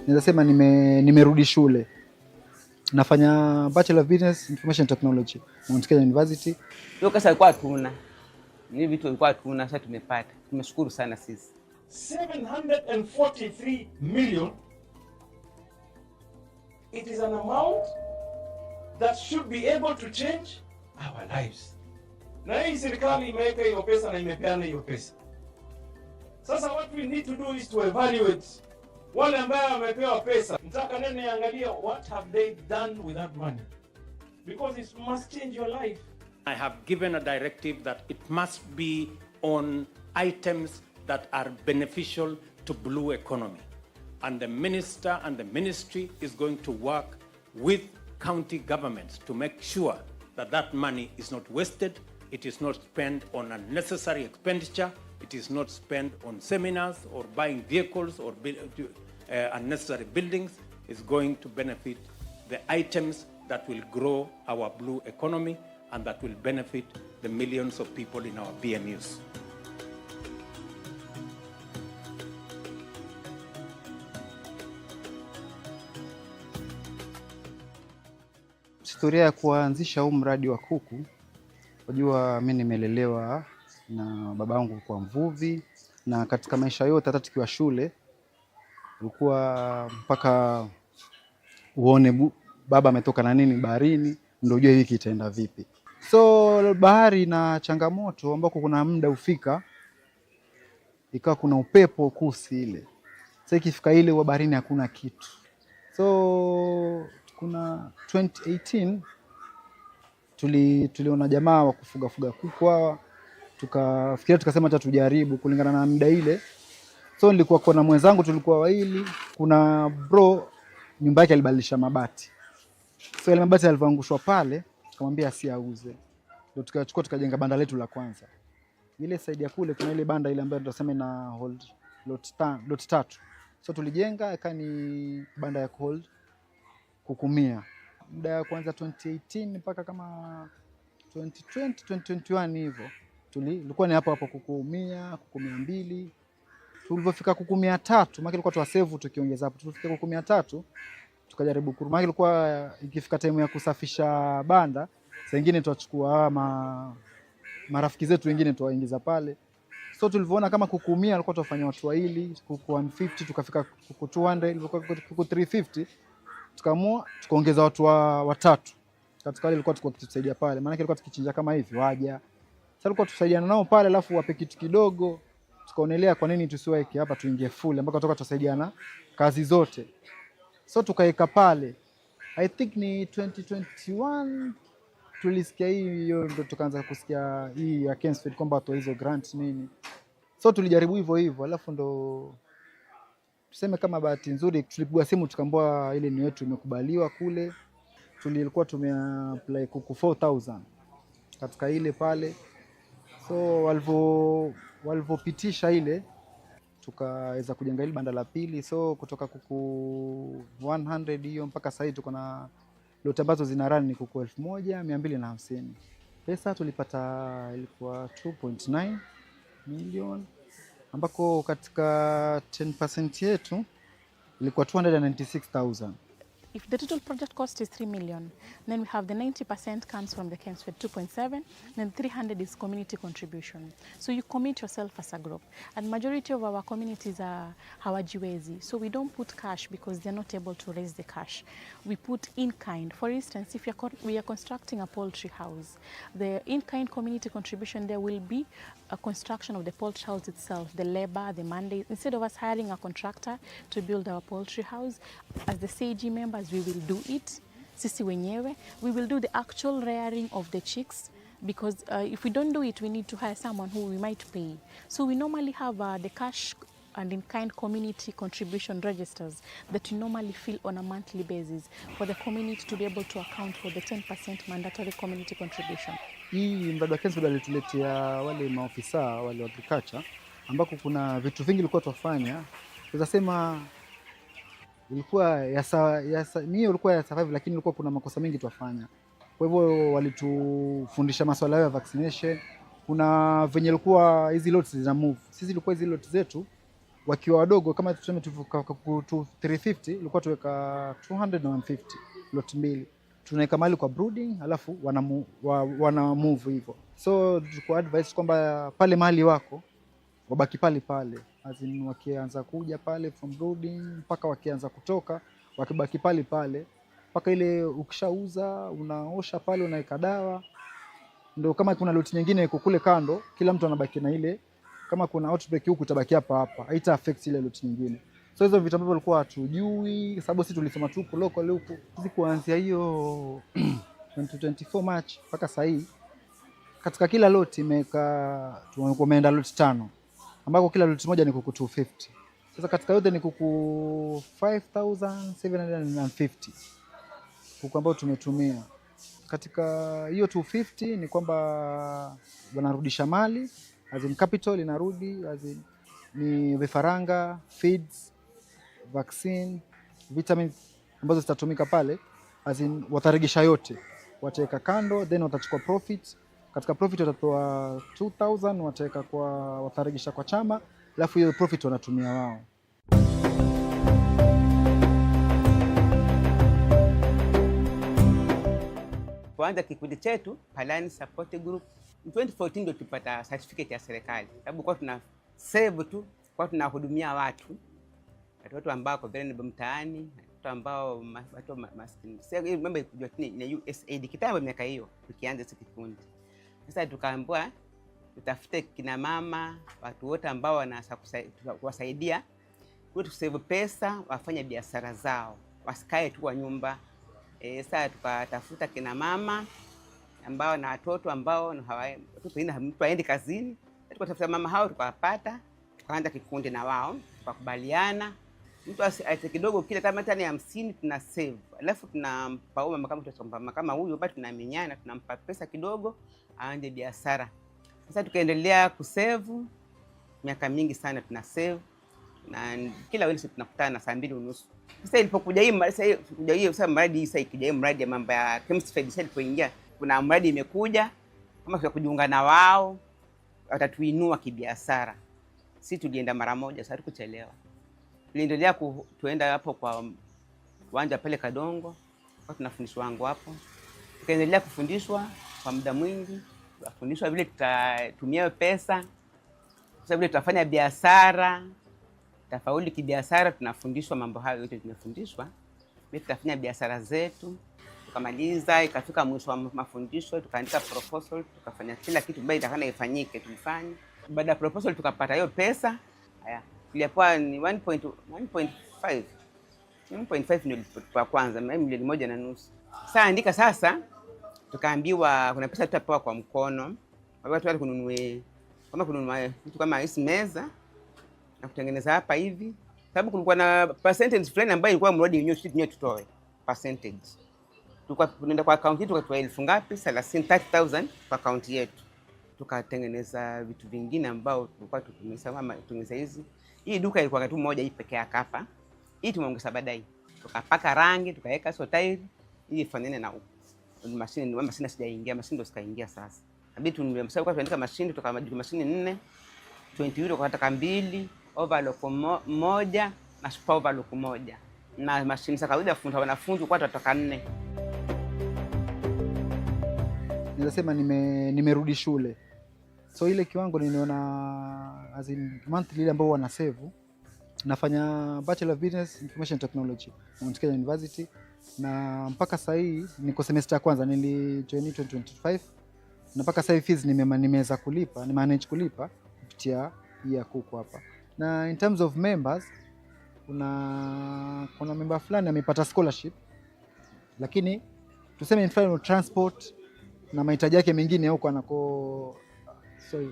naweza sema nimerudi shule. Nafanya Bachelor of Business Information Technology Mount Kenya University. Hiyo kasa ilikuwa tuna. Ni vitu ilikuwa tuna, sasa tumepata. Tumeshukuru sana sisi. 743 million. It is an amount that should be able to change our lives. Na hii serikali imeweka hiyo pesa na imepeana hiyo pesa. Sasa what we need to do is to evaluate wale ambao wamepewa pesa. Nataka nene angalia what have they done with that money, because it must change your life. I have given a directive that it must be on items that are beneficial to blue economy, and the minister and the ministry is going to work with county governments to make sure that that money is not wasted, it is not spent on unnecessary expenditure, it is not spent on seminars or buying vehicles or unnecessary buildings. It's going to benefit the items that will grow our blue economy and that will benefit the millions of people in our BMUs. Historia ya kuanzisha huu mradi wa kuku, unajua mimi nimelelewa na babangu kwa mvuvi, na katika maisha yote hata tukiwa shule ulikuwa mpaka uone baba ametoka na nini baharini ndio ujue hiki itaenda vipi. So bahari na changamoto ambako kuna muda ufika ikawa kuna upepo kusi ile. Sasa ikifika ile wa baharini hakuna kitu. So kuna 2018 tuliona jamaa wa kufuga kuku hawa, tukafikiria tukasema hata tujaribu kulingana na muda ile. So nilikuwa kwa na mwenzangu, tulikuwa wawili. Kuna bro nyumba yake alibadilisha mabati, so ile mabati yalivyoangushwa pale tukamwambia asiauze, ndio tukachukua tukajenga banda letu la kwanza. Ile side ya kule kuna ile banda ile ambayo tunasema na hold lot 3. So tulijenga ikani banda ya hold kukumia. Muda ya kwanza 2018 mpaka kama 2020 2021 hivyo tulikuwa ni hapo kukumia 200. Tulipofika 300 maana ilikuwa tuwasave tukiongeza hapo. Tulifika 300 tukajaribu kuruma, ilikuwa ikifika time ya kusafisha banda saa nyingine tuachukua marafiki zetu wengine tuwaingiza pale. So tulivyoona kama kukumia alikuwa tufanya watu wawili, kuku 150 tukafika kuku 200, ilikuwa kuku 350, tukaamua tukaongeza watu watatu. Katika wale ilikuwa tukitusaidia pale, maana ilikuwa tukichinja kama hivi waja. Sasa ilikuwa tusaidiana nao pale, alafu wape kitu kidogo. Tukaonelea kwa nini tusiweke hapa tuingie full mpaka toka tusaidiana kazi zote. So tukaeka pale. I think ni 2021 tulisikia hiyo, ndio tukaanza kusikia hii ya Kensfield kwamba watu hizo grant nini. So tulijaribu hivyo, alafu ndo tuseme kama bahati nzuri tulipigwa simu tukaambiwa ile ni yetu imekubaliwa kule. Tulikuwa tumeapply kuku 4000 katika ile pale. So walivyopitisha ile tukaweza kujenga ile banda la pili. So kutoka kuku 100 hiyo mpaka sasa tuko na lot ambazo zina run ni kuku 1250. Pesa tulipata ilikuwa 2.9 million, ambako katika 10% yetu ilikuwa 296,000. If the total project cost is 3 million, then we have the 90% comes from the Kensfield 2.7, then 300 is community contribution. So you commit yourself as a group. And majority of our communities are hawajiwezi. So we don't put cash because they're not able to raise the cash. We put in-kind. For instance, if we are constructing a poultry house, the in-kind community contribution, there will be a construction of the poultry house itself, the labor, the mandate. Instead of us hiring a contractor to build our poultry house, as the CG members, we will do it. Sisi wenyewe, we will do the actual rearing of the chicks, because if we don't do it, we need to hire someone who we might pay. So we normally have the cash and in-kind community contribution registers that we normally fill on a monthly basis for the community to be able to account for the 10% mandatory community contribution. Hii mradi wa Kensfield alituletea wale maofisa wale wa agriculture, ambako kuna vitu vingi ilikuwa tufanya. Tunasema ilikuwa ilikuwa ya survive, lakini ilikuwa kuna makosa mengi tuwafanya. Kwa hivyo walitufundisha masuala ya vaccination. Kuna venye ilikuwa hizi lots zina move. Sisi ilikuwa hizi lots zetu wakiwa wadogo kama tuseme tu 350 ilikuwa tuweka 200 na 150 lot mbili, tunaweka mali kwa brooding alafu wana move hivyo. So tuko advice kwamba pale mali wako wabaki pale pale, azin wakianza kuja pale from brooding mpaka wakianza kutoka wakibaki pale pale mpaka ile ukishauza unaosha pale unaweka dawa. Ndio kama kuna lot nyingine iko kule kando, kila mtu anabaki na ile, kama kuna outbreak huku itabaki hapa, haita affect ile lot nyingine. So hizo vitu ambavyo walikuwa hatujui, sababu sisi tulisema tu local huku. Sisi kuanzia hiyo 2024 March mpaka sasa hii katika kila lot imeka tumeenda lot 5 ambako kila lot moja ni kuku 250. Sasa katika yote ni kuku 5750 kuku ambao tumetumia. Katika hiyo 250 ni kwamba wanarudisha mali, as in capital inarudi, as in ni vifaranga, feeds, vaccine, vitamins ambazo zitatumika pale, as in wataregesha yote, wataweka kando, then watachukua profit. Katika profit watatoa 2000 wataweka kwa, wataregesha kwa chama, alafu hiyo profit wanatumia wao. Kuanza kikundi chetu Palani Support Group 2014 ndio tupata certificate ya serikali, sababu kwa tuna save tu, kwa tunahudumia watu ambao kwa vile ni mtaani, watu ambao watu maskini. Sasa mambo kujua ni USAID kitambo miaka hiyo tukianza hiki kikundi. Sasa tukaambiwa tutafute kina mama, watu wote ambao wanaweza kuwasaidia kwa save pesa, wafanye biashara zao, wasikae tu kwa nyumba. Sasa tukatafuta kina mama ambao na watoto ambao watoto haendi kazini. Tukatafuta mama hao tukawapata, tukaanza kikundi na wao, tukakubaliana mtu aite kidogo kile kama tani 50 tuna save. Alafu tunampa mama kama huyu bado tunamenyana, tunampa pesa kidogo aanze biashara. Sasa tukaendelea kusave miaka mingi sana, tuna save na kila wiki tunakutana saa 2:30. Sasa ilipokuja hii sasa mradi sasa ikija hii mradi ya mambo ya chemistry sasa ilipoingia, kuna mradi imekuja kama kwa kujiunga na wao watatuinua kibiashara. Sisi tulienda mara moja, sasa tukuchelewa. Tuliendelea tuenda hapo kwa uwanja pale Kadongo, kwa tunafundishwa wangu hapo. Tukaendelea kufundishwa kwa muda mwingi, tunafundishwa vile tutatumia pesa, sasa vile tutafanya biashara, tafauli kibiashara, tunafundishwa mambo hayo yote tumefundishwa. Mimi tutafanya biashara zetu. Tukamaliza, ikafika mwisho wa mafundisho, tukaandika proposal, tukafanya kila kitu baada ya kana ifanyike tulifanya. Baada ya proposal tukapata hiyo pesa. Haya, ilipokuwa ni 1.5. 1.5 ndio kwa kwanza, milioni 1.5. Sasa andika sasa, tukaambiwa kuna pesa tutapewa kwa mkono. Watu wale kununua kitu kama hizi meza na kutengeneza hapa hivi, sababu kulikuwa na percentage fulani ambayo ilikuwa mradi yenyewe tutoe percentage. Tukaenda kwa account yetu tukatoa 1000 ngapi, 30,000 kwa account yetu. Tukatengeneza vitu vingine ambao tulikuwa tutumisa hizi. Hii duka ilikuwa tu moja hii peke yake hapa. Hii tumeongeza baadaye. Tukapaka rangi, tukaweka sotairi ili ifanane na mashine sijaingia, mashine ndo sikaingia sasa. Habidi tulimsema kwa tuandika mashine, tukamajika mashine 4, 20 euro kwa taka 2, overlock 1 na super overlock 1. Na mashine za kawaida funza wanafunzi kwa tutatoka 4. Nilisema nimerudi shule. So ile kiwango niliona as in monthly ile ambao wana save. Nafanya Bachelor of Business Information Technology Mount Kenya University, na mpaka sasa hii niko semester ya kwanza, nilijoin 2025 na mpaka sasa hivi fees nimeweza kulipa, ni manage kulipa kupitia hii ya kuku hapa. Na in terms of members, kuna member fulani amepata scholarship, lakini tuseme inferior transport na mahitaji yake mengine huko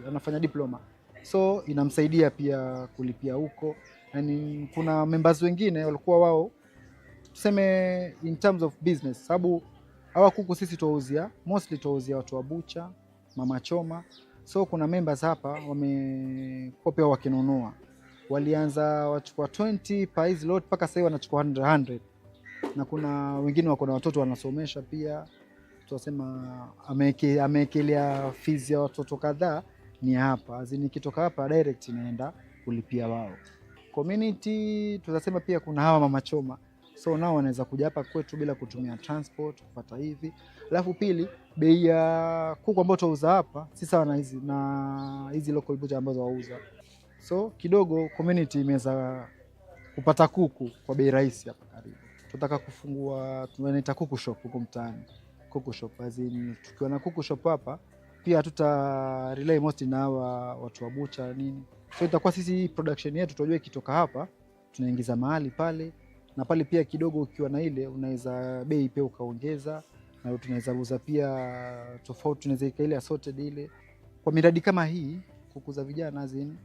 anafanya diploma, so inamsaidia pia kulipia huko. Yani kuna members wengine walikuwa wao tuseme in terms of business, sababu hawa kuku sisi tuwauzia mostly tuwauzia watu wa bucha, mama choma. So kuna members hapa wamekuwa pia wakinunua, walianza wachukua 20 per hizi lot mpaka sasa wanachukua 100. Na kuna wengine wako na watoto wanasomesha pia, tunasema ameekelea fees ya watoto kadhaa ni hapa, azini kitoka hapa direct inaenda kulipia wao. Community tunasema pia kuna hawa mama choma, so nao wanaweza kuja hapa kwetu bila kutumia transport kupata hivi. Alafu pili, bei ya kuku ambao tunauza hapa si sawa na hizi local butcher ambazo wauza, so kidogo community imeweza kupata kuku kwa bei rahisi hapa karibu. Tunataka kufungua, tunaita kuku shop huko mtaani, kuku shop azini. Tukiwa na kuku shop hapa pia tuta rely most na hawa watu wa bucha nini, so itakuwa sisi production yetu tunajua ikitoka hapa tunaingiza mahali pale, na pale pia kidogo ukiwa na ile unaweza bei pia ukaongeza, na tunaweza uza pia tofauti, tunaweza ika ile assorted ile. Kwa miradi kama hii kukuza vijana azini,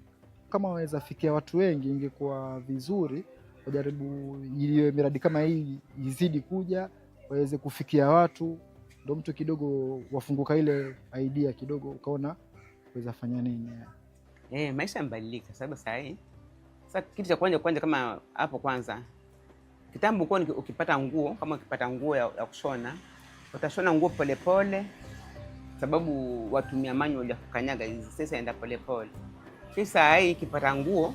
kama waweza fikia watu wengi ingekuwa vizuri, wajaribu ile miradi kama hii izidi kuja, waweze kufikia watu, ndio mtu kidogo wafunguka ile idea kidogo, ukaona waweza fanya nini. Maisha yamebadilika sababu sasa kitu cha kwanza kama hapo kwanza kitambo kwa ukipata nguo, kama ukipata nguo ya kushona, utashona nguo polepole sababu watumia manual ya kukanyaga hizi, sasa enda polepole. Sasa ikipata nguo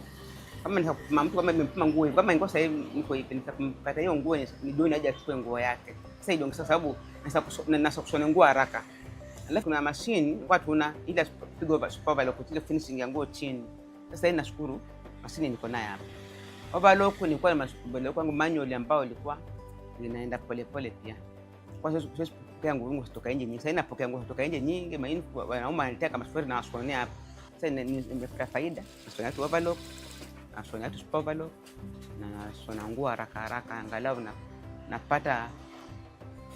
kama mtu kama nimepima nguo kama ingo sasa hivi niko hivi, nikapata hiyo nguo ni doni aje achukue nguo yake. Sasa ndio sababu nasa kushona nguo haraka. Alafu kuna machine watu tuna ile pigo supervisor kutile finishing ya nguo chini. Sasa hii nashukuru machine niko nayo hapa. Overlock nilikuwa na mashukuru kwangu manual ambao ilikuwa inaenda polepole pia. Kwa sababu kupokea nguo kutoka nje nyingi. Sasa ninapokea nguo kutoka nje nyingi, maana wanauma wanataka kama safari na washonea hapa. Sasa nimepata faida. Nashona tu overlock, nashona tu overlock na nashona nguo haraka angalau napata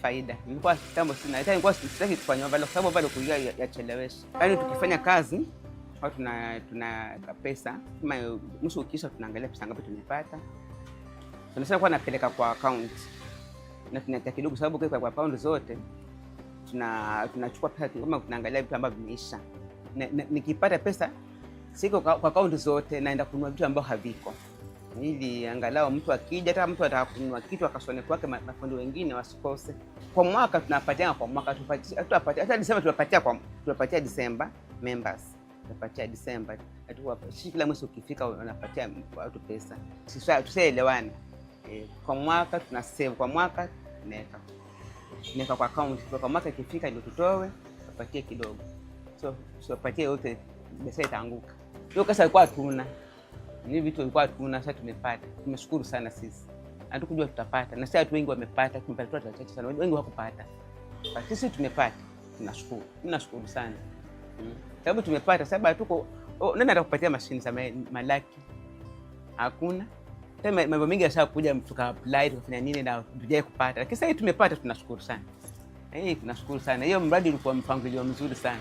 faida. Nilikuwa kitambo sina, hata nilikuwa sitaki kufanya overlock sababu overlock kuingia yachelewesha. Yaani tukifanya kazi au tuna pesa kama nusu ukisha tunaangalia pesa ngapi tumepata. Tunasema kwa napeleka kwa account. Na tunataka kidogo sababu kwa account zote tunachukua pesa kama tunaangalia vitu ambavyo vimeisha. Nikipata pesa siko kwa account zote naenda kununua vitu ambavyo haviko. Ili angalau mtu akija, hata mtu ataka kununua kitu akashone kwake, mafundi wengine wasikose. Kwa mwaka tunapatia kwa mwaka tupatia hata Disemba tunapatia Disemba members. Tunapatia Disemba. Kila mwezi ukifika unapatia watu pesa. Sisi tusielewane. Kwa mwaka tuna save, kwa mwaka tunaweka kwa account. Kwa mwaka ikifika ndio tutoe, tupatie kidogo. So tupatie yote pesa itaanguka. Hiyo kasa ilikuwa tuna ni vitu vilikuwa tuna, sasa tumepata. Tumeshukuru sana sisi. Hatukujua tutapata. Na sasa watu wengi wamepata, tumepata watu wachache sana. Wengi hawakupata. Sisi tumepata. Tunashukuru. Tunashukuru sana. Sababu tumepata, sababu hatuko nani atakupatia mashine za malaki? Hakuna. Tena mambo mengi yashakuja tuka apply tukafanya nini na tujai kupata. Lakini sasa tumepata, tunashukuru sana. Tunashukuru sana. Hiyo mradi ulikuwa mpangilio mzuri sana.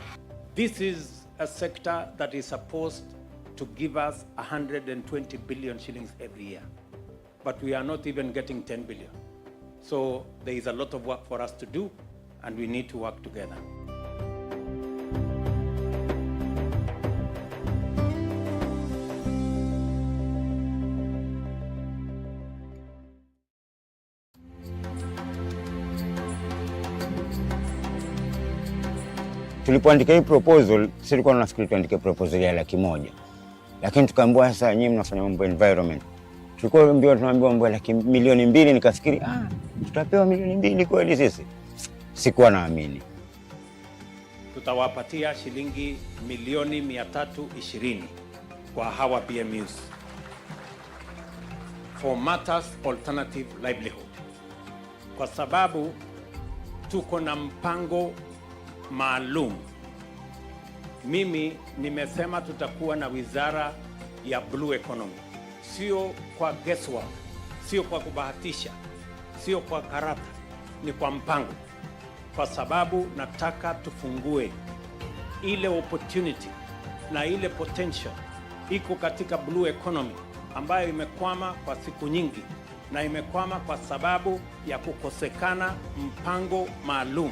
This is a sector that is supposed to give us 120 billion shillings every year. But we are not even getting 10 billion. So there is a lot of work for us to do and we need to work together. Tulipoandika hii proposal, sisi tulikuwa tunafikiri tuandike proposal ya 100,000. Lakini tukaambiwa sasa nyinyi mnafanya mambo environment. Tunaambiwa mambo ya 2,000,000, nikafikiri tutapewa 2,000,000 kweli sisi. Sikuwa naamini. Tutawapatia shilingi 320,000 kwa hawa BMUs for matters alternative livelihood. Kwa sababu tuko na mpango maalum. Mimi nimesema tutakuwa na wizara ya blue economy. Sio kwa guesswork, sio kwa kubahatisha, sio kwa karata, ni kwa mpango. Kwa sababu nataka tufungue ile opportunity na ile potential iko katika blue economy ambayo imekwama kwa siku nyingi na imekwama kwa sababu ya kukosekana mpango maalum.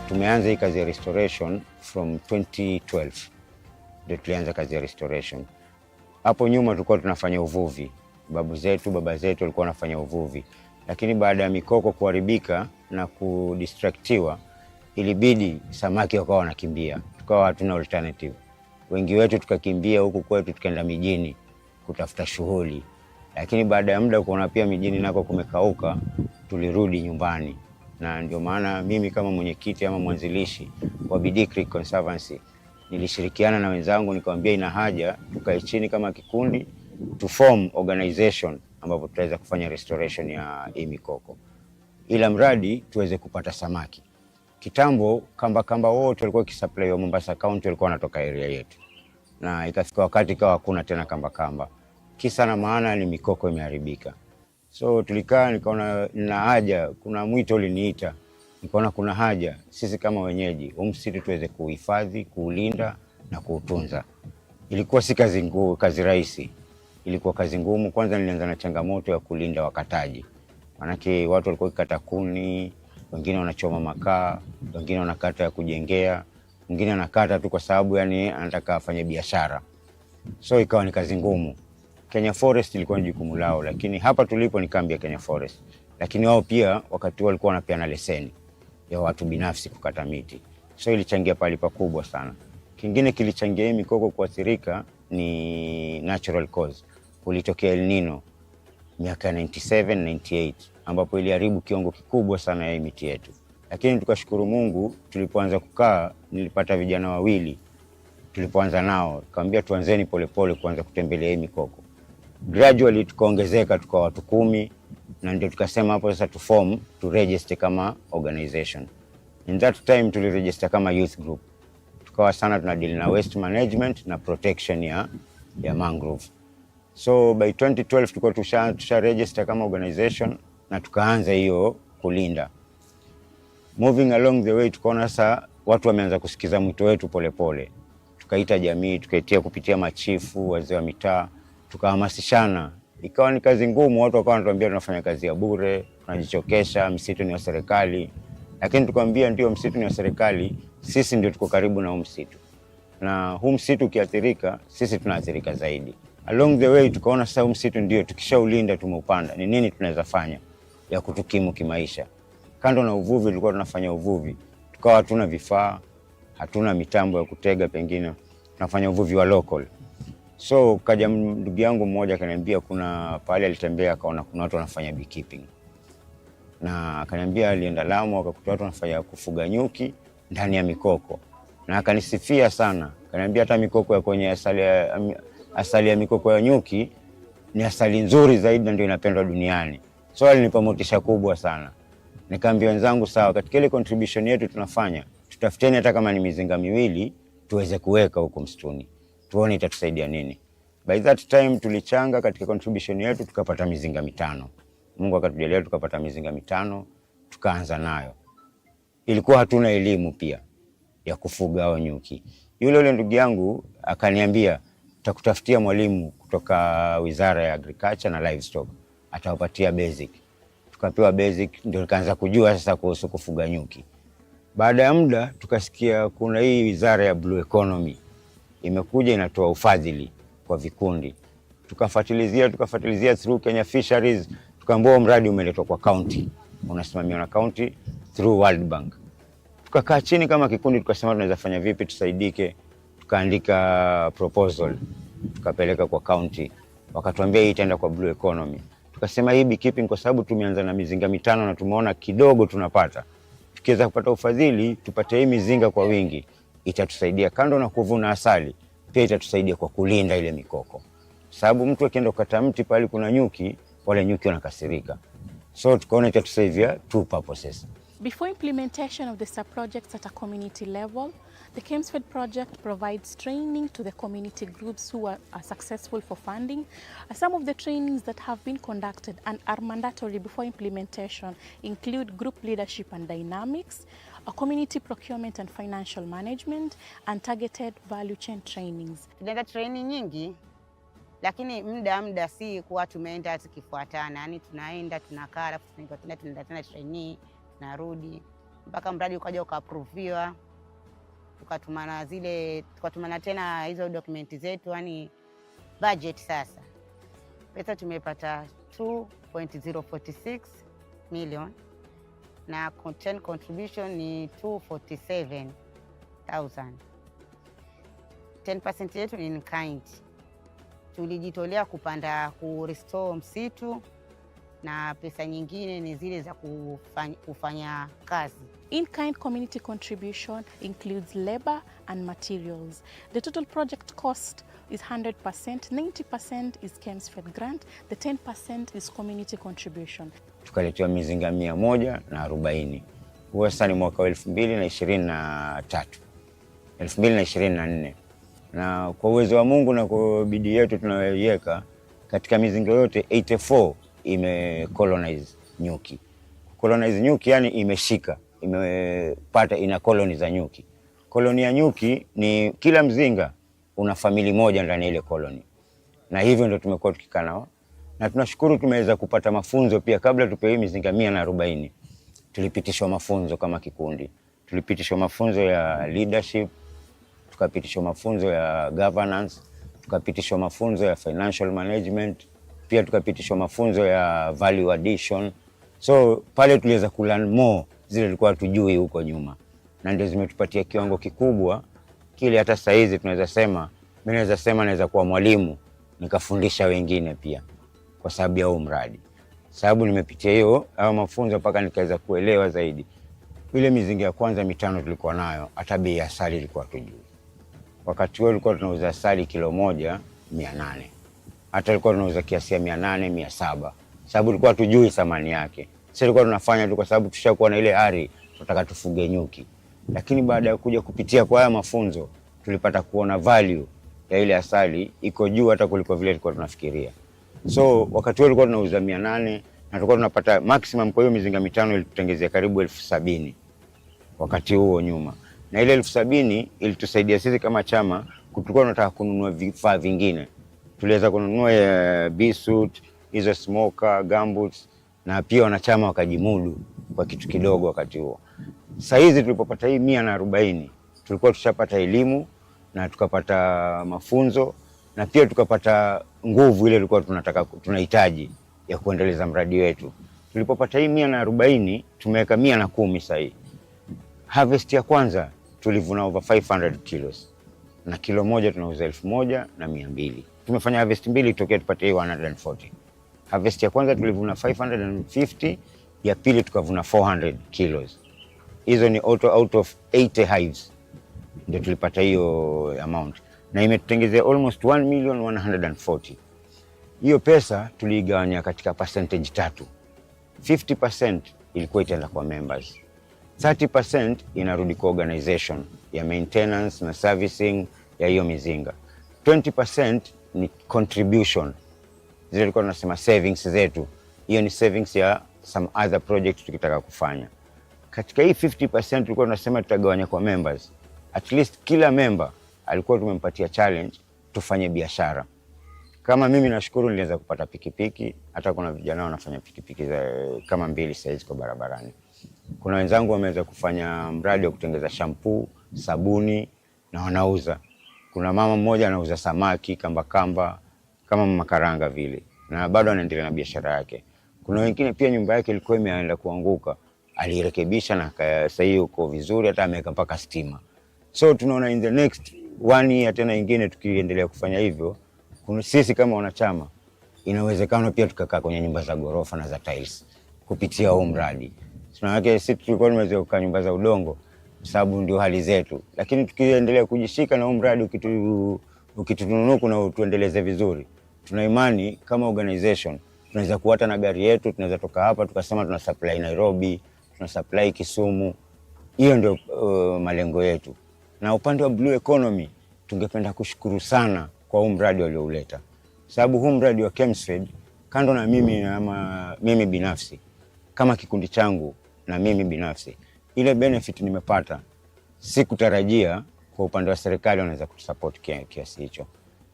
Tumeanza hii kazi ya restoration from 2012. Ndio tulianza kazi ya restoration. Hapo nyuma tulikuwa tunafanya uvuvi. Baba zetu walikuwa wanafanya uvuvi. Lakini baada ya mikoko kuharibika na kudistractiwa, ilibidi samaki wakawa wanakimbia, tukawa hatuna alternative. Wengi wetu tukakimbia huku kwetu tukaenda mijini kutafuta shughuli, lakini baada ya muda kuona pia mijini nako kumekauka, tulirudi nyumbani. Na ndio maana mimi kama mwenyekiti ama mwanzilishi wa Bidii Creek Conservancy nilishirikiana na wenzangu nikamwambia ina haja tukae chini kama kikundi to form organization ambapo tutaweza kufanya restoration ya hii mikoko, ila mradi tuweze kupata samaki. Kitambo kamba wote walikuwa kisupply wa Mombasa County walikuwa wanatoka area yetu, na ikafika wakati kawa hakuna tena kamba. Kisa na maana ni mikoko imeharibika. So tulikaa nikaona nina haja, kuna mwito uliniita, nikaona kuna haja sisi kama wenyeji msitu tuweze kuhifadhi, kuulinda na kuutunza. Ilikuwa si kazi rahisi, ilikuwa kazi ngumu. Kwanza nilianza na changamoto ya kulinda wakataji, manake watu walikuwa kikata kuni, wengine wanachoma makaa, wengine wanakata ya kujengea, wengine anakata tu kwa sababu yani anataka afanye biashara. So ikawa ni kazi ngumu. Kenya Forest ilikuwa ni jukumu lao, lakini hapa tulipo ni kambi ya Kenya Forest. Lakini wao pia wakati walikuwa wanapeana leseni ya watu binafsi kukata miti. So ilichangia pale pakubwa sana. Kingine kilichangia hii mikoko kuathirika ni natural cause. Kulitokea El Nino miaka 97, 98 ambapo iliharibu kiwango kikubwa sana ya miti yetu. Lakini tukashukuru Mungu, tulipoanza kukaa nilipata vijana wawili. Tulipoanza nao kaambia tuanzeni polepole kuanza kutembelea hii mikoko. Gradually tukaongezeka tukawa watu 10, na ndio tukasema hapo sasa to register kama organization. In that time tuliregister kama youth group. Tukawa sana tunadeal na waste management na protection ya mangrove. So by 2012 tulikuwa tusha register kama organization na tukaanza hiyo kulinda. Moving along the way tukaona sasa watu wameanza kusikiza mwito wetu polepole. Tukaita jamii, tukaitia kupitia machifu, wazee wa mitaa, tukahamasishana. Ikawa ni kazi ngumu, watu wakawa wanatuambia tunafanya kazi ya bure, tunajichokesha, msitu ni wa serikali. Lakini tukamwambia ndio msitu ni wa serikali, sisi ndio tuko karibu na msitu. Na huu msitu ukiathirika, sisi tunaathirika zaidi. Along the way tukaona sasa msitu ndio tukishaulinda tumeupanda, ni nini tunaweza fanya ya kutukimu kimaisha. Kando na uvuvi tulikuwa tunafanya uvuvi. Tukawa hatuna vifaa, hatuna mitambo ya kutega, pengine tunafanya uvuvi wa local. So kaja ndugu yangu mmoja akaniambia kuna pale alitembea akaona kuna watu wanafanya beekeeping. Na akaniambia alienda Lamu akakuta watu wanafanya kufuga nyuki ndani ya mikoko. Na akanisifia sana. Akaniambia hata mikoko ya kwenye asali ya mikoko ya nyuki ni asali nzuri zaidi na ndio inapendwa duniani. So alinipa motisha kubwa sana. Nikaambia wenzangu sawa, katika ile contribution yetu tunafanya, tutafuteni hata kama ni mizinga miwili tuweze kuweka huko msituni. Tuone itatusaidia nini. By that time tulichanga katika contribution yetu tukapata mizinga 5. Mungu akatujalia tukapata mizinga 5, tukaanza nayo. Ilikuwa hatuna elimu pia ya kufuga hao nyuki. Yule ndugu yangu akaniambia tutakutafutia mwalimu kutoka Wizara ya Agriculture na Livestock, atawapatia basic. Tukapewa basic, ndio nikaanza kujua sasa kuhusu kufuga nyuki. Baada ya muda tukasikia kuna hii Wizara ya Blue Economy imekuja inatoa ufadhili kwa vikundi. Tukafuatilizia through Kenya Fisheries, tukaambiwa mradi umeletwa kwa county, unasimamiwa na county through World Bank. Tukakaa chini kama kikundi tukasema tunaweza fanya vipi tusaidike. Tukaandika proposal, tukapeleka kwa county, wakatuambia hii itaenda kwa Blue Economy. Tukasema hii beekeeping kwa sababu tumeanza na mizinga 5 na tumeona kidogo tunapata. Tukiweza kupata ufadhili tupate hii mizinga kwa wingi, itatusaidia kando na kuvuna asali, pia itatusaidia kwa kulinda ile mikoko. Sababu mtu akienda kukata mti pale kuna nyuki, wale nyuki wanakasirika. So tukaona itatusaidia two purposes. Before implementation of the sub-projects at a community level, the Kemsford project provides training to the community groups who are successful for funding. Some of the trainings that have been conducted and are mandatory before implementation include group leadership and dynamics, community procurement and financial management, and targeted value chain trainings. Tunaenda training nyingi, lakini muda si kuwa tumeenda tukifuatana. Yani tunaenda tunakaa alafu tunaenda tena training, tunarudi mpaka mradi ukaja ukaapproviwa, tukatumana tena hizo dokumenti zetu, yani budget. Sasa pesa tumepata 2.046 million na content contribution ni 247,000. 10% yetu ni in kind. Tulijitolea ku restore msitu na pesa nyingine ni zile za kufanya kazi. In-kind community contribution includes labor and materials. The total project cost is 100%, 90% is KEMSFED grant, the 10% is community contribution. Tukaletewa mizinga 140. Huwa sasa ni mwaka wa 2023, 2024. Na kwa uwezo wa Mungu na kwa bidii yetu tunayoiweka katika mizinga yote 84 ime-colonize nyuki. Colonize nyuki yani imeshika, imepata ina colony za nyuki. Colony ya nyuki ni kila mzinga una famili moja ndani ile colony. Na hivyo ndio tumekuwa tukikaa nao. Na tunashukuru tumeweza kupata mafunzo pia kabla tupewe mizinga 140. Tulipitishwa mafunzo kama kikundi. Tulipitishwa mafunzo ya leadership, tukapitishwa mafunzo ya governance, tukapitishwa mafunzo ya financial management, pia tukapitishwa mafunzo ya value addition. So pale tuliweza kulearn more zile tulikuwa tujui huko nyuma. Na ndio zimetupatia kiwango kikubwa kile hata sasa hizi tunaweza sema, mimi naweza sema naweza kuwa mwalimu nikafundisha wengine pia kwa sababu ya huu mradi. Sababu nimepitia hiyo au mafunzo mpaka nikaweza kuelewa zaidi. Ile mizinga ya kwanza 5 tulikuwa nayo, hata bei ya asali ilikuwa tujui. Wakati huo tulikuwa tunauza asali kilo moja 800. Hata tulikuwa tunauza kiasi ya 800, 700. Sababu tulikuwa tujui thamani yake. Sisi tulikuwa tunafanya tu kwa sababu tushakuwa na ile ari tunataka tufuge nyuki. Lakini baada ya kuja kupitia kwa haya mafunzo tulipata kuona value ya ile asali iko juu hata kuliko vile tulikuwa tunafikiria. So wakati huo tulikuwa tunauza 800 na tulikuwa tunapata maximum kwa hiyo mizinga 5 ilitutengezea karibu 70,000 wakati huo nyuma. Na ile 70,000 ilitusaidia sisi kama chama tulikuwa tunataka kununua vifaa vingine. Tuliweza kununua B-suit, hizo smoker, gumboots na pia wanachama wakajimudu kwa kitu kidogo wakati huo. Sasa hizi tulipopata hii 140 tulikuwa tushapata elimu na tukapata mafunzo na pia tukapata nguvu ile tulikuwa tunahitaji ya kuendeleza mradi wetu. Tulipopata hii 140 tumeweka 110 sasa hivi. Harvest ya kwanza tulivuna over 500 kilos. Na kilo moja tunauza 1,200. Tumefanya harvest mbili tokea tupate hii 140. Harvest ya kwanza tulivuna 550, ya pili tukavuna 400 kilos. Hizo ni out of 80 hives. Ndio tulipata hiyo amount. Na imetutengezea almost 1,140,000. Hiyo pesa tuliigawanya katika percentage 3. 50% ilikuwa itaenda kwa members. 30% inarudi kwa organization ya maintenance na servicing ya hiyo mizinga. 20% ni contribution. Zile tulikuwa tunasema savings zetu. Hiyo ni savings ya some other projects tukitaka kufanya. Katika hii 50% tulikuwa tunasema tutagawanya kwa members. At least kila member alikuwa tumempatia challenge tufanye biashara. Kama mimi nashukuru niliweza kupata pikipiki, hata kuna vijana wanafanya pikipiki za kama 2 saizi kwa barabarani. Kuna wenzangu wameweza kufanya mradi wa kutengeneza shampoo, sabuni na wanauza. Kuna mama mmoja anauza samaki, kamba kama makaranga vile. Na bado anaendelea na biashara yake. Kuna wengine pia nyumba yake ilikuwa imeanza kuanguka, alirekebisha na sasa hiyo uko vizuri, hata ameweka mpaka stima. So tunaona in the next 1 year tena ingine tukiendelea kufanya hivyo, kuna sisi kama wanachama inawezekana pia tukakaa kwenye nyumba za gorofa na za tiles kupitia huu mradi. Tunawake sisi tulikuwa tumeweza kukaa nyumba za udongo sababu ndio hali zetu, lakini tukiendelea kujishika na huu mradi ukitununuku na tuendeleze vizuri, tuna imani kama organization tunaweza kuata na gari yetu, tunaweza toka hapa tukasema tuna supply Nairobi, tuna supply Kisumu. Hiyo ndio malengo yetu. Na upande wa blue economy tungependa kushukuru sana kwa huu mradi waliouleta. Sababu huu mradi wa KEMSFED kando na mimi binafsi kama kikundi changu na mimi binafsi, ile benefit nimepata sikutarajia kwa upande wa serikali wanaweza kutusupport kiasi hicho.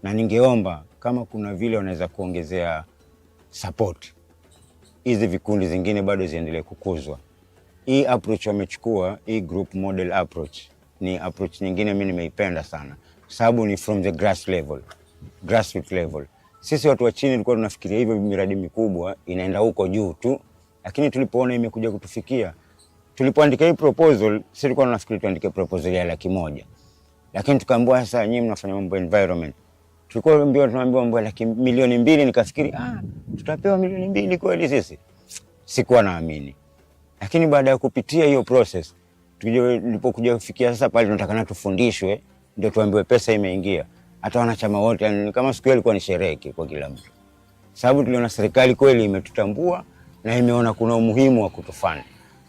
Na ningeomba kama kuna vile wanaweza kuongezea support, hizi vikundi zingine bado ziendelee kukuzwa. Hii approach wamechukua, hii group model approach, ni approach nyingine mimi nimeipenda sana. Sababu ni from the grassroots level. Sisi watu wa chini tulikuwa tunafikiria hivyo miradi mikubwa inaenda huko juu tu. Lakini tulipoona imekuja kutufikia, tulipoandika hii proposal, sisi tulikuwa tunafikiri tuandike proposal ya 100,000. Lakini tukaambiwa sasa nyinyi mnafanya mambo environment. Tulikuwa tunaambiwa mambo ya 2,200,000, nikafikiri tutapewa 2,200,000 kweli sisi. Sikuwa naamini. Lakini baada ya kupitia hiyo process, tulipokuja kufikia sasa pale tunataka tufundishwe, ndio tuambiwe pesa imeingia. Hata wanachama wote, yani kama siku ilikuwa ni sherehe kwa kila mtu. Sababu tuliona serikali kweli imetutambua na imeona kuna umuhimu wa kutufanya.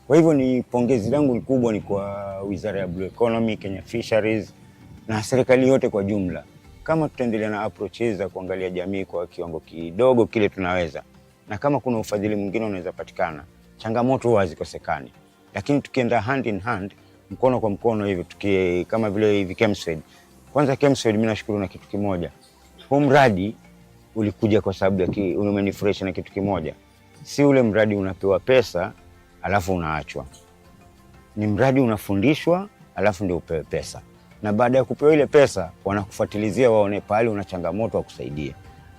Kwa hivyo ni pongezi langu kubwa ni kwa Wizara ya Blue Economy, Kenya Fisheries na serikali yote kwa jumla. Kama tutaendelea na approaches za kuangalia jamii kwa kiwango kidogo kile tunaweza, na kama kuna ufadhili mwingine unaweza patikana, changamoto huwa hazikosekani. Lakini tukienda hand in hand, mkono kwa mkono hivi, kama vile hivi KEMSFED. Kwanza KEMSFED mimi nashukuru na kitu kimoja. Huu mradi ulikuja kwa sababu ya umenifurahisha na kitu kimoja. Si ule mradi unapewa pesa alafu unaachwa. Ni mradi unafundishwa alafu ndio upewe pesa. Na baada ya kupewa ile pesa wanakufuatilizia waone pale una changamoto wa kusaidia.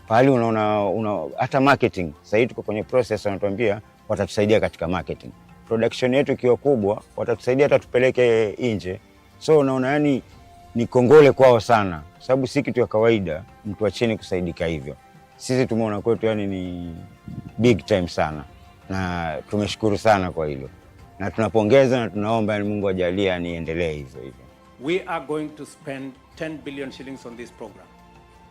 Pale unaona hata marketing. Sasa hivi tuko kwenye process, wanatuambia watatusaidia katika marketing. Production yetu ikiwa kubwa watatusaidia hata tupeleke nje. So unaona yani ni kongole kwao sana. Sababu si kitu ya kawaida mtu wa chini kusaidika hivyo. Sisi tumeona kwetu yani ni big time sana. Na tumeshukuru sana kwa hilo. Na tunapongeza na tunaomba Mungu ajalie niendelee hivyo hivyo. We are going to spend 10 billion shillings on this program.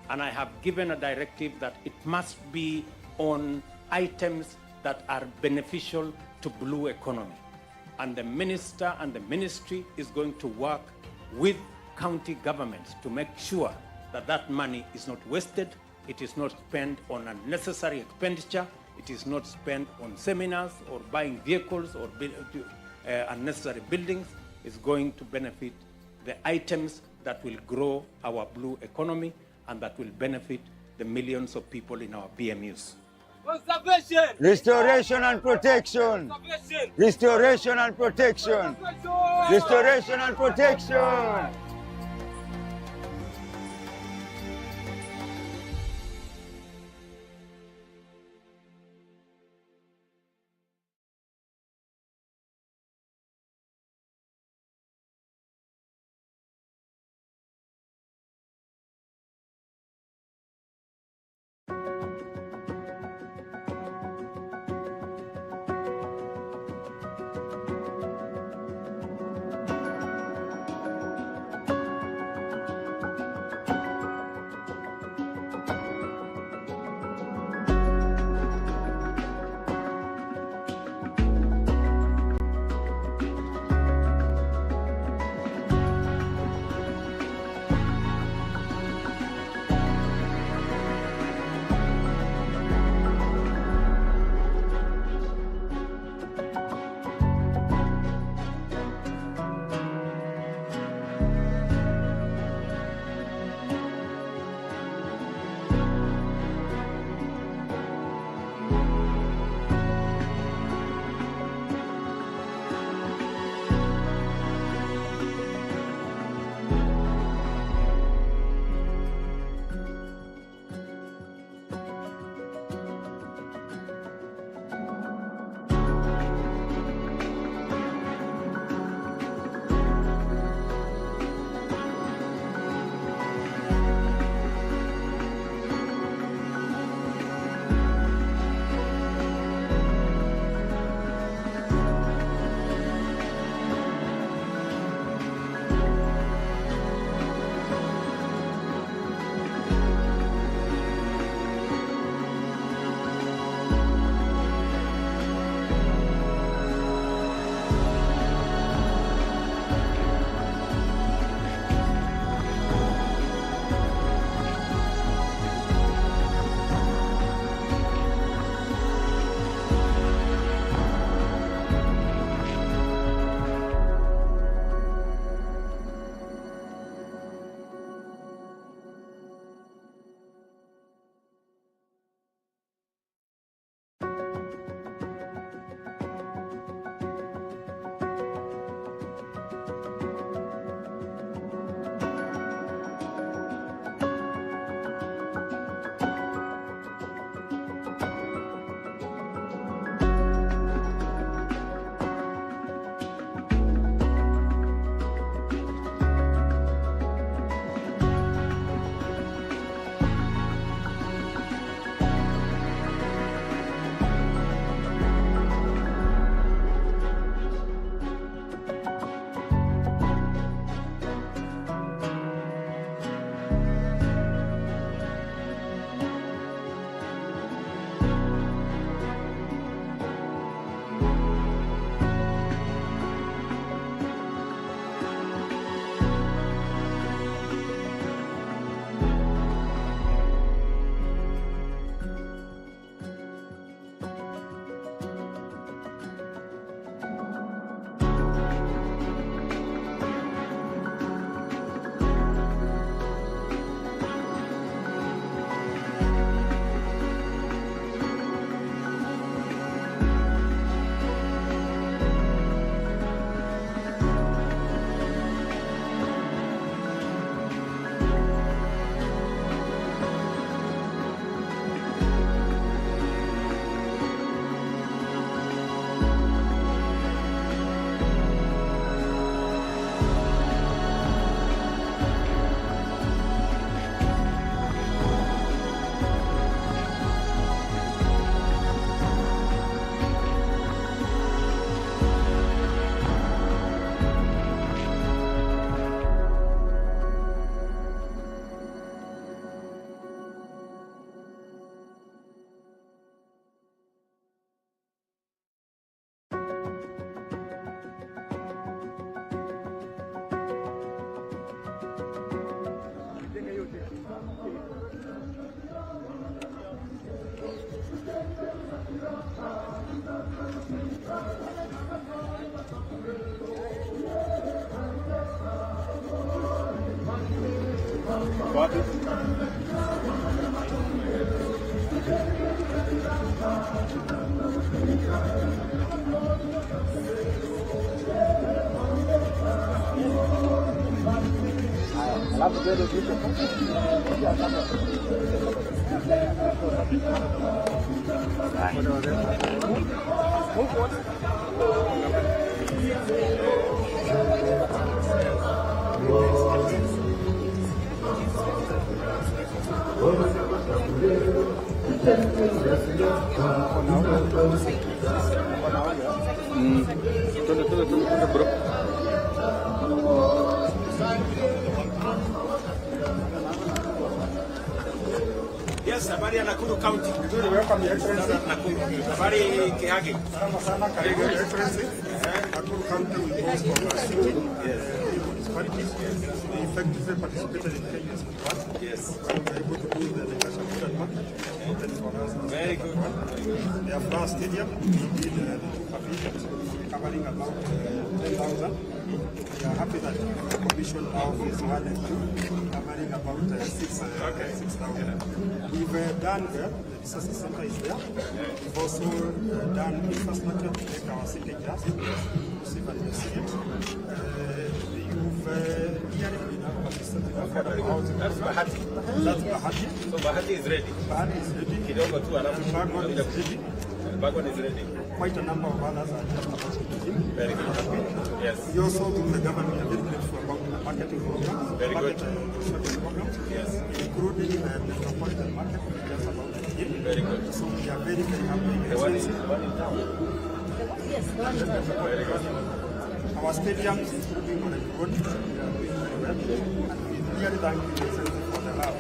And I have given a directive that it must be on items that are beneficial to blue economy. And the minister and the ministry is going to work with county governments to make sure that that money is not wasted, it is not spent on unnecessary expenditure, it is not spent on seminars or buying vehicles or unnecessary buildings. It's going to benefit the items that will grow our blue economy and that will benefit the millions of people in our BMUs. Conservation! Restoration and protection! Restoration and protection! Restoration and protection! Yes, habari ya Nakuru County. Nzuri, welcome your excellency. Nakuru. Habari Kihagi. Salama sana, karibu your excellency. Nakuru County will host over 60 municipalities. We effectively participated in Kenya's plan. Yes. We were able to do the Naivasha market. That is for us. Very good. The Afra Stadium, we did pavilions covering about 10,000. We are happy that the commission now phase 1 and 2 covering about 6,000. We've done the resource center is there. We've also done infrastructure to make our city just inclusive and resilient. You've been assistant in affordable housing. That's Bahati. That's Bahati. So Bahati is ready. Bahati is ready. Kidogo tu alafu Bagwan is ready. Bagwan is ready. Quite a number of others are just about to begin. Very good. Yes. We also do the government a little bit about the marketing programs. Very good. Programs. Yes. Including the metropolitan market, just about to begin. Very good. So we are very, very happy. The one in town. Yes, the one in town. Very good. Our stadiums, including on the road, we are doing very well. And we really thank you for the love.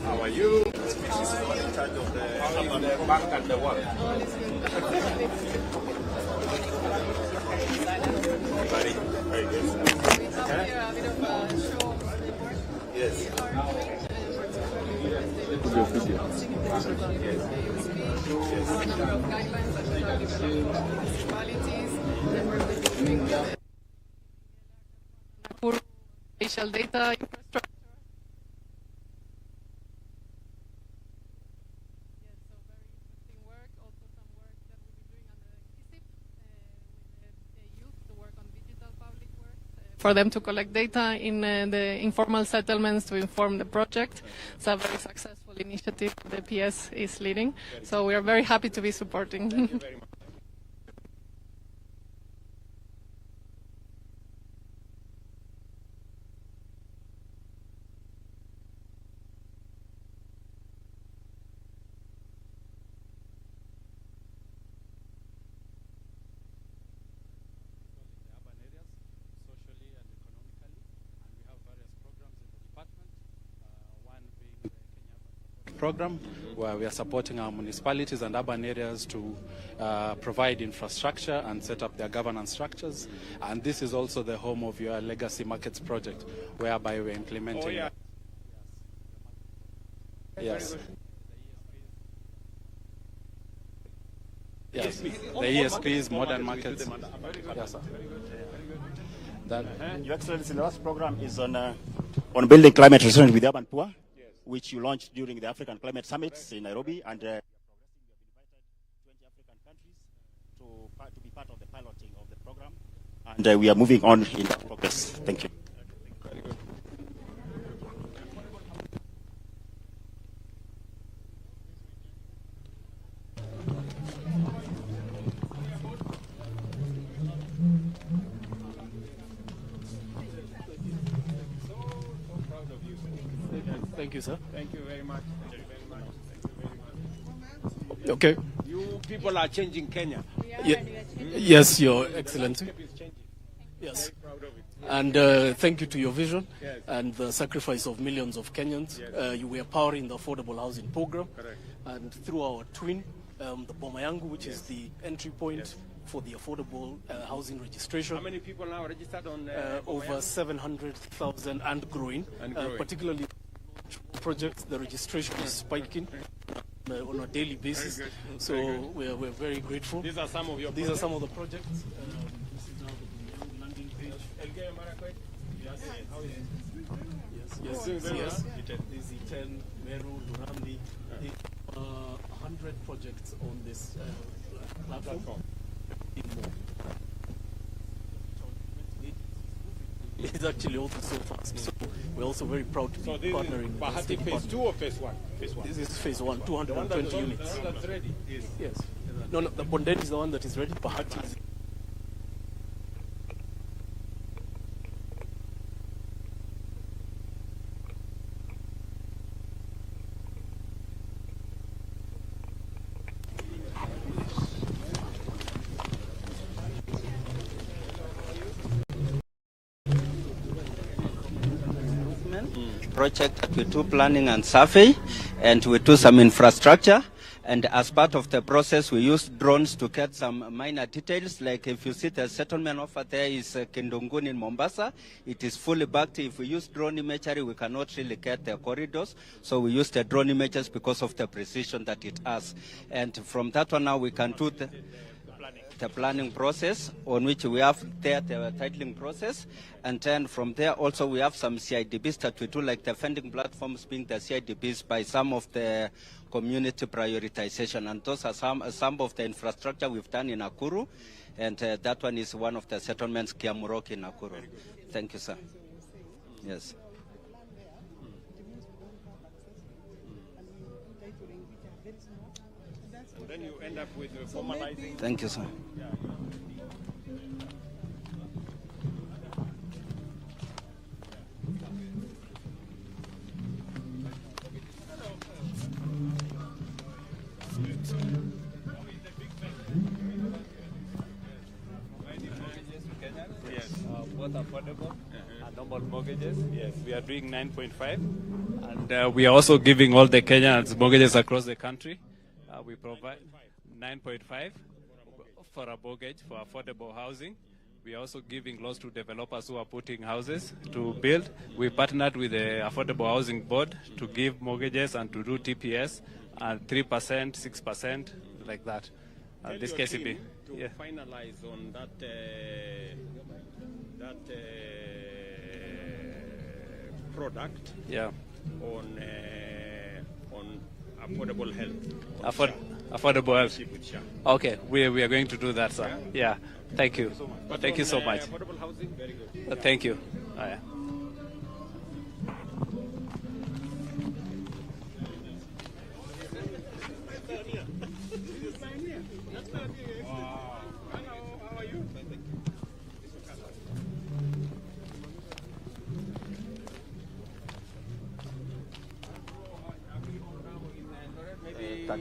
How are you? This is the one in charge of the bank and the work. Very, very good. We have here a bit of a show report. Yes. A number of guidelines that are developed for municipalities that we're going to be doing Nakuru spatial data infrastructure. Yes, so very interesting work. Also some work that we'll be doing on the KISIP with the youth to work on digital public works for them to collect data in the informal settlements to inform the project. It's a very successful initiative the PS is leading. So we are very happy to be supporting. Thank you very much. Program where we are supporting our municipalities and urban areas to provide infrastructure and set up their governance structures. And this is also the home of your legacy markets project, whereby we're implementing. Oh, yeah. Yes. Yes. The ESPs, modern markets. Yes, sir. That. Your Excellency, the last program is on building climate resilience with urban poor, which you launched during the African Climate Summits in Nairobi, and you have invited 20 African countries to be part of the piloting of the program, and we are moving on in that progress. Thank you. Very good. Thank you, sir. Thank you very much. Thank you very much. Thank you very much. Okay. You people are changing Kenya. Yes, Your Excellency. Yes. And thank you to your vision and the sacrifice of millions of Kenyans. You were powering the affordable housing program. Correct. And through our twin, the Boma Yangu, which is the entry point for the affordable housing registration. How many people now registered on over 700,000 and growing, particularly projects. The registration is spiking on a daily basis. So we're very grateful. These are some of your These are some of the projects. This is now the landing page. Yes. This is 10, Meru, Durandi. 100 projects on this platform. It's actually also so fast. So we're also very proud to be partnering with Bahati state phase 2 or phase 1? Phase 1. This is phase 1, 220 units. The one that's ready is... Yes. No, the Bonded is the one that is ready. Bahati is... Project that we do planning and survey, and we do some infrastructure. And as part of the process, we use drones to get some minor details. Like if you see the settlement over there is Kindungun in Mombasa, it is fully backed. If we use drone imagery, we cannot really get the corridors. So we use the drone images because of the precision that it has. And from that one now we can do the planning process, on which we have there the titling process, and then from there also we have some CIDBs that we do, like the funding platforms being the CIDBs by some of the community prioritization, and those are some of the infrastructure we've done in Nakuru, and that one is one of the settlements, Kiamurok in Nakuru. Thank you, sir. Yes. Then you end up with formalizing. Thank you, sir. Yes, both affordable and normal mortgages. Yes, we are doing 9.5, and we are also giving all the Kenyans mortgages across the country. We provide 9.5 for a mortgage for affordable housing. We are also giving loans to developers who are putting houses to build. We partnered with the Affordable Housing Board to give mortgages and to do TPS at 3%, 6%, like that. This KCB. To finalize on that product. Yeah. On affordable health. Affordable health. Okay, we are going to do that, sir. Yeah. Thank you. Thank you so much. Affordable housing, very good. Thank you. Oh, yeah. Uh,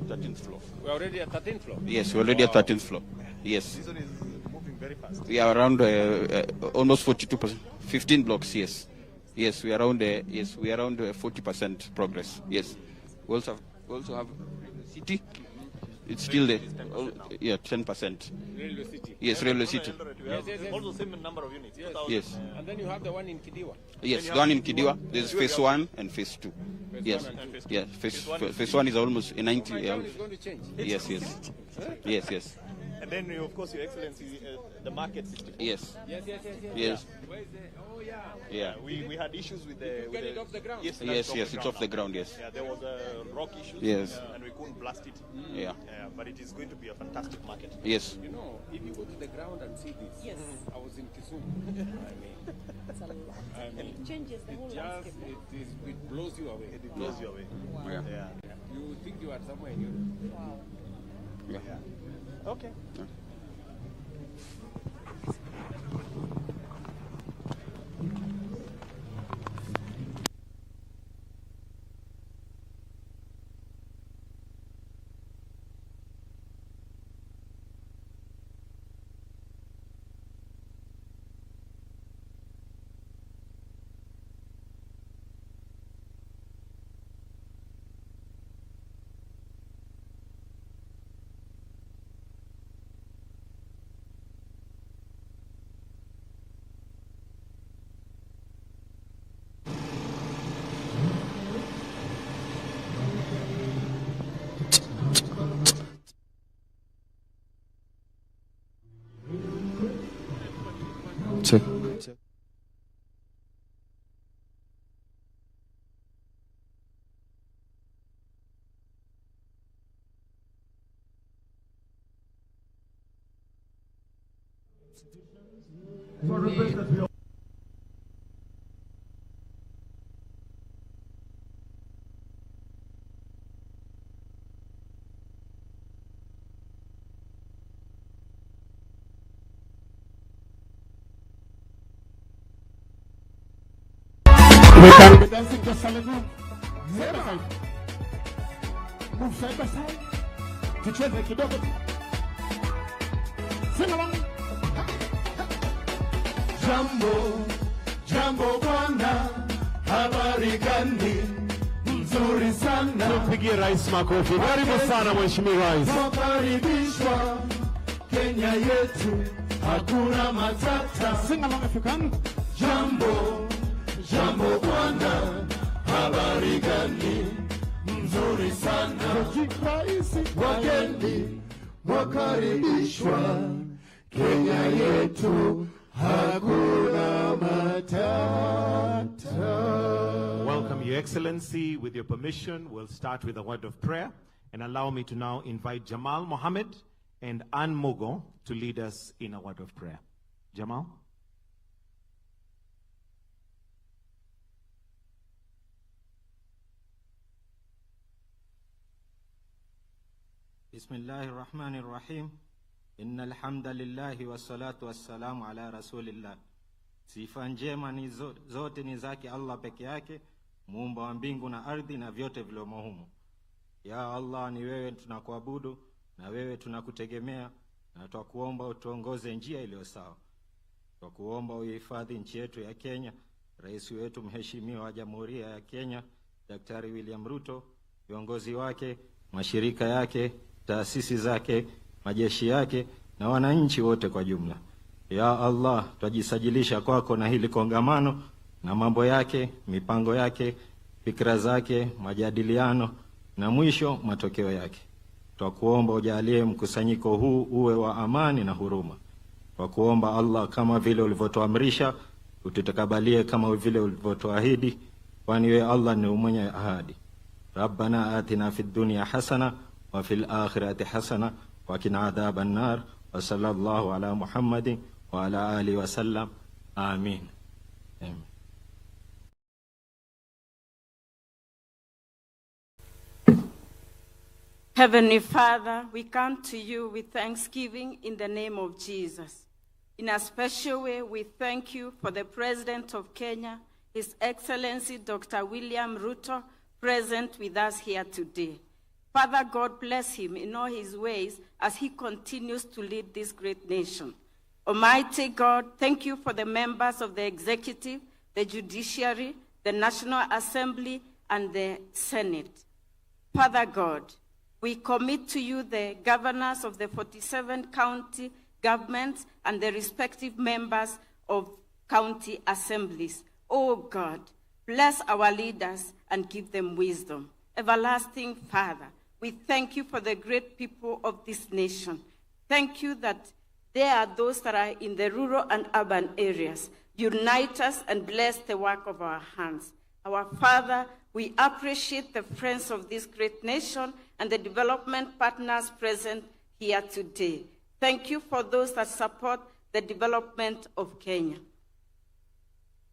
13th floor. We're already at 13th floor? Yes, we're already at 13th floor. Yes. This one is moving very fast. We are around almost 42%. 15 blocks, yes. Yes, we are around 40% progress. Yes. We also have City. It's still there. Yeah, 10%. Railway City. Yes, Railway City. Yes. Also same number of units. Yes. And then you have the one in Kidiwa. Yes, the one in Kidiwa. There's phase 1 and phase 2. Yes. Yeah, phase 1 is almost 90. My town is going to change. Yes. Yes. And then, of course, Your Excellency, the market 64. Yes. Yes. Where is the, oh, yeah. Yeah. We had issues with the... Get it off the ground? Yes, it's off the ground, yes. Yeah, there was a rock issue. Yes. And we couldn't blast it. Yeah. But it is going to be a fantastic market. Yes. You know, if you go to the ground and see this, yes. I was in Kisumu. It's a lot. It changes the whole landscape. It blows you away. It blows you away. Wow. Yeah. You think you are somewhere new. Wow. Yeah. Okay. Yeah. Check. We can be dancing just a little. Side by side. Move side by side. Tucheze kidogo. Sing along. Jambo, jambo bwana, habari gani? Nzuri sana. Tupigie rais makofi. Karibu sana mheshimiwa rais. Tukaribishwa Kenya yetu, hakuna matata. Sing along if you can. Jambo, jambo bwana, habari gani? Nzuri sana. Wageni wakaribishwa Kenya yetu, hakuna matata. Welcome, Your Excellency. With your permission, we'll start with a word of prayer. And allow me to now invite Jamal Mohammed and Ann Mogo to lead us in a word of prayer. Jamal? Bismillahir Rahmanir Rahim. Innal hamdalillahi wassalatu wassalamu ala rasulillah. Sifa njema ni zote ni zake Allah peke yake, muumba wa mbingu na ardhi na vyote vilivyomo humo. Ya Allah, ni wewe tunakuabudu na wewe tunakutegemea, na twakuomba utuongoze njia iliyo sawa. Twakuomba uhifadhi nchi yetu ya Kenya, rais wetu mheshimiwa wa Jamhuri ya Kenya Daktari William Ruto, viongozi wake, mashirika yake, taasisi zake, majeshi yake na wananchi wote kwa jumla. Ya Allah, twajisajilisha kwako na hili kongamano na mambo yake, mipango yake, fikra zake, majadiliano na mwisho matokeo yake. Twakuomba ujalie mkusanyiko huu uwe wa amani na huruma. Twakuomba Allah, kama vile ulivyotuamrisha, ututakabalie kama vile ulivyotuahidi, kwani wewe Allah ni mwenye ahadi. Rabbana atina fid dunya hasana wa fil akhirati hasana wa qina adhaban nar. Wa sallallahu ala Muhammadin wa ala alihi wa sallam. Amin. Amen. Heavenly Father, we come to you with thanksgiving in the name of Jesus. In a special way, we thank you for the President of Kenya, His Excellency Dr. William Ruto, present with us here today. Father God, bless him in all his ways as he continues to lead this great nation. Almighty God, thank you for the members of the executive, the judiciary, the National Assembly, and the Senate. Father God, we commit to you the governors of the 47 county governments and the respective members of county assemblies. Oh God, bless our leaders and give them wisdom. Everlasting Father, we thank you for the great people of this nation. Thank you that there are those that are in the rural and urban areas. Unite us and bless the work of our hands. Our Father, we appreciate the friends of this great nation and the development partners present here today. Thank you for those that support the development of Kenya.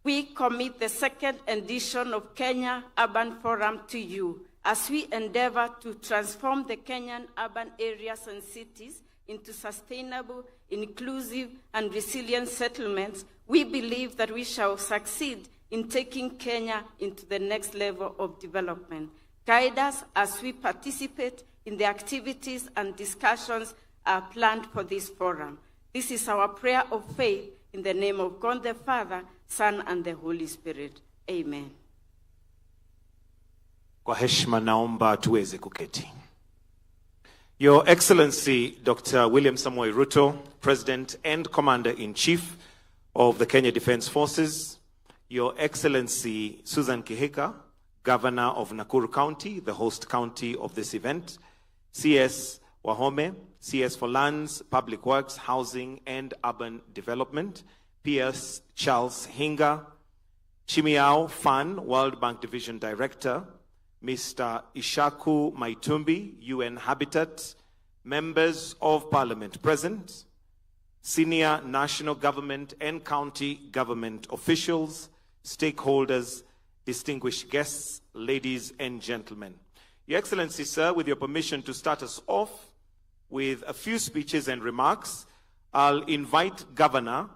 We commit the second edition of Kenya Urban Forum to you as we endeavor to transform the Kenyan urban areas and cities into sustainable, inclusive, and resilient settlements. We believe that we shall succeed in taking Kenya into the next level of development. Guide us as we participate in the activities and discussions planned for this forum. This is our prayer of faith in the name of God the Father, Son, and the Holy Spirit. Amen. Kwa heshima naomba tuweze kuketi. Your Excellency Dr. William Samoei Ruto, President and Commander-in-Chief of the Kenya Defense Forces, Your Excellency Susan Kihika, Governor of Nakuru County, the host county of this event, CS Wahome, CS for Lands, Public Works, Housing and Urban Development, Pierce Charles Hinga, Chimiao Fan, World Bank Division Director, Mr. Ishaku Maitumbi, UN Habitat, members of Parliament present, senior national government and county government officials, stakeholders, distinguished guests, ladies and gentlemen. Your Excellency, sir, with your permission to start us off with a few speeches and remarks, I'll invite Governor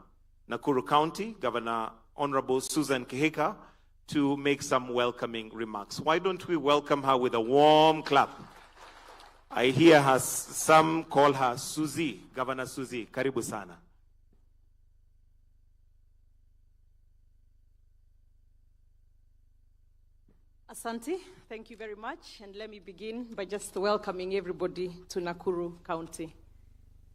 Nakuru County, Governor Honorable Susan Kihika, to make some welcoming remarks. Why don't we welcome her with a warm clap? I hear her, some call her Suzy, Governor Suzy. Karibu sana. Asante, thank you very much. And let me begin by just welcoming everybody to Nakuru County.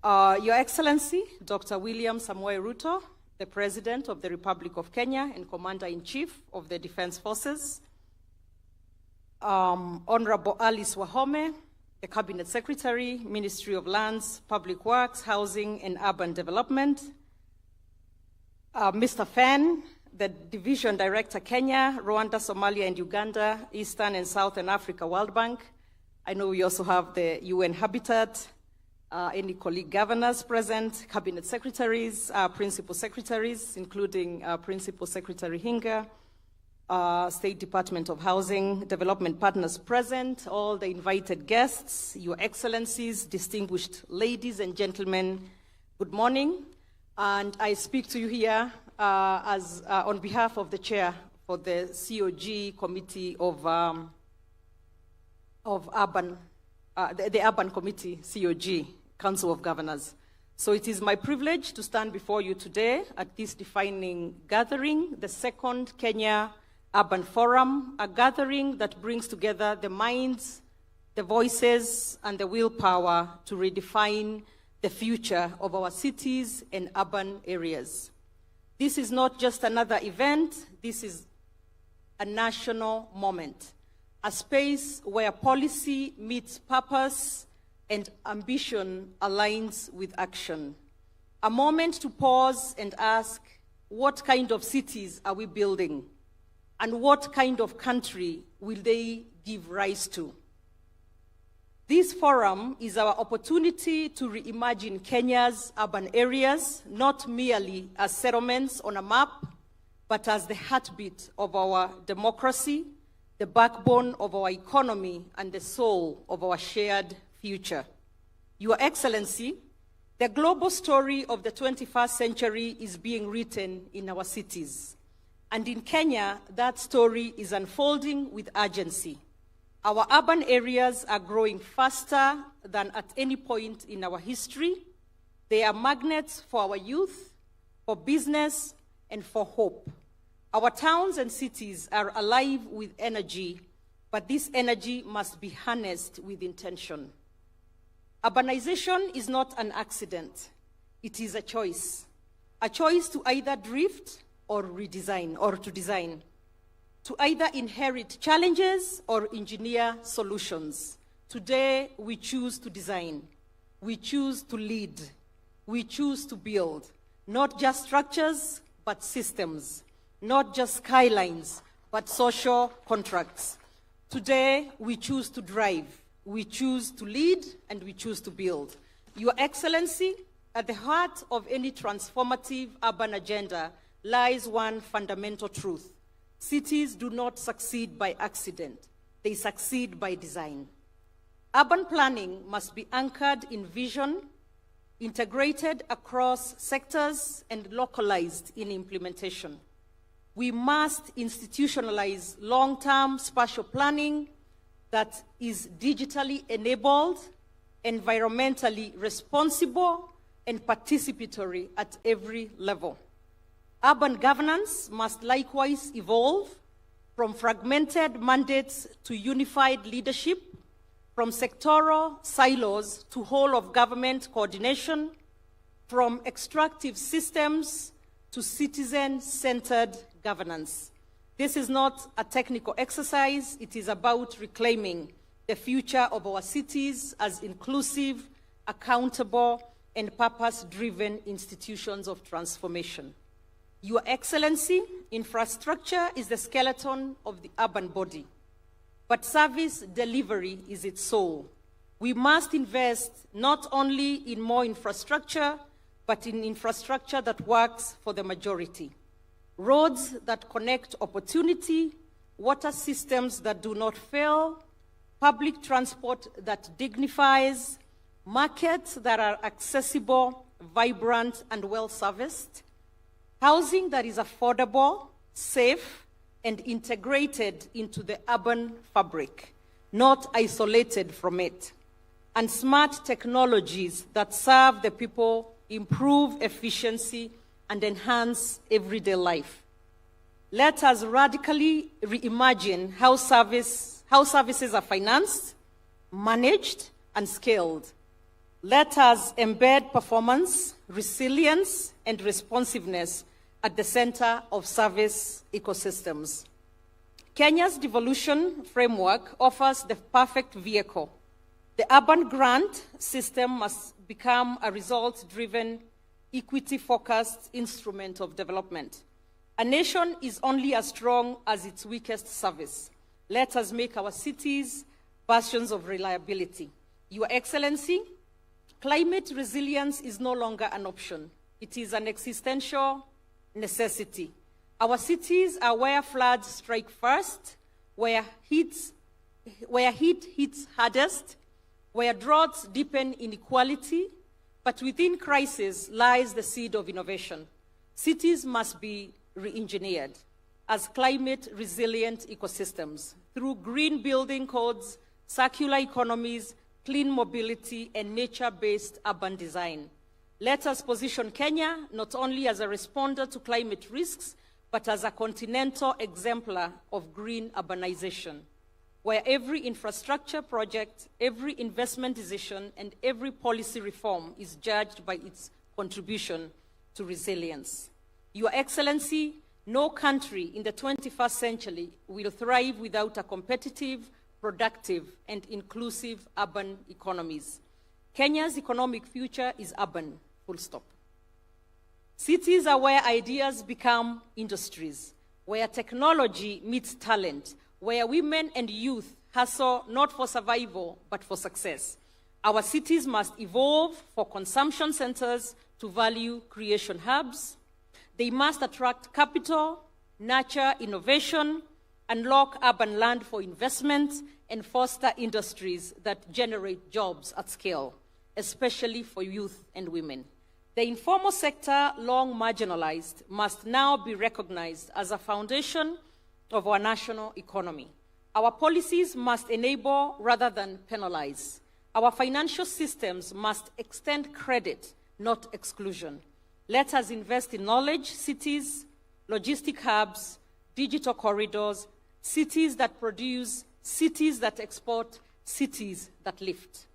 Your Excellency, Dr. William Samoei Ruto, the President of the Republic of Kenya and Commander-in-Chief of the Defense Forces, Honorable Alice Wahome, the Cabinet Secretary, Ministry of Lands, Public Works, Housing and Urban Development, Mr. Fan, the Division Director, Kenya, Rwanda, Somalia, and Uganda, Eastern and Southern Africa, World Bank. I know we also have the UN Habitat, any colleague governors present, Cabinet Secretaries, Principal Secretaries, including Principal Secretary Hinga, State Department of Housing, Development Partners present, all the invited guests, Your Excellencies, distinguished ladies and gentlemen, good morning. And I speak to you here on behalf of the chair for the COG Committee of Urban, the Urban Committee, COG, Council of Governors. So it is my privilege to stand before you today at this defining gathering, the second Kenya Urban Forum, a gathering that brings together the minds, the voices, and the willpower to redefine the future of our cities and urban areas. This is not just another event, this is a national moment, a space where policy meets purpose and ambition aligns with action. A moment to pause and ask, what kind of cities are we building? And what kind of country will they give rise to? This forum is our opportunity to reimagine Kenya's urban areas, not merely as settlements on a map, but as the heartbeat of our democracy, the backbone of our economy, and the soul of our shared future. Your Excellency, the global story of the 21st century is being written in our cities. And in Kenya, that story is unfolding with urgency. Our urban areas are growing faster than at any point in our history. They are magnets for our youth, for business, and for hope. Our towns and cities are alive with energy, but this energy must be harnessed with intention. Urbanization is not an accident. It is a choice to either drift or redesign, or to design, to either inherit challenges or engineer solutions. Today, we choose to design. We choose to lead. We choose to build, not just structures, but systems, not just skylines, but social contracts. Today, we choose to drive. We choose to lead, and we choose to build. Your Excellency, at the heart of any transformative urban agenda lies one fundamental truth. Cities do not succeed by accident. They succeed by design. Urban planning must be anchored in vision, integrated across sectors, and localized in implementation. We must institutionalize long-term spatial planning that is digitally enabled, environmentally responsible, and participatory at every level. Urban governance must likewise evolve from fragmented mandates to unified leadership, from sectoral silos to whole-of-government coordination, from extractive systems to citizen-centered governance. This is not a technical exercise. It is about reclaiming the future of our cities as inclusive, accountable, and purpose-driven institutions of transformation. Your Excellency, infrastructure is the skeleton of the urban body, but service delivery is its soul. We must invest not only in more infrastructure, but in infrastructure that works for the majority. Roads that connect opportunity, water systems that do not fail, public transport that dignifies, markets that are accessible, vibrant, and well-serviced, housing that is affordable, safe, and integrated into the urban fabric, not isolated from it, and smart technologies that serve the people, improve efficiency, and enhance everyday life. Let us radically reimagine how services are financed, managed, and scaled. Let us embed performance, resilience, and responsiveness at the center of service ecosystems. Kenya's devolution framework offers the perfect vehicle. The urban grant system must become a result-driven, equity-focused instrument of development. A nation is only as strong as its weakest service. Let us make our cities bastions of reliability. Your Excellency, climate resilience is no longer an option. It is an existential necessity. Our cities are where floods strike first, where heat hits hardest, where droughts deepen inequality, but within crisis lies the seed of innovation. Cities must be re-engineered as climate-resilient ecosystems through green building codes, circular economies, clean mobility, and nature-based urban design. Let us position Kenya not only as a responder to climate risks, but as a continental exemplar of green urbanization, where every infrastructure project, every investment decision, and every policy reform is judged by its contribution to resilience. Your Excellency, no country in the 21st century will thrive without a competitive, productive, and inclusive urban economies. Kenya's economic future is urban, full stop. Cities are where ideas become industries, where technology meets talent, where women and youth hustle not for survival, but for success. Our cities must evolve for consumption centers to value creation hubs. They must attract capital, nurture innovation, unlock urban land for investment, and foster industries that generate jobs at scale, especially for youth and women. The informal sector, long marginalized, must now be recognized as a foundation of our national economy. Our policies must enable rather than penalize. Our financial systems must extend credit, not exclusion. Let us invest in knowledge cities, logistic hubs, digital corridors, cities that produce, cities that export, cities that lift.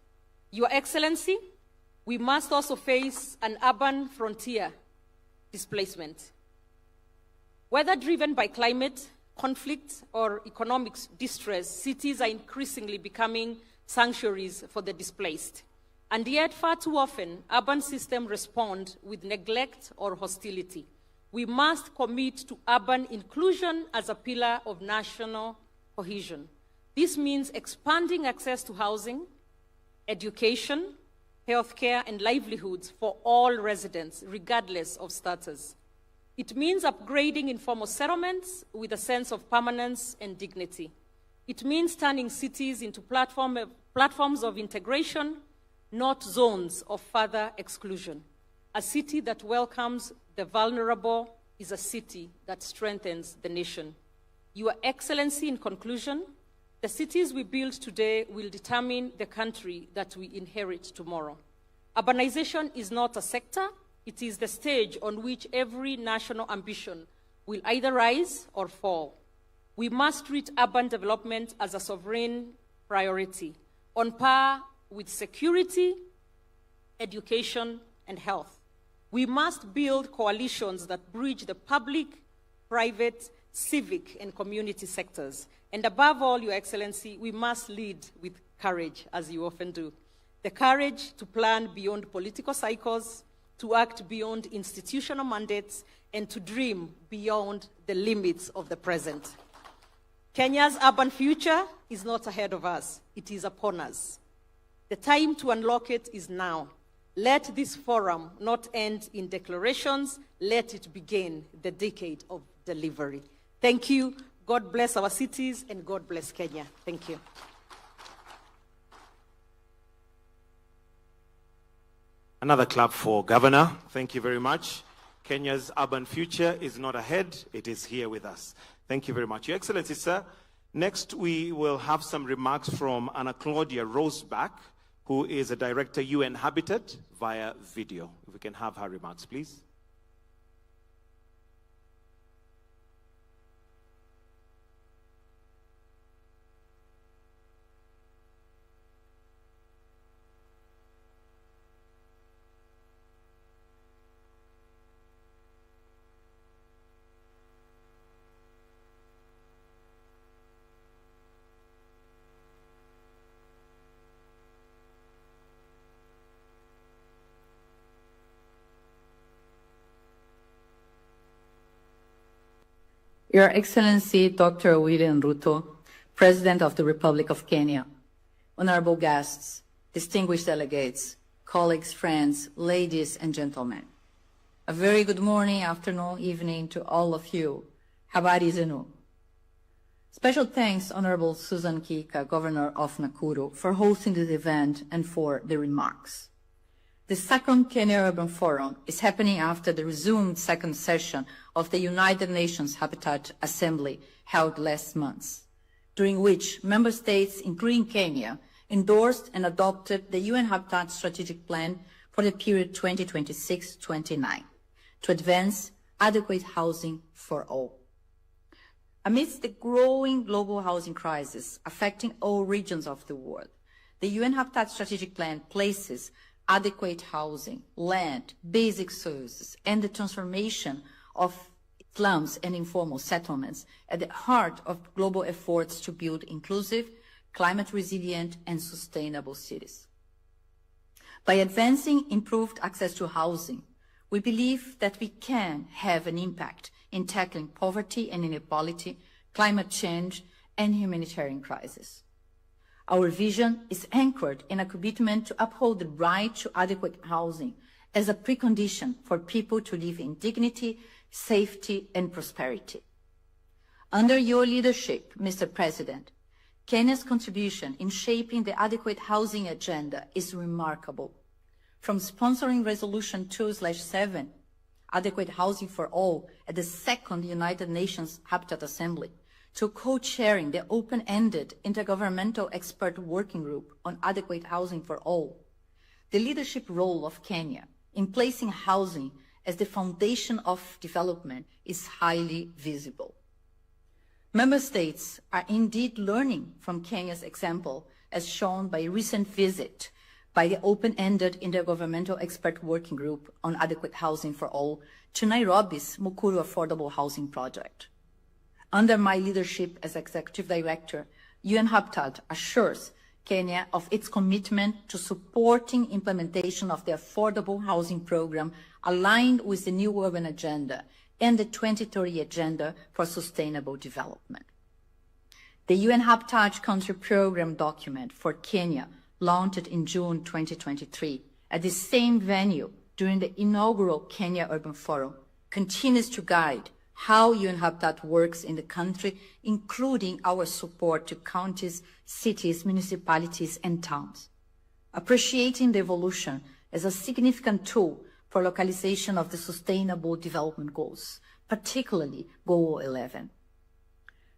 Your Excellency, we must also face an urban frontier displacement. Whether driven by climate, conflict, or economic distress, cities are increasingly becoming sanctuaries for the displaced. And yet, far too often, urban systems respond with neglect or hostility. We must commit to urban inclusion as a pillar of national cohesion. This means expanding access to housing, education, healthcare, and livelihoods for all residents, regardless of status. It means upgrading informal settlements with a sense of permanence and dignity. It means turning cities into platforms of integration, not zones of further exclusion. A city that welcomes the vulnerable is a city that strengthens the nation. Your Excellency, in conclusion, the cities we build today will determine the country that we inherit tomorrow. Urbanization is not a sector, it is the stage on which every national ambition will either rise or fall. We must treat urban development as a sovereign priority, on par with security, education, and health. We must build coalitions that bridge the public, private, civic, and community sectors. And above all, Your Excellency, we must lead with courage, as you often do. The courage to plan beyond political cycles, to act beyond institutional mandates, and to dream beyond the limits of the present. Kenya's urban future is not ahead of us, it is upon us. The time to unlock it is now. Let this forum not end in declarations, let it begin the decade of delivery. Thank you. God bless our cities and God bless Kenya. Thank you. Another clap for Governor. Thank you very much. Kenya's urban future is not ahead, it is here with us. Thank you very much. Your Excellency, sir. Next, we will have some remarks from Anna Claudia Roseback, who is a director, UN Habitat, via video. If we can have her remarks, please. Your Excellency Dr. William Ruto, President of the Republic of Kenya, honorable guests, distinguished delegates, colleagues, friends, ladies and gentlemen. A very good morning, afternoon, evening to all of you. Habari zenu. Special thanks, Honorable Susan Kika, Governor of Nakuru, for hosting this event and for the remarks. The second Kenya Urban Forum is happening after the resumed second session of the United Nations Habitat Assembly held last month, during which member states, including Kenya, endorsed and adopted the UN Habitat Strategic Plan for the period 2026-29 to advance adequate housing for all. Amidst the growing global housing crisis affecting all regions of the world, the UN Habitat Strategic Plan places adequate housing, land, basic services, and the transformation of slums and informal settlements at the heart of global efforts to build inclusive, climate resilient, and sustainable cities. By advancing improved access to housing, we believe that we can have an impact in tackling poverty and inequality, climate change, and humanitarian crisis. Our vision is anchored in a commitment to uphold the right to adequate housing as a precondition for people to live in dignity, safety, and prosperity. Under your leadership, Mr. President, Kenya's contribution in shaping the adequate housing agenda is remarkable. From sponsoring Resolution 2/7, Adequate Housing for All, at the second United Nations Habitat Assembly, to co-chairing the open-ended Intergovernmental Expert Working Group on Adequate Housing for All, the leadership role of Kenya in placing housing as the foundation of development is highly visible. Member states are indeed learning from Kenya's example, as shown by a recent visit by the open-ended Intergovernmental Expert Working Group on Adequate Housing for All to Nairobi's Nakuru Affordable Housing Project. Under my leadership as Executive Director, UN Habitat assures Kenya of its commitment to supporting implementation of the Affordable Housing Program aligned with the New Urban Agenda and the 2030 Agenda for Sustainable Development. The UN Habitat Country Program document for Kenya, launched in June 2023 at the same venue during the inaugural Kenya Urban Forum, continues to guide how UN Habitat works in the country, including our support to counties, cities, municipalities, and towns. Appreciating the evolution as a significant tool for localization of the Sustainable Development Goals, particularly Goal 11.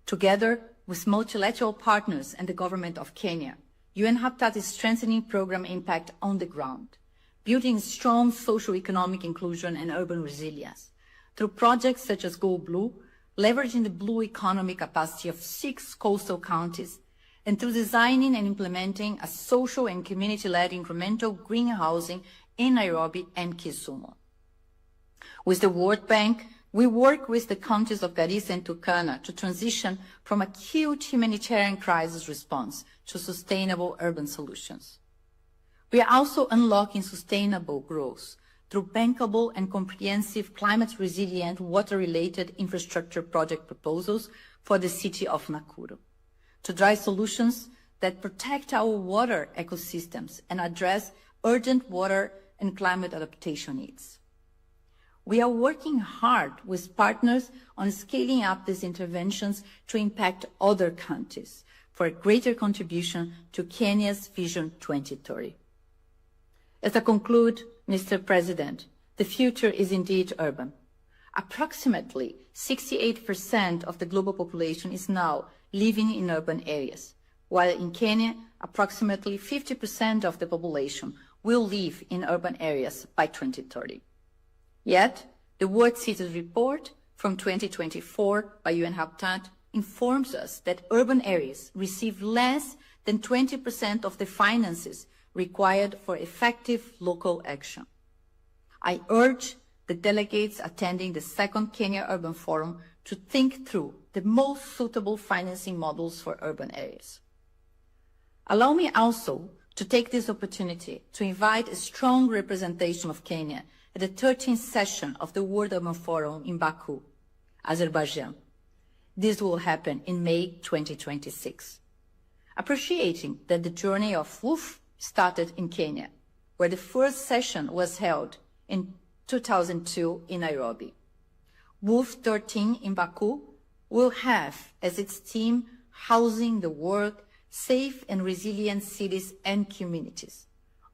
Together with multilateral partners and the government of Kenya, UN Habitat is strengthening program impact on the ground, building strong socio-economic inclusion and urban resilience, through projects such as Go Blue, leveraging the blue economy capacity of 6 coastal counties, and through designing and implementing a social and community-led incremental green housing in Nairobi and Kisumu. With the World Bank, we work with the counties of Garissa and Turkana to transition from acute humanitarian crisis response to sustainable urban solutions. We are also unlocking sustainable growth, through bankable and comprehensive climate-resilient water-related infrastructure project proposals for the city of Nakuru, to drive solutions that protect our water ecosystems and address urgent water and climate adaptation needs. We are working hard with partners on scaling up these interventions to impact other countries for a greater contribution to Kenya's Vision 2030. As I conclude, Mr. President, the future is indeed urban. Approximately 68% of the global population is now living in urban areas, while in Kenya, approximately 50% of the population will live in urban areas by 2030. Yet, the World Cities Report from 2024 by UN Habitat informs us that urban areas receive less than 20% of the finances required for effective local action. I urge the delegates attending the second Kenya Urban Forum to think through the most suitable financing models for urban areas. Allow me also to take this opportunity to invite a strong representation of Kenya at the 13th session of the World Urban Forum in Baku, Azerbaijan. This will happen in May 2026. Appreciating that the journey of WOOF started in Kenya, where the first session was held in 2002 in Nairobi. WOOF 13 in Baku will have as its theme housing the world, safe and resilient cities and communities,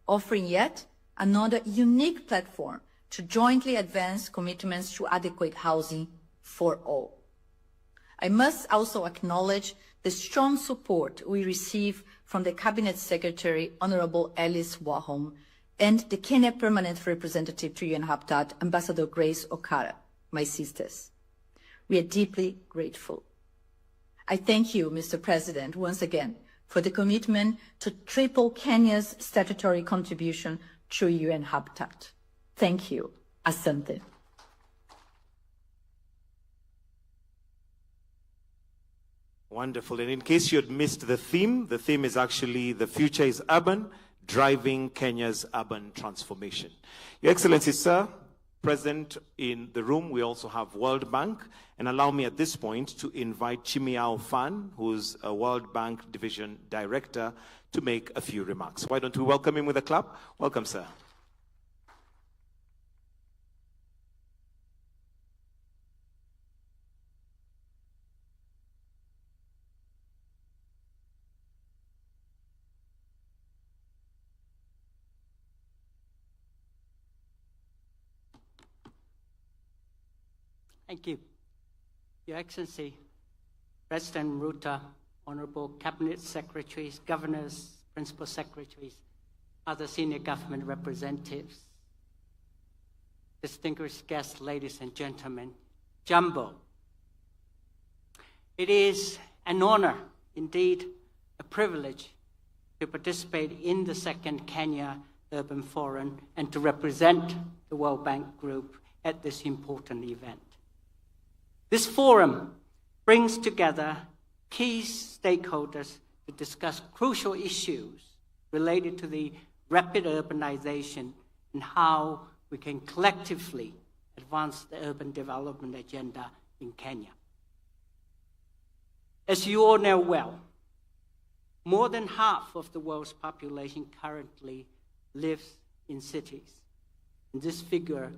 offering yet another unique platform to jointly advance commitments to adequate housing for all. I must also acknowledge the strong support we receive from the Cabinet Secretary, Honorable Alice Wahom, and the Kenya Permanent Representative to UN Habitat, Ambassador Grace Okara, my sisters. We are deeply grateful. I thank you, Mr. President, once again, for the commitment to triple Kenya's statutory contribution to UN Habitat. Thank you. Asante. Wonderful. And in case you had missed the theme is actually "The Future is Urban, Driving Kenya's Urban Transformation." Your Excellency, sir, present in the room, we also have World Bank. And allow me at this point to invite Chimiao Fan, who's a World Bank Division Director, to make a few remarks. Why don't we welcome him with a clap? Welcome, sir. Thank you. Your Excellency, President Ruto, Honorable Cabinet Secretaries, Governors, Principal Secretaries, other senior government representatives, distinguished guests, ladies and gentlemen, Jumbo. It is an honor, indeed a privilege, to participate in the second Kenya Urban Forum and to represent the World Bank Group at this important event. This forum brings together key stakeholders to discuss crucial issues related to the rapid urbanization and how we can collectively advance the urban development agenda in Kenya. As you all know well, more than half of the world's population currently lives in cities, and this figure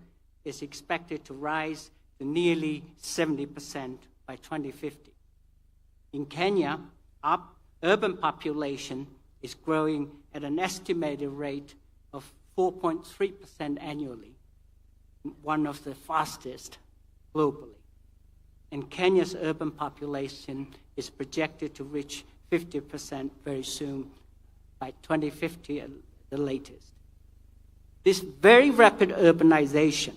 is expected to rise to nearly 70% by 2050. In Kenya, our urban population is growing at an estimated rate of 4.3% annually, one of the fastest globally. And Kenya's urban population is projected to reach 50% very soon, by 2050 at the latest. This very rapid urbanization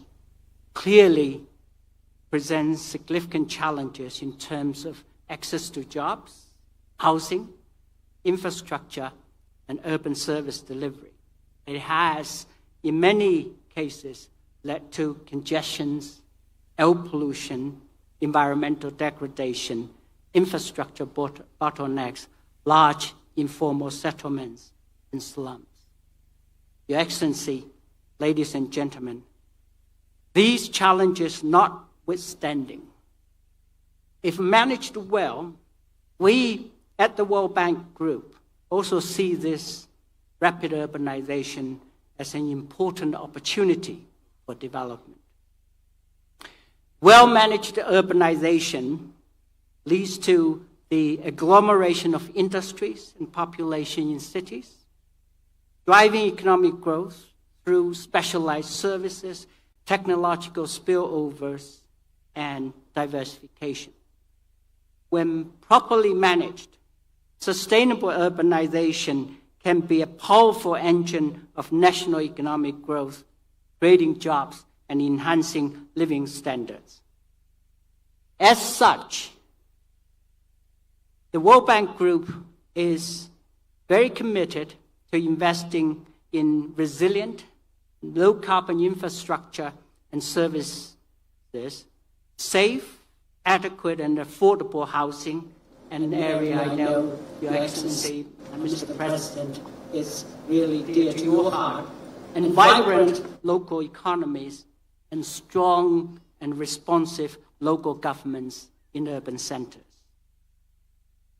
clearly presents significant challenges in terms of access to jobs, housing, infrastructure, and urban service delivery. It has, in many cases, led to congestions, air pollution, environmental degradation, infrastructure bottlenecks, large informal settlements, and slums. Your Excellency, ladies and gentlemen, These challenges notwithstanding, if managed well, we at the World Bank Group also see this rapid urbanization as an important opportunity for development. Well-managed urbanization leads to the agglomeration of industries and population in cities, driving economic growth through specialized services, technological spillovers, and diversification. When properly managed, sustainable urbanization can be a powerful engine of national economic growth, creating jobs and enhancing living standards. As such, the World Bank Group is very committed to investing in resilient, low-carbon infrastructure and services, safe, adequate, and affordable housing, and an area I know Your Excellency and Mr. President is really dear to your heart, and vibrant local economies and strong and responsive local governments in urban centers.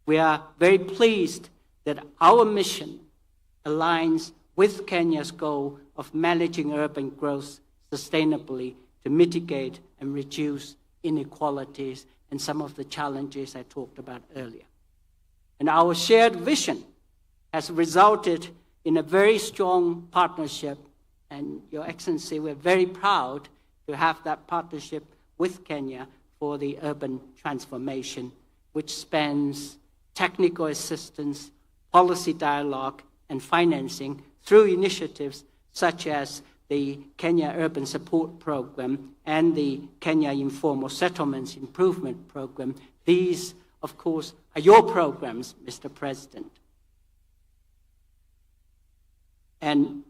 We are very pleased that our mission aligns with Kenya's goal of managing urban growth sustainably to mitigate and reduce inequalities and some of the challenges I talked about earlier. And our shared vision has resulted in a very strong partnership, and Your Excellency, we're very proud to have that partnership with Kenya for the urban transformation, which spans technical assistance, policy dialogue, and financing through initiatives such as the Kenya Urban Support Program and the Kenya Informal Settlements Improvement Program. These, of course, are your programs, Mr. President. And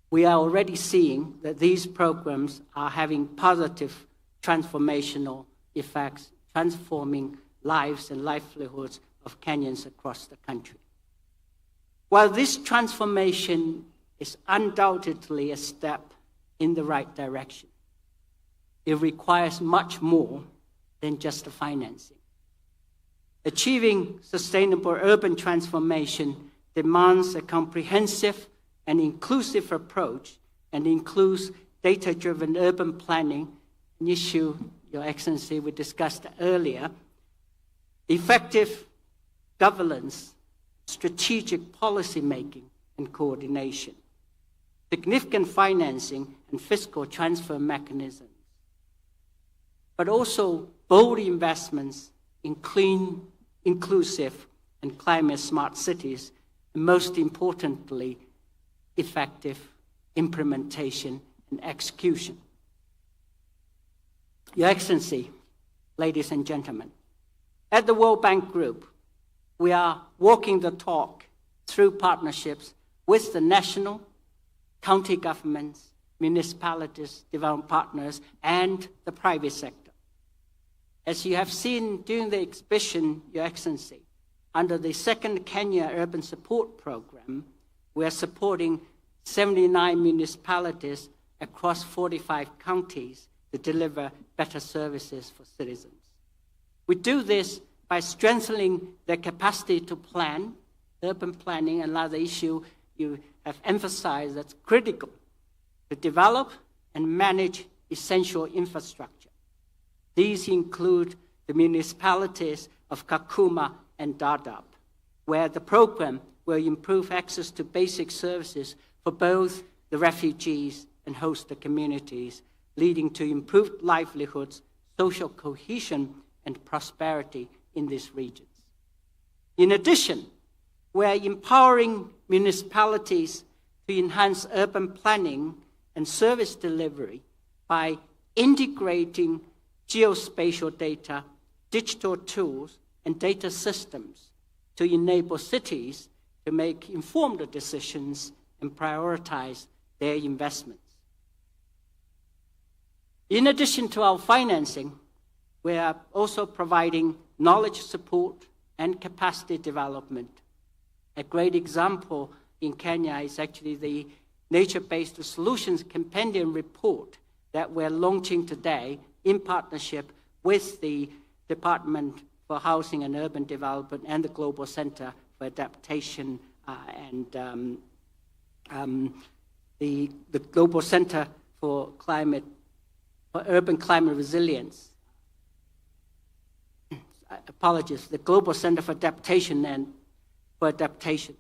we are already seeing that these programs are having positive transformational effects, transforming lives and livelihoods of Kenyans across the country. While this transformation is undoubtedly a step in the right direction, it requires much more than just the financing. Achieving sustainable urban transformation demands a comprehensive and inclusive approach and includes data-driven urban planning, an issue, Your Excellency, we discussed earlier, effective governance, strategic policy making and coordination, significant financing and fiscal transfer mechanisms, but also bold investments in clean, inclusive, and climate-smart cities, and most importantly, effective implementation and execution. Your Excellency, ladies and gentlemen, at the World Bank Group, we are walking the talk through partnerships with the national, county governments, municipalities, development partners, and the private sector. As you have seen during the exhibition, Your Excellency, under the second Kenya Urban Support Program, we are supporting 79 municipalities across 45 counties to deliver better services for citizens. We do this by strengthening their capacity to plan, urban planning, another issue you have emphasized that's critical, to develop and manage essential infrastructure. These include the municipalities of Kakuma and Dadaab, where the program will improve access to basic services for both the refugees and host communities, leading to improved livelihoods, social cohesion, and prosperity in these regions. In addition, we are empowering municipalities to enhance urban planning and service delivery by integrating geospatial data, digital tools, and data systems to enable cities to make informed decisions and prioritize their investments. In addition to our financing, we are also providing knowledge support and capacity development. A great example in Kenya is actually the Nature-Based Solutions Compendium report that we're launching today in partnership with the Department for Housing and Urban Development and the Global Center for Adaptation and the Global Center for Urban Climate Resilience. Apologies, the Global Center for Adaptation and for Adaptation.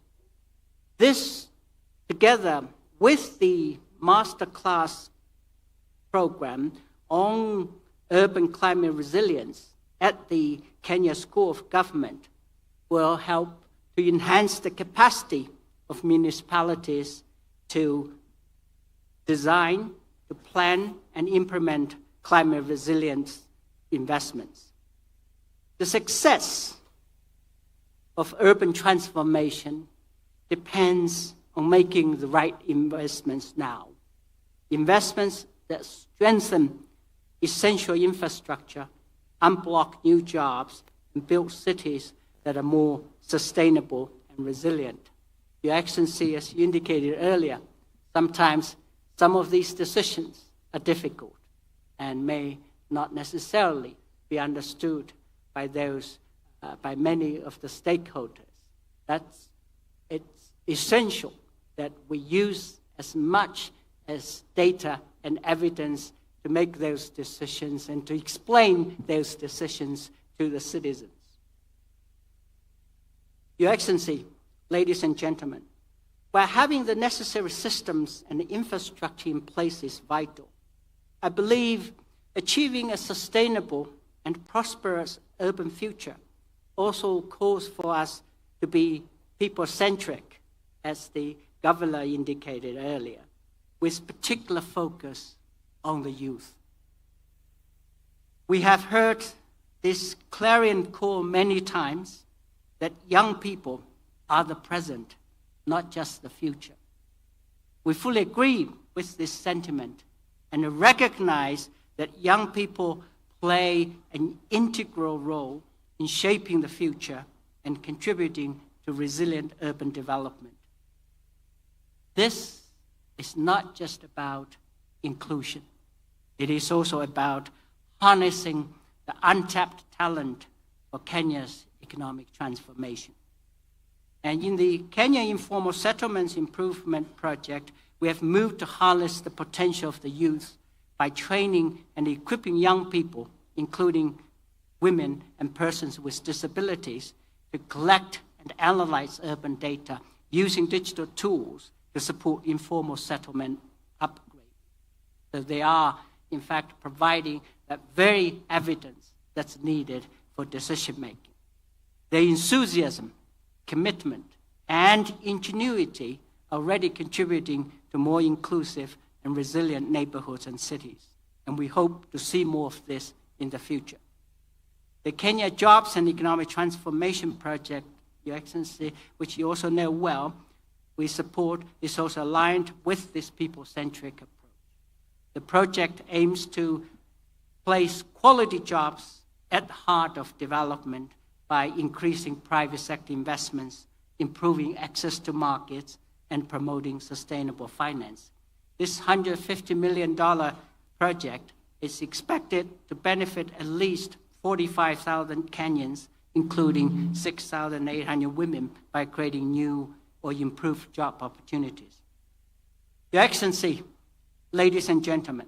This, together with the masterclass program on urban climate resilience at the Kenya School of Government, will help to enhance the capacity of municipalities to design, to plan, and implement climate resilience investments. The success of urban transformation depends on making the right investments now. Investments that strengthen essential infrastructure, unblock new jobs, and build cities that are more sustainable and resilient. Your Excellency, as you indicated earlier, sometimes some of these decisions are difficult and may not necessarily be understood by those, by many of the stakeholders. It's essential that we use as much as data and evidence to make those decisions and to explain those decisions to the citizens. Your Excellency, ladies and gentlemen, by having the necessary systems and infrastructure in place is vital. I believe achieving a sustainable and prosperous urban future also calls for us to be people-centric, as the Governor indicated earlier, with particular focus on the youth. We have heard this clarion call many times that young people are the present, not just the future. We fully agree with this sentiment and recognize that young people play an integral role in shaping the future and contributing to resilient urban development. This is not just about inclusion. It is also about harnessing the untapped talent for Kenya's economic transformation. And in the Kenya Informal Settlements Improvement Project, we have moved to harness the potential of the youth by training and equipping young people, including women and persons with disabilities, to collect and analyze urban data using digital tools to support informal settlement upgrade. So they are, in fact, providing that very evidence that's needed for decision-making. Their enthusiasm, commitment, and ingenuity are already contributing to more inclusive and resilient neighborhoods and cities, and we hope to see more of this in the future. The Kenya Jobs and Economic Transformation Project, Your Excellency, which you also know well, we support, is also aligned with this people-centric approach. The project aims to place quality jobs at the heart of development by increasing private sector investments, improving access to markets, and promoting sustainable finance. This $150 million project is expected to benefit at least 45,000 Kenyans, including 6,800 women, by creating new or improved job opportunities. Your Excellency, ladies and gentlemen,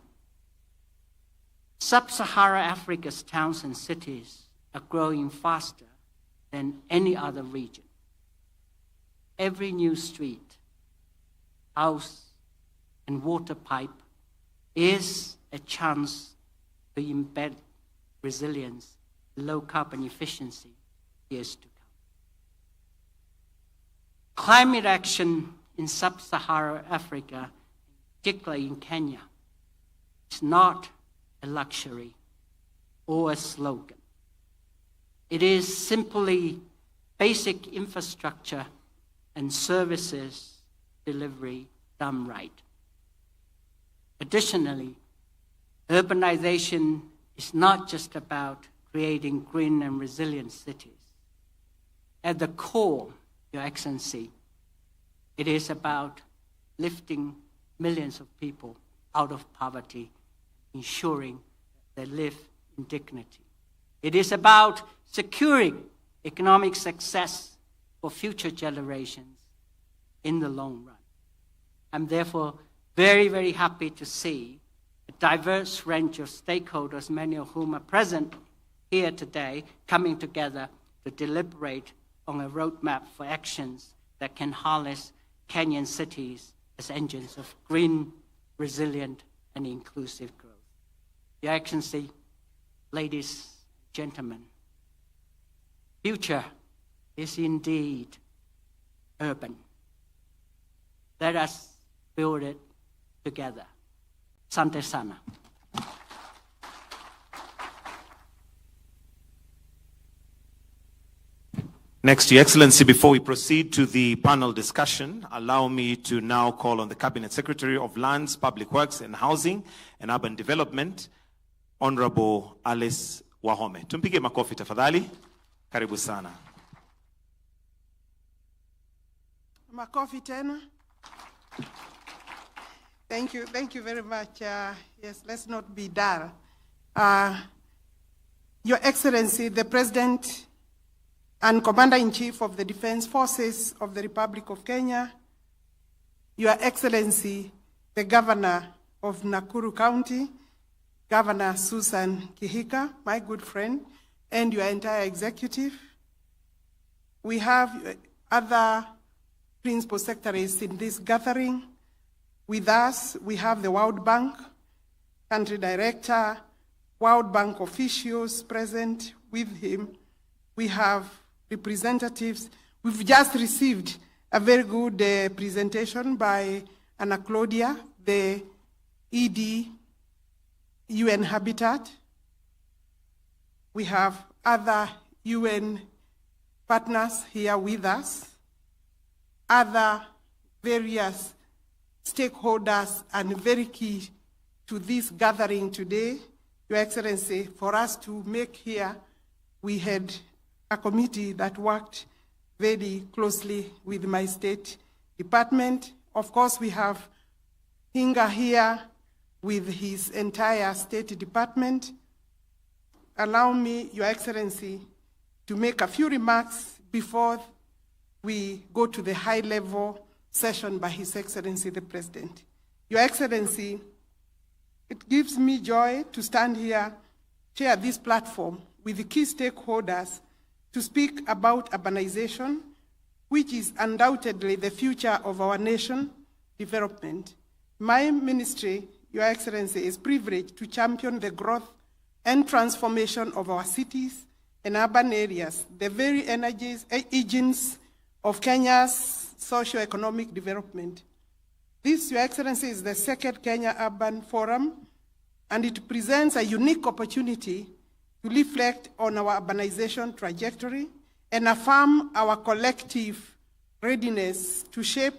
Sub-Saharan Africa's towns and cities are growing faster than any other region. Every new street, house, and water pipe is a chance to embed resilience, low carbon efficiency years to come. Climate action in Sub-Saharan Africa, particularly in Kenya, is not a luxury or a slogan. It is simply basic infrastructure and services delivery done right. Additionally, urbanization is not just about creating green and resilient cities. At the core, Your Excellency, it is about lifting millions of people out of poverty ensuring they live in dignity. It is about securing economic success for future generations in the long run. I'm therefore very, very happy to see a diverse range of stakeholders, many of whom are present here today, coming together to deliberate on a roadmap for actions that can harness Kenyan cities as engines of green, resilient, and inclusive growth. Your Excellency, ladies, gentlemen, future is indeed urban. Let us build it together. Asante sana. Next, Your Excellency, before we proceed to the panel discussion, allow me to now call on the Cabinet Secretary of Lands, Public Works and Housing and Urban Development, Honorable Alice Wahome. Tumpige makofi tafadhali. Karibu sana. Makofi tena. Thank you very much. Yes, let's not be dull. Your Excellency, the President and Commander-in-Chief of the Defense Forces of the Republic of Kenya, Your Excellency, the Governor of Nakuru County, Governor Susan Kihika, my good friend, and your entire executive. We have other principal secretaries in this gathering. With us, we have the World Bank, Country Director, World Bank officials present with him. We have representatives. We've just received a very good presentation by Anna Claudia, the ED UN Habitat. We have other UN partners here with us, other various stakeholders, and very key to this gathering today, Your Excellency, for us to make here, we had a committee that worked very closely with my state department. Of course, we have Hinga here with his entire state department. Allow me, Your Excellency, to make a few remarks before we go to the high-level session by His Excellency the President. Your Excellency, it gives me joy to stand here, share this platform with the key stakeholders to speak about urbanization, which is undoubtedly the future of our nation development. My ministry, Your Excellency, is privileged to champion the growth and transformation of our cities and urban areas, the very engines of Kenya's socio-economic development. This, Your Excellency, is the second Kenya Urban Forum, and it presents a unique opportunity to reflect on our urbanization trajectory and affirm our collective readiness to shape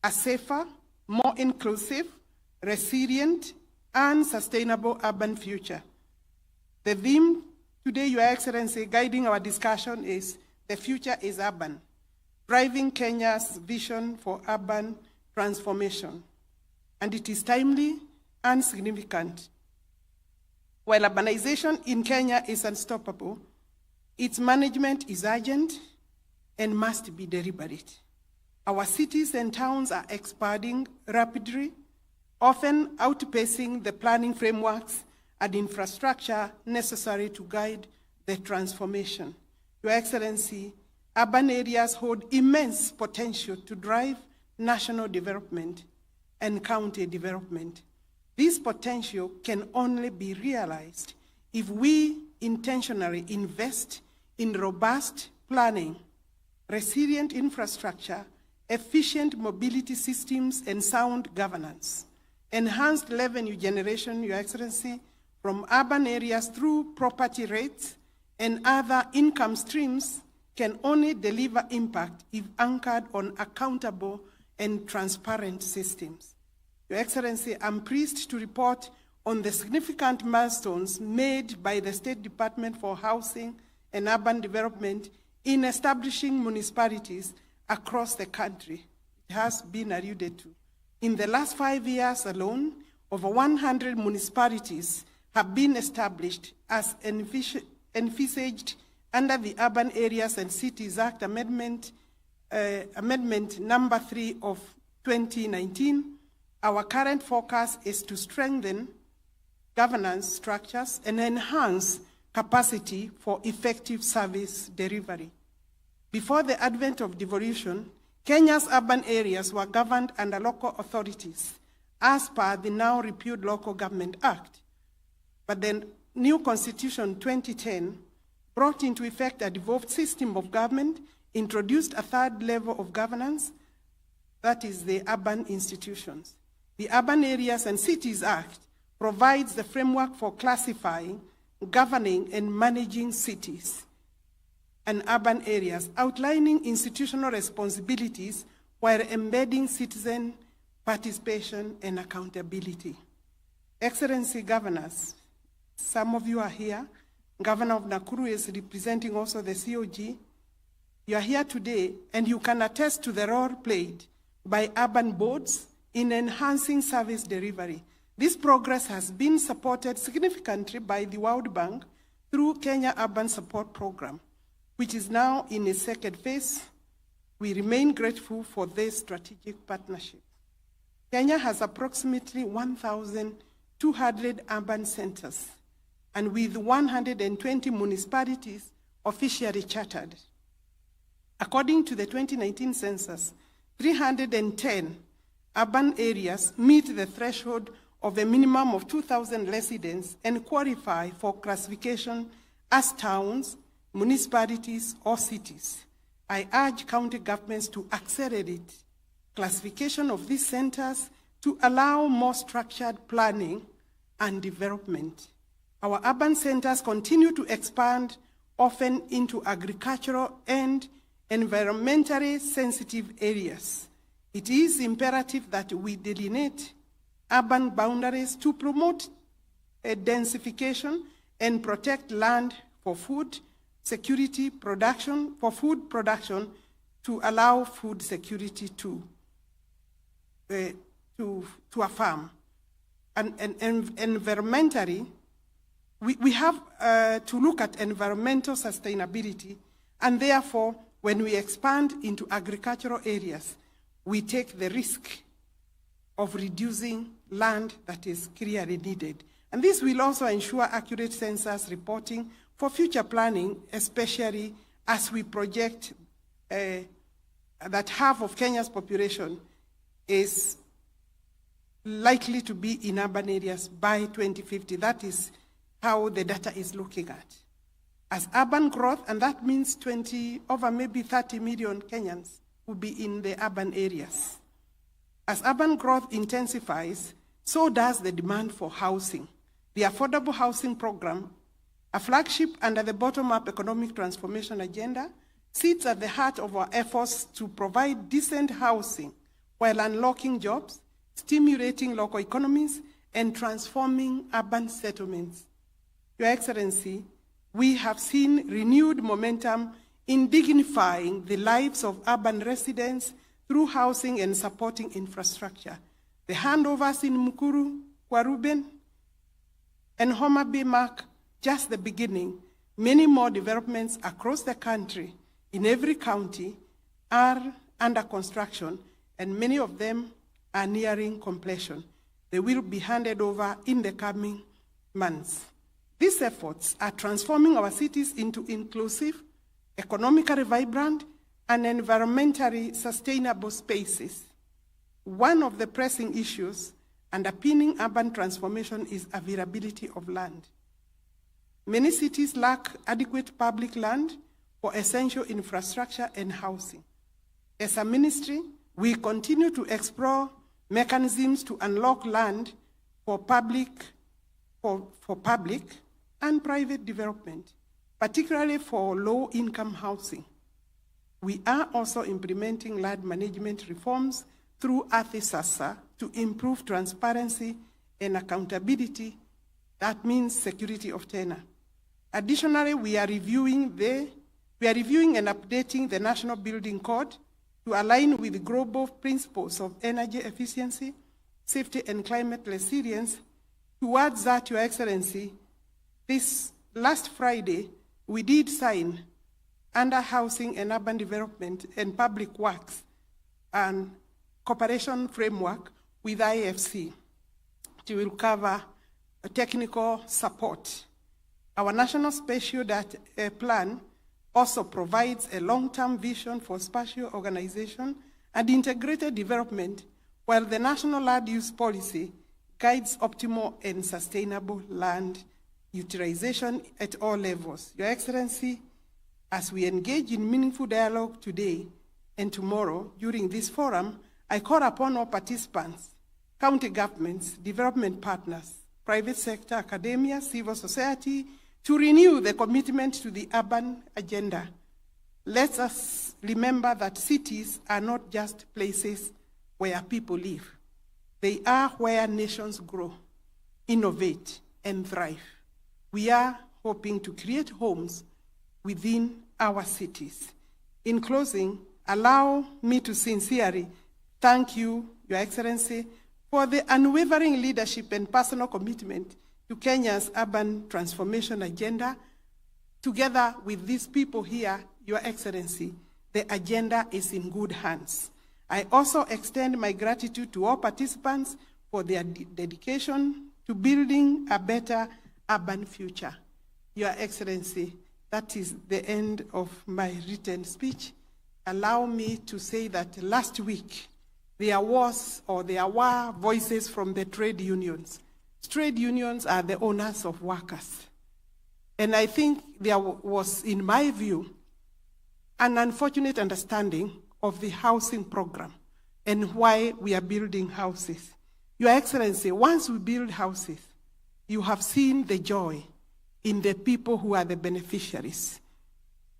a safer, more inclusive, resilient, and sustainable urban future. The theme today, Your Excellency, guiding our discussion is "The future is urban, driving Kenya's vision for urban transformation." And it is timely and significant. While urbanization in Kenya is unstoppable, its management is urgent and must be deliberate. Our cities and towns are expanding rapidly, often outpacing the planning frameworks and infrastructure necessary to guide the transformation. Your Excellency, urban areas hold immense potential to drive national development and county development. This potential can only be realized if we intentionally invest in robust planning, resilient infrastructure, efficient mobility systems, and sound governance. Enhanced revenue generation, Your Excellency, from urban areas through property rates and other income streams can only deliver impact if anchored on accountable and transparent systems. Your Excellency, I'm pleased to report on the significant milestones made by the State Department for Housing and Urban Development in establishing municipalities across the country. It has been alluded to. In the last 5 years alone, over 100 municipalities have been established as envisaged under the Urban Areas and Cities Act Amendment number 3 of 2019. Our current focus is to strengthen governance structures and enhance capacity for effective service delivery. Before the advent of devolution, Kenya's urban areas were governed under local authorities as per the now repealed Local Government Act. But the new Constitution 2010 brought into effect a devolved system of government, introduced a third level of governance, that is the urban institutions. The Urban Areas and Cities Act provides the framework for classifying, governing, and managing cities and urban areas, outlining institutional responsibilities while embedding citizen participation and accountability. Excellency Governors, some of you are here. Governor of Nakuru is representing also the COG. You are here today, and you can attest to the role played by urban boards in enhancing service delivery. This progress has been supported significantly by the World Bank through Kenya Urban Support Program, which is now in its second phase. We remain grateful for this strategic partnership. Kenya has approximately 1,200 urban centers, and with 120 municipalities officially chartered. According to the 2019 census, 310 urban areas meet the threshold of a minimum of 2,000 residents and qualify for classification as towns, municipalities, or cities. I urge county governments to accelerate classification of these centers to allow more structured planning and development. Our urban centers continue to expand, often into agricultural and environmentally sensitive areas. It is imperative that we delineate urban boundaries to promote densification and protect land for food security production, for food production, to allow food security to a farm. And environmentally, we have to look at environmental sustainability, and therefore, when we expand into agricultural areas, we take the risk of reducing land that is clearly needed. And this will also ensure accurate census reporting for future planning, especially as we project that half of Kenya's population is likely to be in urban areas by 2050. That is how the data is looking at. As urban growth, and that means over maybe 30 million Kenyans will be in the urban areas. As urban growth intensifies, so does the demand for housing. The Affordable Housing Program, a flagship under the bottom-up economic transformation agenda, sits at the heart of our efforts to provide decent housing while unlocking jobs, stimulating local economies, and transforming urban settlements. Your Excellency, we have seen renewed momentum in dignifying the lives of urban residents through housing and supporting infrastructure. The handovers in Nakuru, Kwaruben, and Homa Bay mark just the beginning. Many more developments across the country, in every county, are under construction, and many of them are nearing completion. They will be handed over in the coming months. These efforts are transforming our cities into inclusive, economically vibrant, and environmentally sustainable spaces. One of the pressing issues underpinning urban transformation is availability of land. Many cities lack adequate public land for essential infrastructure and housing. As a ministry, we continue to explore mechanisms to unlock land for public and private development, particularly for low-income housing. We are also implementing land management reforms through ATHISASA to improve transparency and accountability. That means security of tenure. Additionally, we are reviewing and updating the National Building Code to align with the global principles of energy efficiency, safety and climate resilience. Towards that, Your Excellency, this last Friday, we did sign under Housing and Urban Development and Public Works and cooperation framework with IFC. It will cover technical support. Our National Spatial Plan also provides a long-term vision for spatial organization and integrated development, while the National Land Use Policy guides optimal and sustainable land utilization at all levels. Your Excellency, as we engage in meaningful dialogue today and tomorrow during this forum, I call upon all participants, county governments, development partners, private sector, academia, civil society, to renew the commitment to the urban agenda. Let us remember that cities are not just places where people live. They are where nations grow, innovate, and thrive. We are hoping to create homes within our cities. In closing, allow me to sincerely thank you, Your Excellency, for the unwavering leadership and personal commitment to Kenya's urban transformation agenda. Together with these people here, Your Excellency, the agenda is in good hands. I also extend my gratitude to all participants for their dedication to building a better urban future. Your Excellency, that is the end of my written speech. Allow me to say that last week, there were voices from the trade unions. Trade unions are the owners of workers. And I think there was, in my view, an unfortunate understanding of the housing program and why we are building houses. Your Excellency, once we build houses, you have seen the joy in the people who are the beneficiaries.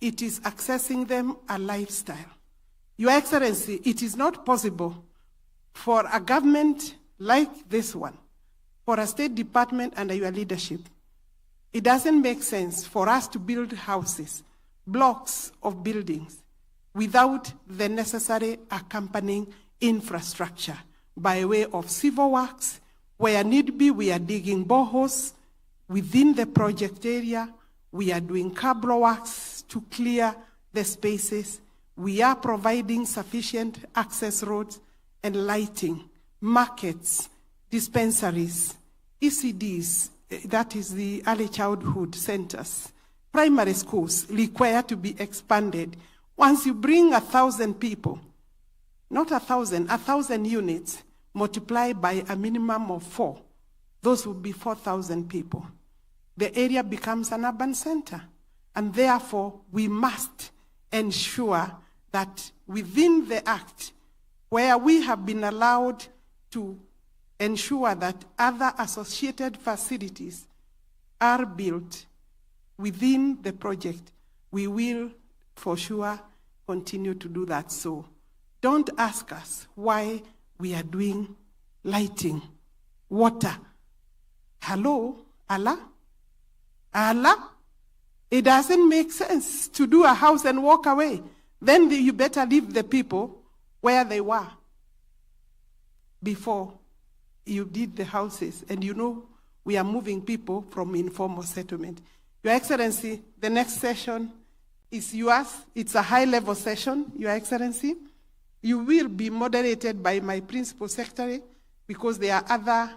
It is accessing them a lifestyle. Your Excellency, it is not possible for a government like this one, for a State Department under your leadership. It doesn't make sense for us to build houses, blocks of buildings, without the necessary accompanying infrastructure by way of civil works. Where need be, we are digging boreholes within the project area. We are doing cable works to clear the spaces. We are providing sufficient access roads and lighting, markets, dispensaries, ECDs, that is the early childhood centers, primary schools require to be expanded. Once you bring 1,000 people, not 1,000 units, multiply by a minimum of 4, those would be 4,000 people. The area becomes an urban center. And therefore, we must ensure that within the Act, where we have been allowed to ensure that other associated facilities are built within the project, we will for sure continue to do that. So don't ask us why we are doing lighting, water. Hello, Allah? Allah? It doesn't make sense to do a house and walk away. Then you better leave the people where they were before you did the houses. And you know, we are moving people from informal settlement. Your Excellency, the next session is yours. It's a high-level session, Your Excellency. You will be moderated by my principal secretary because there are other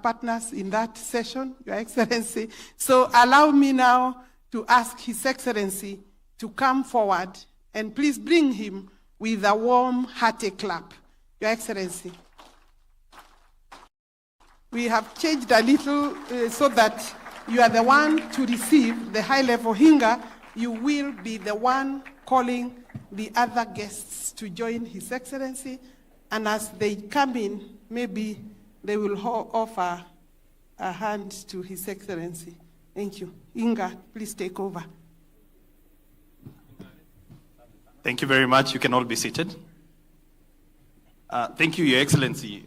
partners in that session, Your Excellency. So allow me now to ask His Excellency to come forward, and please bring him with a warm, hearty clap. Your Excellency. We have changed a little so that you are the one to receive the high-level Hinga. You will be the one calling the other guests to join His Excellency. And as they come in, maybe they will offer a hand to His Excellency. Thank you. Inga, please take over. Thank you very much. You can all be seated. Thank you, Your Excellency.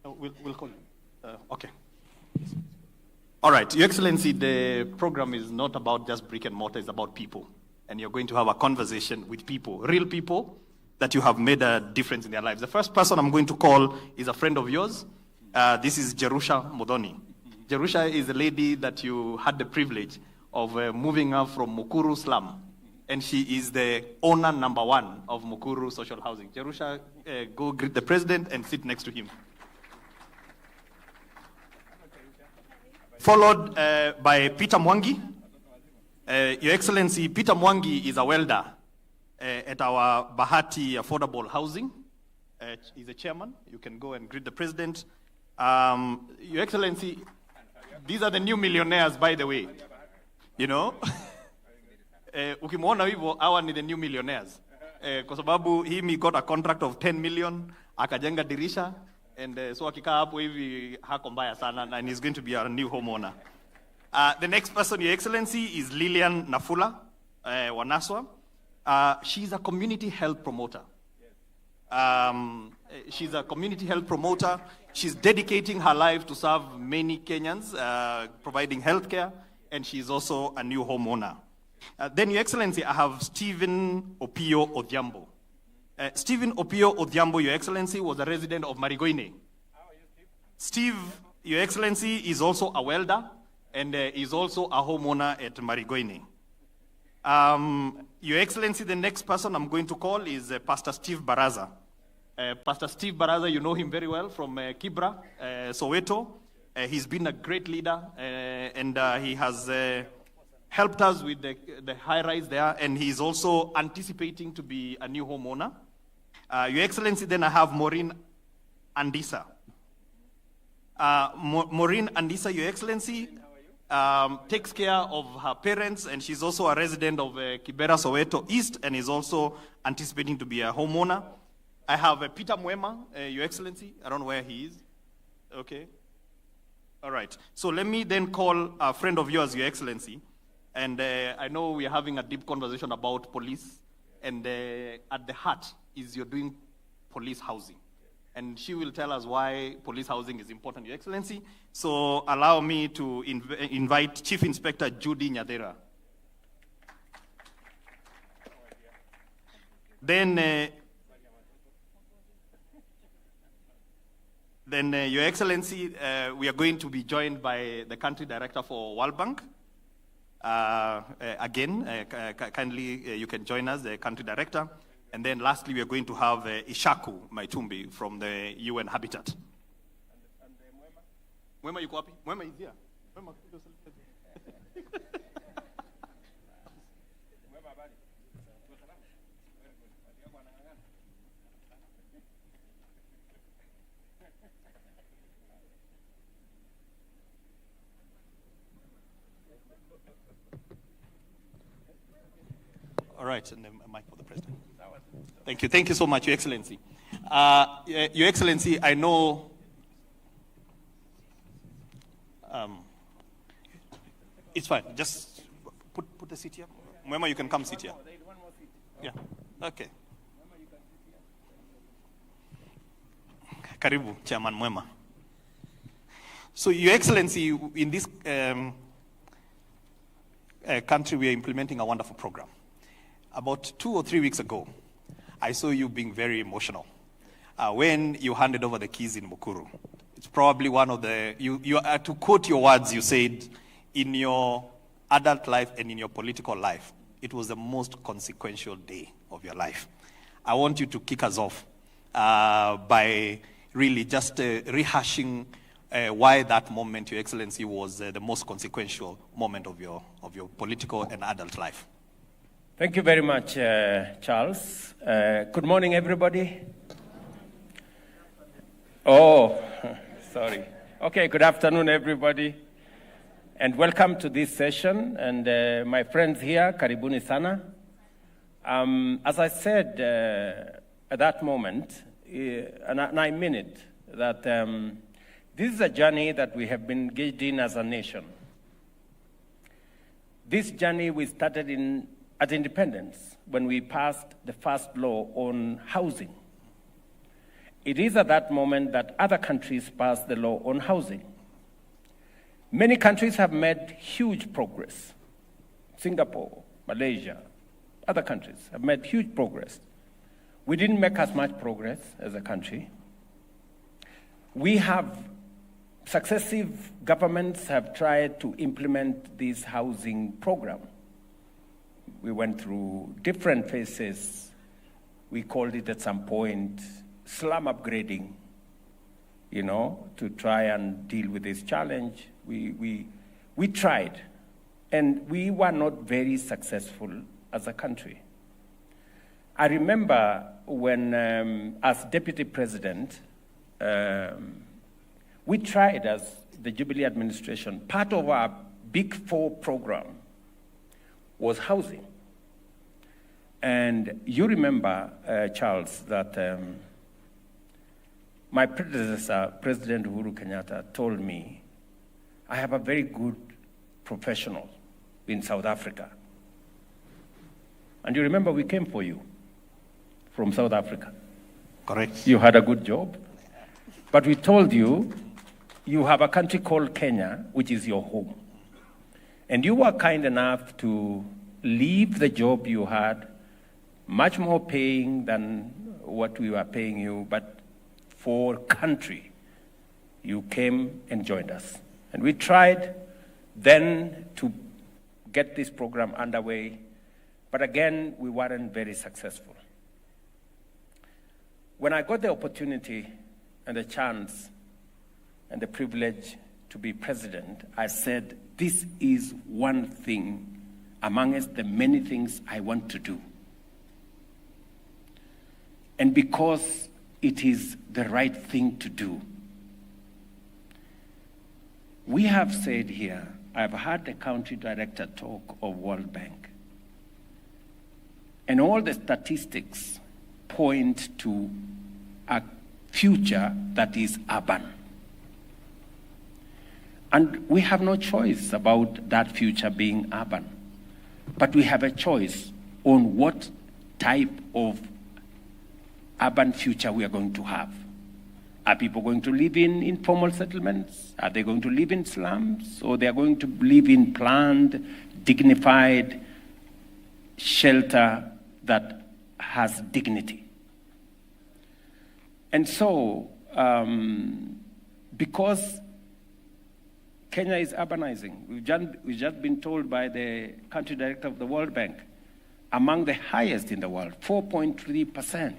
We'll call you. Okay. All right, Your Excellency, the program is not about just brick and mortar, it's about people. And you're going to have a conversation with people, real people, that you have made a difference in their lives. The first person I'm going to call is a friend of yours. This is Jerusha Modoni. Jerusha is a lady that you had the privilege of moving her from Nakuru slum. And she is the owner number 1 of Nakuru social housing. Jerusha, go greet the president and sit next to him. Followed by Peter Mwangi. Your Excellency, Peter Mwangi is a welder at our Bahati Affordable Housing. He's a chairman. You can go and greet the president. Your Excellency, these are the new millionaires, by the way. You know? Ukimwona hivyo, hawa ni the new millionaires. Kwa sababu he got a contract of 10 million, akajenga dirisha, and so akikaa hapo hivi hako mbaya sana, and he's going to be our new homeowner. The next person, Your Excellency, is Lilian Nafula Wanaswa. She's a community health promoter. She's a community health promoter. She's dedicating her life to serve many Kenyans, providing healthcare, and she's also a new homeowner. Then, Your Excellency, I have Stephen Opio Odhiambo. Stephen Opio Odhiambo, Your Excellency, was a resident of Marigoine. Steve, Your Excellency, is also a welder and is also a homeowner at Marigoine. Your Excellency, the next person I'm going to call is Pastor Steve Baraza. Pastor Steve Baraza, you know him very well from Kibra, Soweto. He's been a great leader and he has helped us with the high rise there, and he's also anticipating to be a new homeowner. Your Excellency, then I have Maureen Andisa. Maureen Andisa, Your Excellency, takes care of her parents, and she's also a resident of Kibera, Soweto East, and is also anticipating to be a homeowner. I have Peter Mwema, Your Excellency. I don't know where he is. Okay. All right. So let me then call a friend of yours, Your Excellency. And I know we're having a deep conversation about police, and at the heart is you're doing police housing. And she will tell us why police housing is important, Your Excellency. So allow me to invite Chief Inspector Judy Nyadera. Then, Your Excellency, we are going to be joined by the Country Director for World Bank. Kindly, you can join us, the Country Director. And then lastly, we are going to have Ishaku Maitumbi from the UN Habitat. Mwema yuko wapi? Mwema is here. Mwema. All right, and then a mic for the President. Thank you. Thank you so much, Your Excellency. Your Excellency, I know it's fine. Just put a seat here. Mwema, you can come sit here. Yeah. Okay. Karibu, Chairman Mwema. So, Your Excellency, in this country, we are implementing a wonderful program. About 2 or 3 weeks ago, I saw you being very emotional when you handed over the keys in Nakuru. It's probably one of the, to quote your words, you said, in your adult life and in your political life, it was the most consequential day of your life. I want you to kick us off by really just rehashing why that moment, Your Excellency, was the most consequential moment of your political and adult life. Thank you very much, Charles. Good morning, everybody. Oh, sorry. Okay, good afternoon, everybody. And welcome to this session. And my friends here, karibuni sana. As I said at that moment, and I mean it, that this is a journey that we have been engaged in as a nation. This journey we started at independence, when we passed the first law on housing. It is at that moment that other countries passed the law on housing. Many countries have made huge progress. Singapore, Malaysia, other countries have made huge progress. We didn't make as much progress as a country. We have, successive governments have tried to implement this housing program. We went through different phases. We called it at some point slum upgrading, you know, to try and deal with this challenge. We tried, and we were not very successful as a country. I remember when, as deputy president, we tried as the Jubilee administration, part of our Big Four program was housing. And you remember, Charles, that my predecessor, President Uhuru Kenyatta, told me, I have a very good professional in South Africa. And you remember we came for you from South Africa. Correct. You had a good job. But we told you, you have a country called Kenya, which is your home. And you were kind enough to leave the job you had, much more paying than what we were paying you, but for country, you came and joined us. And we tried then to get this program underway, but again, we weren't very successful. When I got the opportunity and the chance and the privilege to be president, I said, this is one thing amongst the many things I want to do. And because it is the right thing to do. We have said here, I've heard the country director talk of World Bank. And all the statistics point to a future that is urban. And we have no choice about that future being urban. But we have a choice on what type of urban future we are going to have. Are people going to live in informal settlements? Are they going to live in slums? Or they are going to live in planned, dignified shelter that has dignity? And so, because Kenya is urbanizing, we've just been told by the country director of the World Bank, among the highest in the world, 4.3%.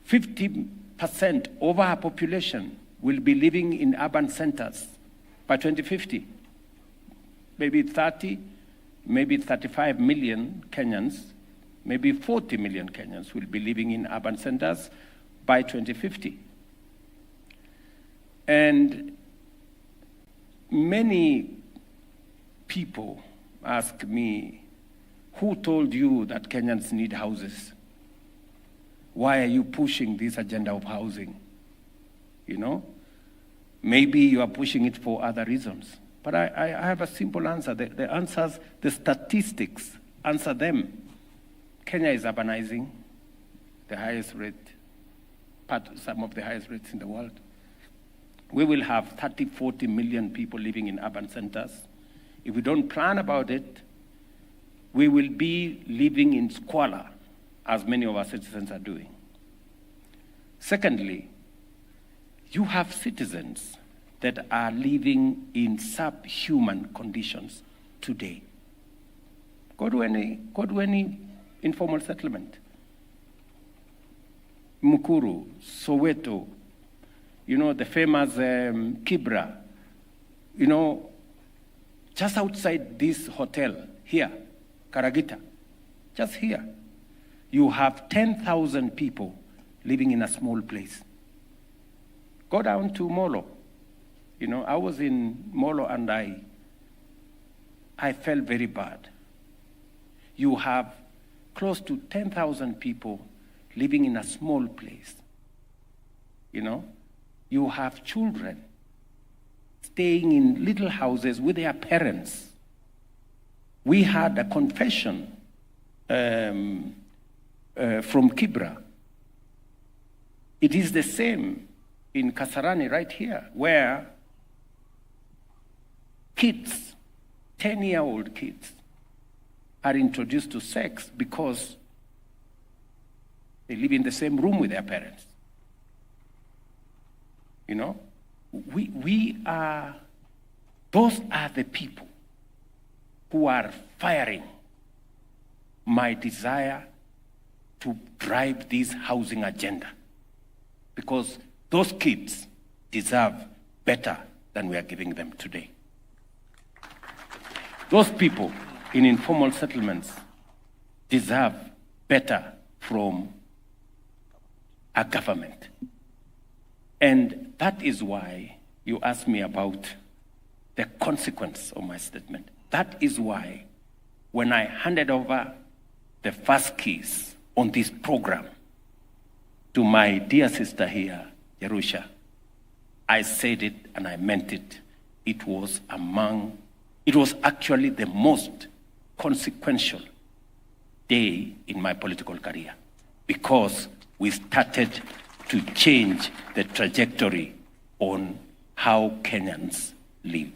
50% of our population will be living in urban centers by 2050. Maybe 30, maybe 35 million Kenyans, maybe 40 million Kenyans will be living in urban centers by 2050. And many people ask me, who told you that Kenyans need houses? Why are you pushing this agenda of housing? You know, maybe you are pushing it for other reasons. But I have a simple answer. The answers, the statistics answer them. Kenya is urbanizing, the highest rate, some of the highest rates in the world. We will have 30, 40 million people living in urban centers. If we don't plan about it, we will be living in squalor, as many of our citizens are doing. Secondly, you have citizens that are living in subhuman conditions today. Go to any informal settlement. Nakuru, Soweto, you know, the famous Kibra, you know, just outside this hotel here, Karagita, just here, you have 10,000 people living in a small place. Go down to Molo. You know, I was in Molo and I felt very bad. You have close to 10,000 people living in a small place. You know, you have children staying in little houses with their parents. We had a confession from Kibra. It is the same in Kasarani right here, where kids, 10-year-old kids, are introduced to sex because They live in the same room with their parents. You know, those are the people who are firing my desire to drive this housing agenda, because those kids deserve better than we are giving them today. Those people in informal settlements deserve better from a government. And that is why you asked me about the consequence of my statement. That is why when I handed over the first keys on this program to my dear sister here, Jerusha, I said it and I meant it. It was actually the most consequential day in my political career, because we started to change the trajectory on how Kenyans live.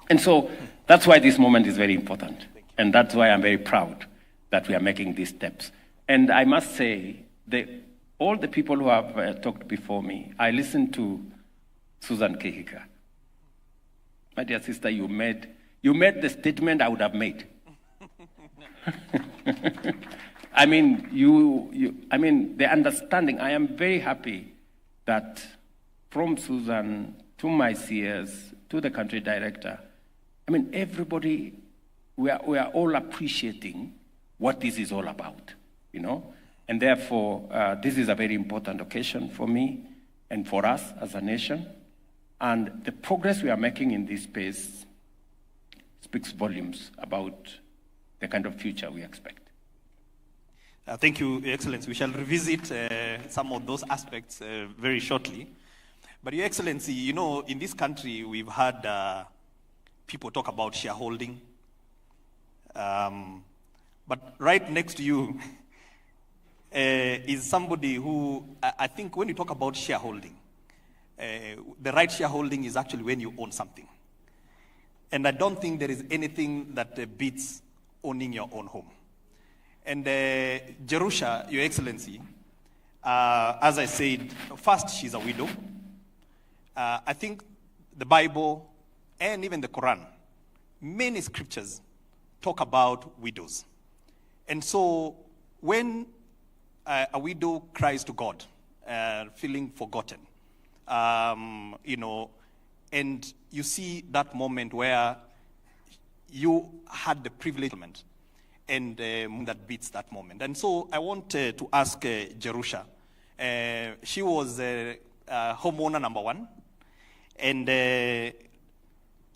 And so that's why this moment is very important. And that's why I'm very proud that we are making these steps. And I must say, all the people who have talked before me, I listened to Susan Kehika. My dear sister, you made the statement I would have made. I mean, the understanding, I am very happy that from Susan to my CS to the country director, I mean, everybody, we are all appreciating what this is all about, you know? And therefore, this is a very important occasion for me and for us as a nation. And the progress we are making in this space speaks volumes about the kind of future we expect. Thank you, Your Excellency. We shall revisit some of those aspects very shortly. But Your Excellency, you know, in this country, we've had people talk about shareholding. But right next to you is somebody who, I think when you talk about shareholding, the right shareholding is actually when you own something. And I don't think there is anything that beats owning your own home. And Jerusha, Your Excellency, as I said, first, she's a widow. I think the Bible and even the Quran, many scriptures talk about widows. And so when a widow cries to God, feeling forgotten, you know, and you see that moment where you had the privilege and that beats that moment. And so I want to ask Jerusha. She was homeowner number one. And a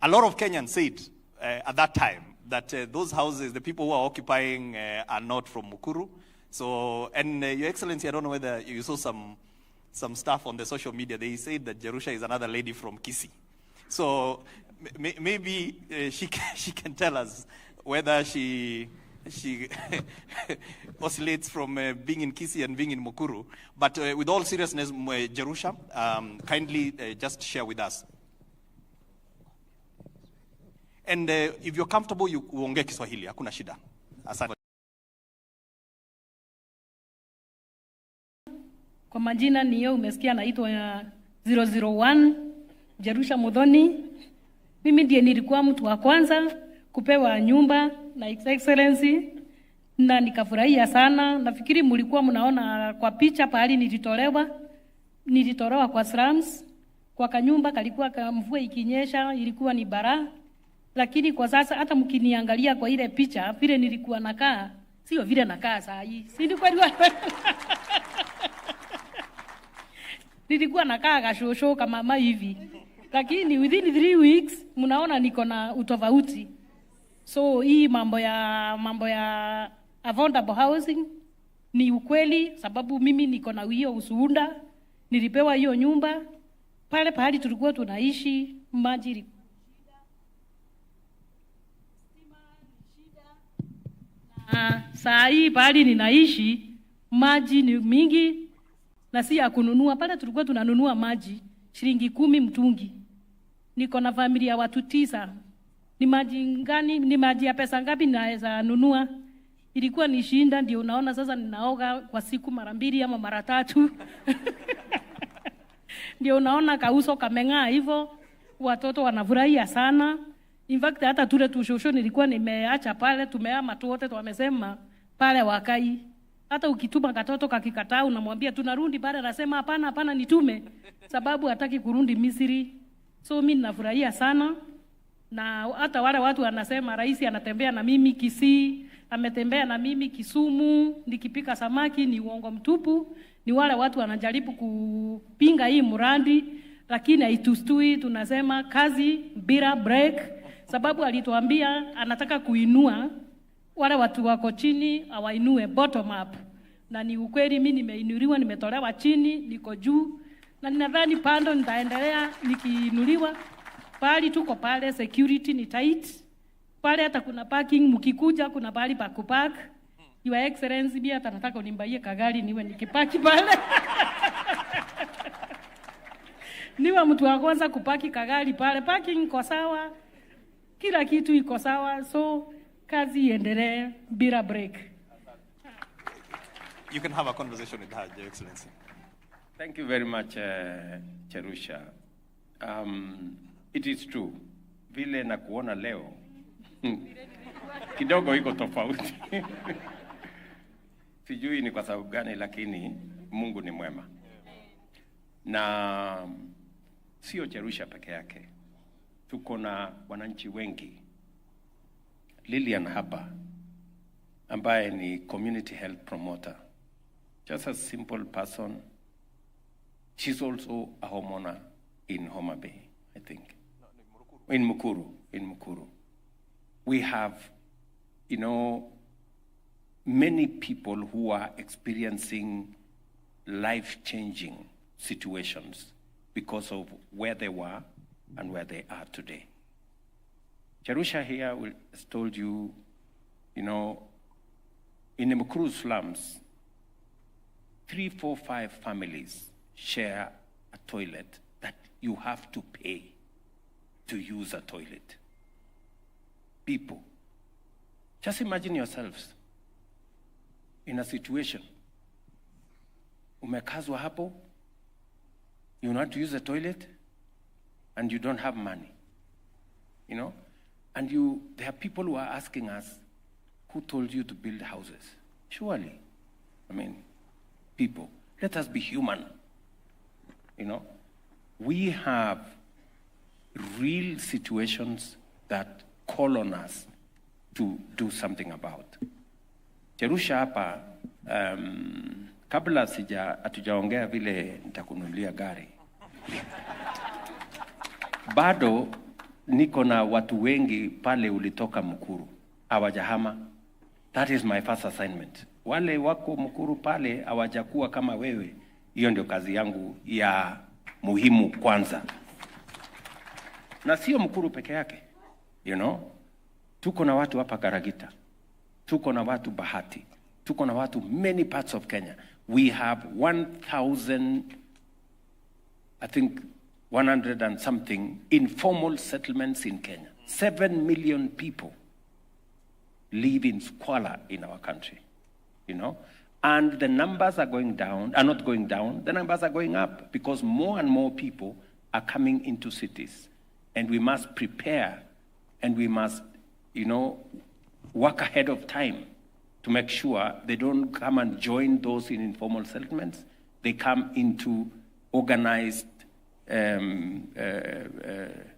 lot of Kenyans said at that time that those houses, the people who are occupying are not from Nakuru. So, and Your Excellency, I don't know whether you saw some stuff on the social media. They said that Jerusha is another lady from Kisii. So maybe she can tell us whether she oscillates from being in Kisii and being in Nakuru. But with all seriousness, Jerusha, kindly just share with us. And if you're comfortable, you uongee Kiswahili, hakuna shida. Asante. Kwa majina ni yeye umesikia naitwa 001 Jerusha Muthoni. Mimi ndiye nilikuwa mtu wa kwanza kupewa nyumba na His Excellency na nikafurahia sana. Nafikiri mlikuwa mnaona kwa picha pahali nilitolewa kwa slums, kwa kanyumba kalikuwa mvua ikinyesha ilikuwa ni bara. Lakini kwa sasa hata mkiniangalia kwa ile picha vile nilikuwa nakaa, sio vile nakaa saa hii. Si ndio kweli? Nilikuwa nakaa kashosho kama mama hivi. Lakini within 3 weeks mnaona niko na utofauti. So hii mambo ya affordable housing ni ukweli, sababu mimi niko na hiyo ushuhuda. Nilipewa hiyo nyumba pale pahali tulikuwa tunaishi, maji saa hii pahali ninaishi maji ni mingi na si ya kununua. Pale tulikuwa tunanunua maji shilingi 10 mtungi. Niko na familia ya watu 9. Ni maji ngani, ni maji ya pesa ngapi naweza nunua? ilikuwa ni shinda, ndio unaona sasa ninaoga kwa siku mara 2 ama mara 3. Ndio unaona kauso kameng'aa hivyo, watoto wanafurahia sana. In fact hata tule tushosho nilikuwa nimeacha pale, tumeama tu wote wamesema pale wakai. Hata ukituma katoto kakikataa unamwambia tunarudi pale, anasema hapana nitume, sababu hataki kurudi Misri. So mimi ninafurahia sana, na hata wale watu wanasema rais anatembea na mimi Kisii, ametembea na mimi Kisumu, nikipika samaki, ni uongo mtupu. Ni wale watu wanajaribu kupinga hii mradi, lakini haitustui. Tunasema kazi bila break, sababu alituambia anataka kuinua wale watu wako chini, awainue bottom up. Na ni ukweli, mimi nimeinuliwa, nimetolewa chini, niko juu, na ninadhani pando nitaendelea nikiinuliwa. Pali tuko pale, security ni tight pale, hata kuna parking, mkikuja kuna pali pa kupark. Your Excellency, pia hata nataka unimbaie kagari niwe nikipaki pale. Niwe mtu wa kwanza kupaki kagari pale, parking iko sawa, kila kitu iko sawa, so kazi iendelee bila break. You can have a conversation with her, Your Excellency. Thank you very much, Cherusha. It is true. Vile na kuona leo kidogo iko tofauti. Sijui ni kwa sababu gani, lakini Mungu ni mwema. Na sio Cherusha peke yake. Tuko na wananchi wengi. Lilian hapa ambaye ni community health promoter. Just a simple person. She's also a homeowner in Homa Bay, I think. In Mukuru. We have, many people who are experiencing life-changing situations because of where they were and where they are today. Cherusha here has told you, in the Mukuru slums, 3, 4, 5 families share a toilet that you have to pay to use a toilet. People, just imagine yourselves in a situation. Umekazwa hapo, you want to use a toilet, and you don't have money. And there are people who are asking us, who told you to build houses? Surely, people, let us be human. We have real situations that call on us to do something about. Cherusha hapa, kabla hatujaongea vile nitakununulia gari. Bado niko na watu wengi pale ulitoka Mukuru, hawajahama. That is my first assignment. Wale wako Mukuru pale hawajakuwa kama wewe. Hiyo ndio kazi yangu ya muhimu kwanza. Na sio Mukuru peke yake. Tuko na watu hapa Karagita. Tuko na watu Bahati. Tuko na watu many parts of Kenya. We have 100 and something informal settlements in Kenya. 7 million people live in squalor in our country, And the numbers are not going down, the numbers are going up because more and more people are coming into cities. And we must prepare and we must, work ahead of time to make sure they don't come and join those in informal settlements. They come into organized,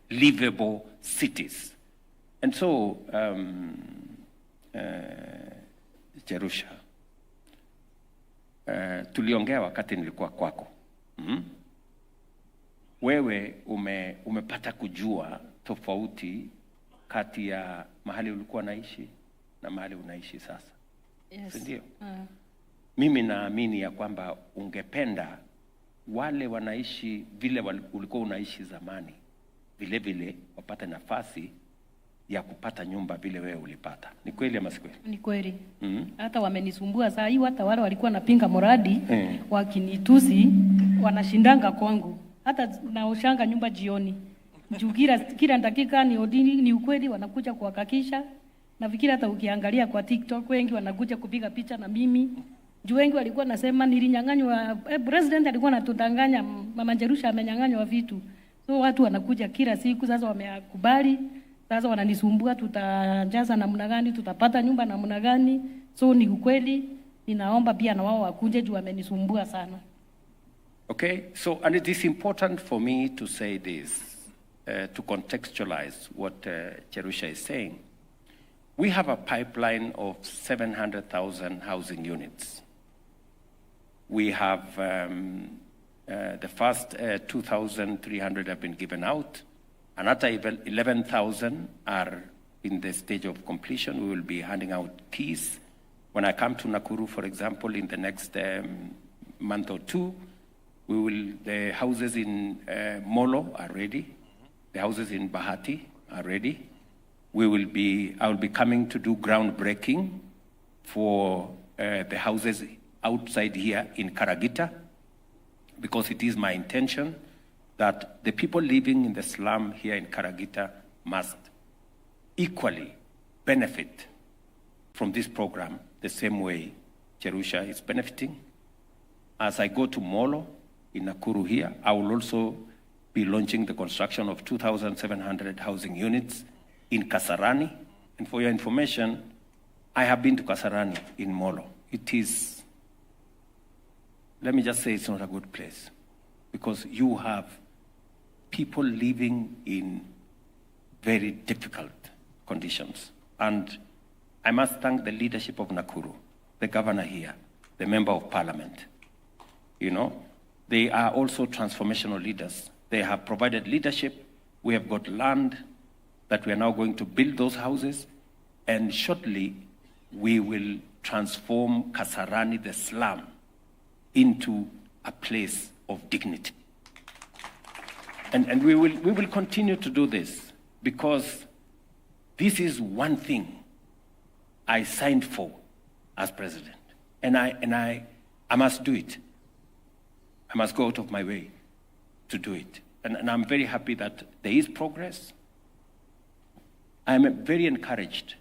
livable cities. And so, Cherusha, tuliongea wakati nilikuwa kwako. Wewe umepata kujua tofauti kati ya mahali ulikuwa naishi na mahali unaishi sasa. Yes. Ndio? Mimi naamini ya kwamba ungependa wale wanaishi vile ulikuwa unaishi zamani, vile vile wapate nafasi ya kupata nyumba vile wewe ulipata. Ni kweli ama si kweli? Ni kweli. Hata wamenisumbua saa hii, hata wale walikuwa napinga mradi wakinitusi wanashindanga kwangu. Hata naoshanga nyumba jioni. Juu kila dakika ni ukweli, wanakuja kuhakikisha Nafikiri hata ukiangalia kwa TikTok wengi wanakuja kupiga picha na mimi. Juu wengi walikuwa nasema nilinyang'anywa, president alikuwa anatudanganya, Mama Jerusha amenyang'anywa vitu. So watu wanakuja kila siku, sasa wamekubali, sasa wananisumbua, tutajaza namna gani, tutapata nyumba namna gani. So ni ukweli, ninaomba pia na wao wakuje juu wamenisumbua sana. Okay, so and it is important for me to say this, to contextualize what Jerusha is saying. We have a pipeline of 700,000 housing units. We have the first 2,300 have been given out. Another 11,000 are in the stage of completion. We will be handing out keys. When I come to Nakuru, for example, in the next month or two, the houses in Molo are ready. The houses in Bahati are ready. I will be coming to do groundbreaking for the houses outside here in Karagita, because it is my intention that the people living in the slum here in Karagita must equally benefit from this program the same way Jerusha is benefiting. As I go to Molo in Nakuru here, I will also be launching the construction of 2,700 housing units in Kasarani. And for your information, I have been to Kasarani in Molo. It is, let me just say, it's not a good place, because you have people living in very difficult conditions. And I must thank the leadership of Nakuru, the governor here, the member of parliament. You know, they are also transformational leaders. They have provided leadership. We have got land that we are now going to build those houses, and shortly we will transform Kasarani, the slum, into a place of dignity. And we will continue to do this, because this is one thing I signed for as president, and I must do it. I must go out of my way to do it. And I'm very happy that there is progress. I'm very encouraged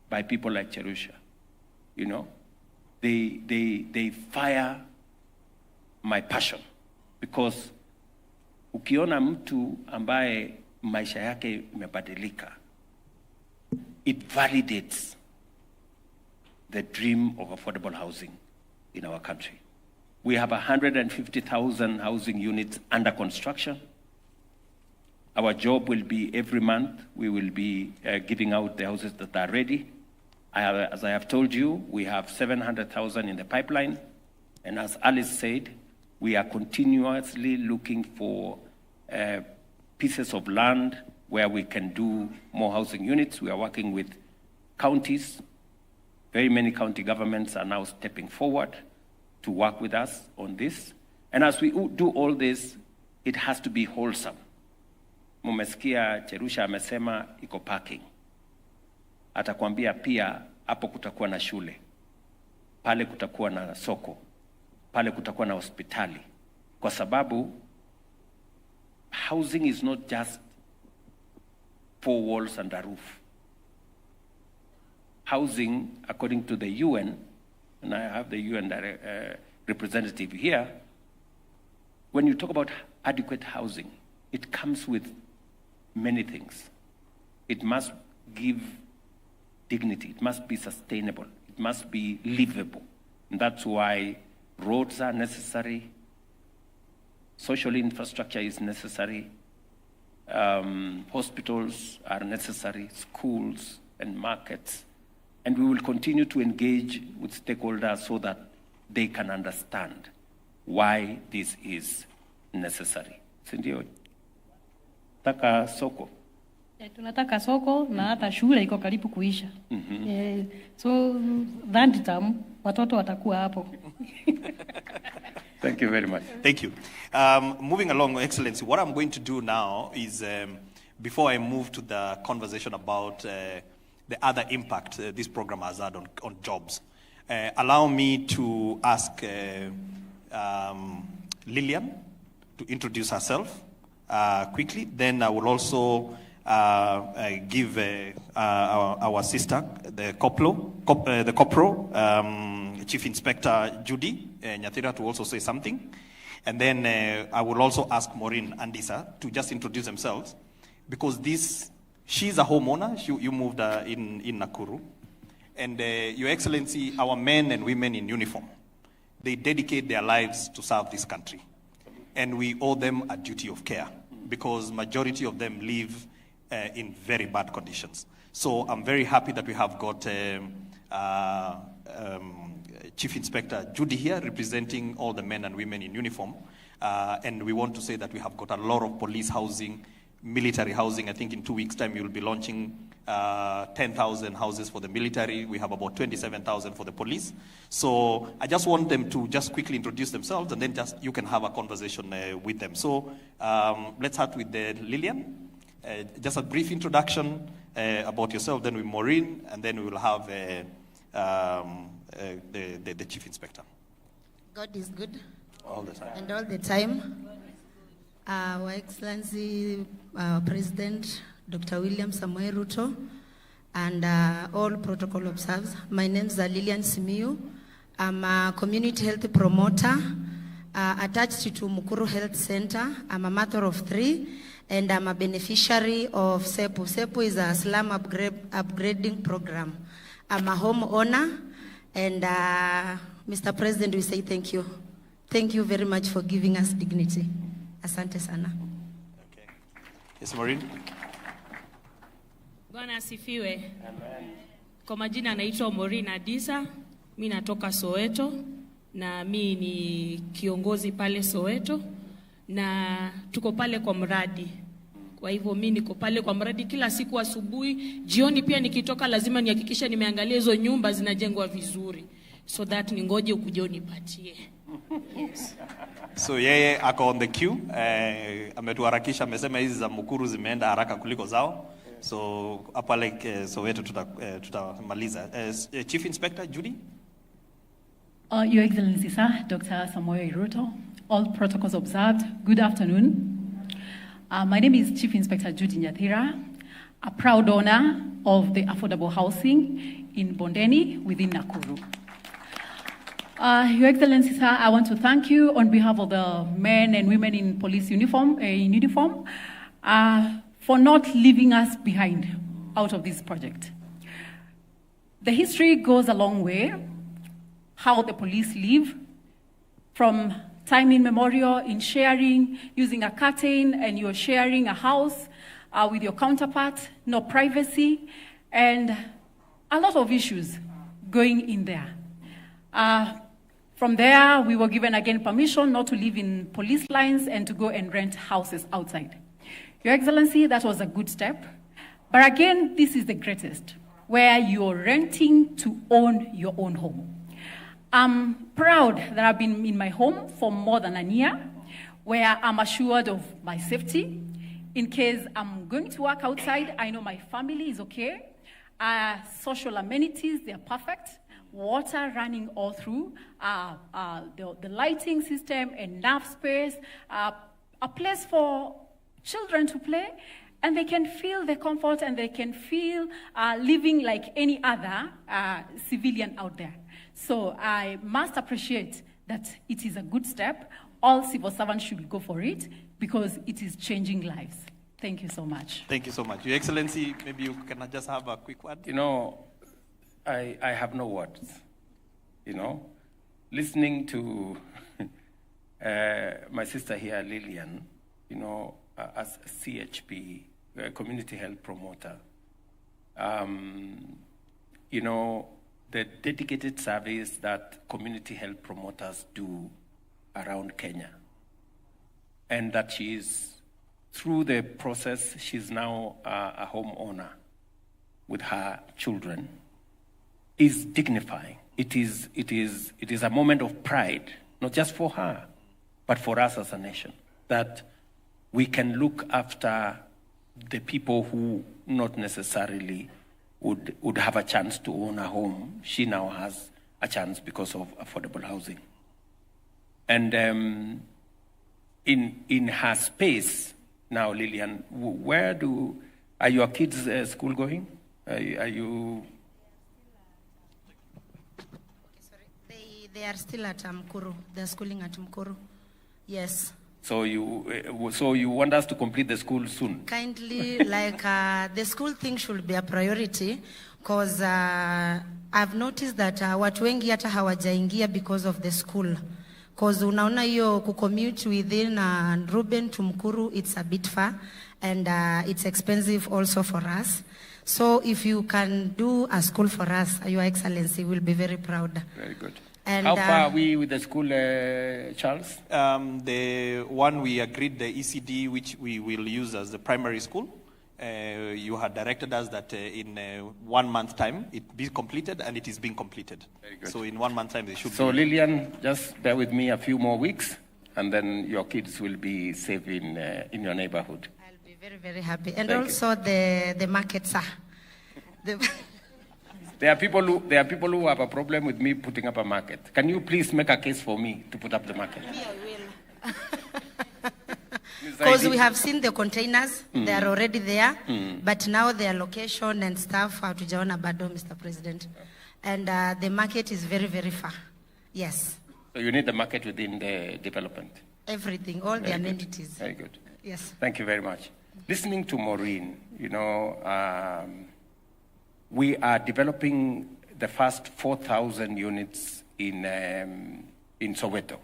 by people like Jerusha. You know, they fire my passion, because ukiona mtu ambaye maisha yake imebadilika, it validates the dream of affordable housing in our country. We have 150,000 housing units under construction. Our job will be every month, we will be giving out the houses that are ready. As I have told you, we have 700,000 in the pipeline. And as Alice said, we are continuously looking for pieces of land where we can do more housing units. We are working with counties. Very many county governments are now stepping forward to work with us on this. And as we do all this, it has to be wholesome. Mumesikia Jerusha amesema iko parking. Atakwambia pia hapo kutakuwa na shule. Pale kutakuwa na soko. Pale kutakuwa na hospitali. Kwa sababu housing is not just 4 walls and a roof. Housing, according to the UN, and I have the UN representative here, when you talk about adequate housing, it comes with many things. It must give dignity. It must be sustainable. It must be livable. And that's why roads are necessary. Social infrastructure is necessary. Hospitals are necessary. Schools and markets. And we will continue to engage with stakeholders so that they can understand why this is necessary. Sindio? Taka soko. Tunataka soko na hata shule iko karibu kuisha. So that time watoto watakuwa hapo. Thank you very much. Thank you. Moving along, Excellency, what I'm going to do now is, before I move to the conversation about the other impact this program has had on jobs, allow me to ask Lillian to introduce herself quickly. Then I will also give our sister, the corporal, Chief Inspector Judy Nyathira, to also say something. And then I will also ask Maureen and Lisa to just introduce themselves, because she's a homeowner. You moved in Nakuru. And Your Excellency, our men and women in uniform, they dedicate their lives to serve this country. And we owe them a duty of care, because majority of them live in very bad conditions. So I'm very happy that we have got Chief Inspector Judy here representing all the men and women in uniform. And we want to say that we have got a lot of police housing, military housing. I think in 2 weeks' time, you'll be launching 10,000 houses for the military. We have about 27,000 for the police. So I just want them to just quickly introduce themselves, and then just you can have a conversation with them. So let's start with Lillian. Just a brief introduction about yourself, then with Maureen, and then we will have the Chief Inspector. God is good. All the time. And all the time. Our Excellency President Dr. William Samoei Ruto, and all protocol observers. My name is Lillian Simiyu. I'm a community health promoter attached to Mukuru Health Center. I'm a mother of 3, and I'm a beneficiary of SEPU. SEPU is a slum upgrading program. I'm a homeowner, and Mr. President, we say thank you. Thank you very much for giving us dignity. Asante sana. Okay. Yes, Maureen. Bwana asifiwe. Amen. Kwa majina naitwa Maureen Adisa. Mimi natoka Soweto na mimi ni kiongozi pale Soweto na tuko pale kwa mradi. Kwa hivyo mimi niko pale kwa mradi kila siku asubuhi, jioni pia nikitoka lazima nihakikishe nimeangalia hizo nyumba zinajengwa vizuri, so that ningoje ukuje unipatie. Yes. So yeye ako on the queue. Ametuharakisha, amesema hizi za Mukuru zimeenda haraka kuliko zao. So hapa like Soweto tutamaliza. Chief Inspector Judy. Your Excellency, sir, Dr. Samoei Ruto, all protocols observed. Good afternoon. My name is Chief Inspector Judy Nyathira, a proud owner of the affordable housing in Bondeni within Nakuru. Your Excellency, sir, I want to thank you on behalf of the men and women in police uniform, for not leaving us behind out of this project. The history goes a long way, how the police live, from time immemorial in sharing, using a curtain, and you're sharing a house with your counterpart, no privacy, and a lot of issues going in there. From there, we were given again permission not to live in police lines and to go and rent houses outside. Your Excellency, that was a good step. But again, this is the greatest, where you're renting to own your own home. I'm proud that I've been in my home for more than a year, where I'm assured of my safety. In case I'm going to work outside, I know my family is okay. Social amenities, they're perfect. Water running all through, the lighting system, enough space, a place for children to play, and they can feel the comfort and they can feel living like any other civilian out there. So I must appreciate that it is a good step. All civil servants should go for it because it is changing lives. Thank you so much. Thank you so much. Your Excellency, maybe you can just have a quick word. You know, I have no words. You know, listening to my sister here, Lillian, you know, as a CHP, a community health promoter, you know, the dedicated service that community health promoters do around Kenya. And that through the process, she's now a homeowner with her children, is dignifying. It is a moment of pride, not just for her, but for us as a nation, that we can look after the people who not necessarily would have a chance to own a home. She now has a chance because of affordable housing. And in her space now, Lillian, where do Are your kids school going? Are you? They are still at Nakuru. They are schooling at Nakuru. Yes. So you want us to complete the school soon? Kindly, like the school thing should be a priority, because I've noticed that watu wengi hata hawajaingia because of the school. Because unaona hiyo kucommute within Ruben to Nakuru, it's a bit far, and it's expensive also for us. So if you can do a school for us, Your Excellency, we'll be very proud. Very good. And, how far are we with the school, Charles? The one we agreed, the ECD, which we will use as the primary school, you had directed us that in 1 month time it be completed, and it is being completed. Very good. So in 1 month time they should So be. Lillian, just bear with me a few more weeks, and then your kids will be safe in your neighborhood. I'll be very, very happy. And Thank also the market, sir. There are people who have a problem with me putting up a market. Can you please make a case for me to put up the market? Me, I will. Because we have seen the containers, they are already there, but now their location and stuff, hatujaona bado, Mr. President. And the market is very, very far. Yes. So you need the market within the development. Everything, all the Very good. amenities. Very good. Yes. Thank you very much. Listening to Maureen, we are developing the first 4,000 units in Soweto.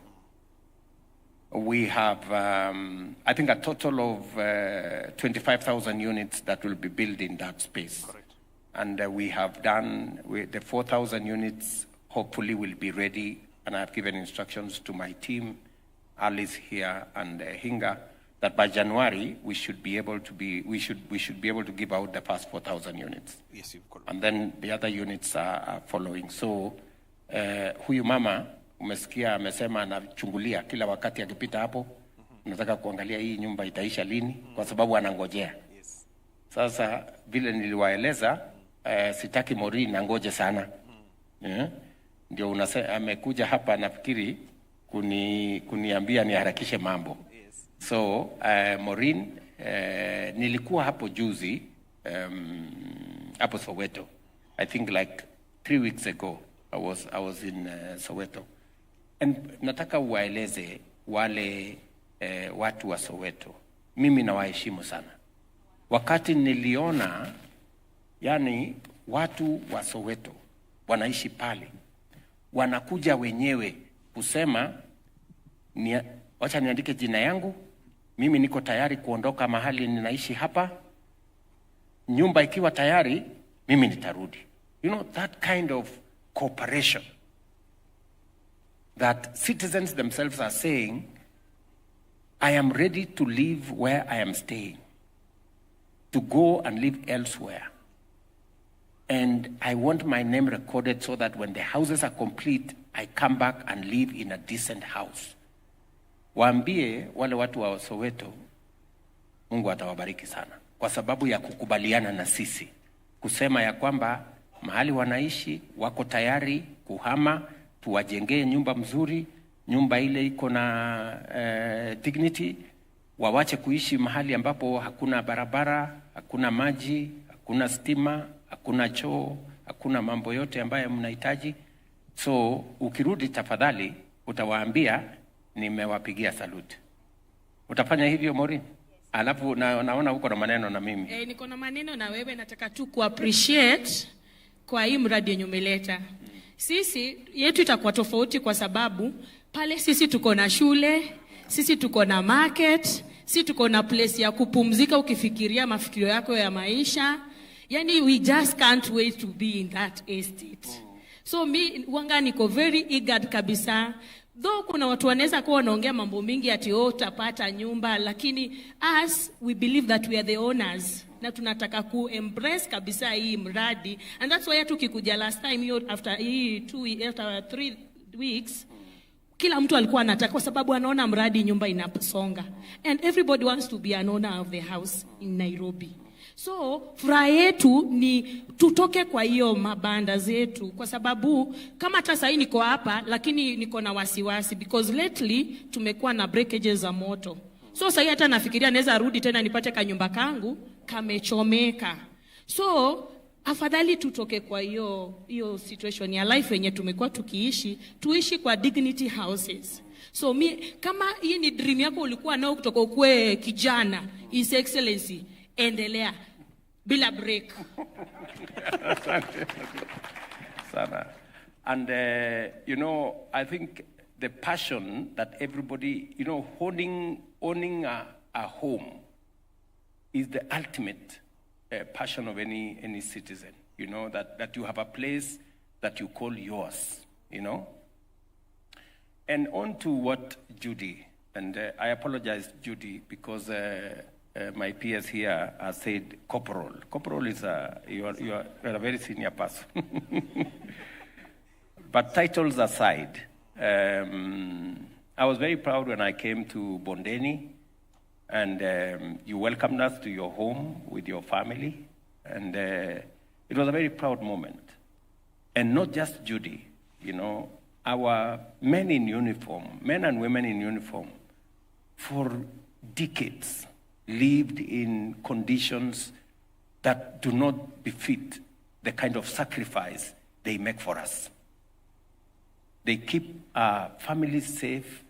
We have, I think, a total of 25,000 units that will be built in that space. Correct. And we have done, the 4,000 units hopefully will be ready, and I've given instructions to my team, Alice here and Hinga, that by January we should be able to give out the first 4,000 units. Yes, you've got it. And then the other units are following. So huyu mama umesikia amesema anachungulia kila wakati akipita hapo, nataka kuangalia hii nyumba itaisha lini, kwa sababu anangojea. Yes. Sasa vile niliwaeleza, sitaki Maureen angoje sana. Ndio amekuja hapa nafikiri kuniambia niharakishe mambo. Yes. So Maureen, nilikuwa hapo juzi hapo Soweto. I think like 3 weeks ago I was in Soweto. And nataka uwaeleze wale watu wa Soweto. Mimi nawaheshimu sana. Wakati niliona yani watu wa Soweto wanaishi pale, wanakuja wenyewe kusema wacha niandike jina yangu, mimi niko tayari kuondoka mahali ninaishi hapa, nyumba ikiwa tayari mimi nitarudi. You know, that kind of cooperation that citizens themselves are saying, I am ready to live where I am staying, to go and live elsewhere. And I want my name recorded so that when the houses are complete, I come back and live in a decent house. Waambie wale watu wa Soweto, Mungu atawabariki sana, kwa sababu ya kukubaliana na sisi, kusema ya kwamba mahali wanaishi wako tayari kuhama, tuwajengee nyumba mzuri, nyumba ile iko na dignity, wawache kuishi mahali ambapo hakuna barabara, hakuna maji, hakuna stima, hakuna choo, hakuna mambo yote ambayo mnahitaji. So ukirudi tafadhali utawaambia nimewapigia salute. Utafanya hivyo Maureen? Alafu naona uko na maneno na mimi. Niko na maneno na wewe, nataka tu appreciate kwa hii mradi yenye umeleta. Sisi yetu itakuwa tofauti kwa sababu pale sisi tuko na shule, sisi tuko na market, sisi tuko na place ya kupumzika ukifikiria mafikirio yako ya maisha. Yani we just can't wait to be in that estate. So wanga niko very eager kabisa. Though kuna watu wanaweza kuwa wanaongea mambo mingi ati utapata nyumba, lakini us we believe that we are the owners na tunataka embrace kabisa hii mradi, and that's why tukikuja last time after 3 weeks kila mtu alikuwa anataka, kwa sababu anaona mradi nyumba inasonga, and everybody wants to be an owner of the house in Nairobi. So furaha yetu ni tutoke kwa hiyo mabanda zetu, kwa sababu kama hata sasa niko hapa lakini niko na wasiwasi because lately tumekuwa na breakages za moto. So sasa hata nafikiria naweza rudi tena nipate kanyumba kangu kamechomeka. So afadhali tutoke kwa hiyo situation ya life yenye tumekuwa tuishi kwa dignity houses. So kama hii ni dream yako ulikuwa nao kutoka ukue kijana, His Excellency, endelea bila break. Sana. And you know, I think the passion that everybody, you know, owning a home is the ultimate passion of any citizen. You know, that you have a place that you call yours, you know. And on to what Judy, and I apologize, Judy, because my peers here have said corporal. Corporal is you are a very senior person. But titles aside, I was very proud when I came to Bondeni, and you welcomed us to your home with your family, and it was a very proud moment. And not just Judy, you know, our men in uniform, men and women in uniform, for decades lived in conditions that do not befit the kind of sacrifice they make for us. They keep our families safe,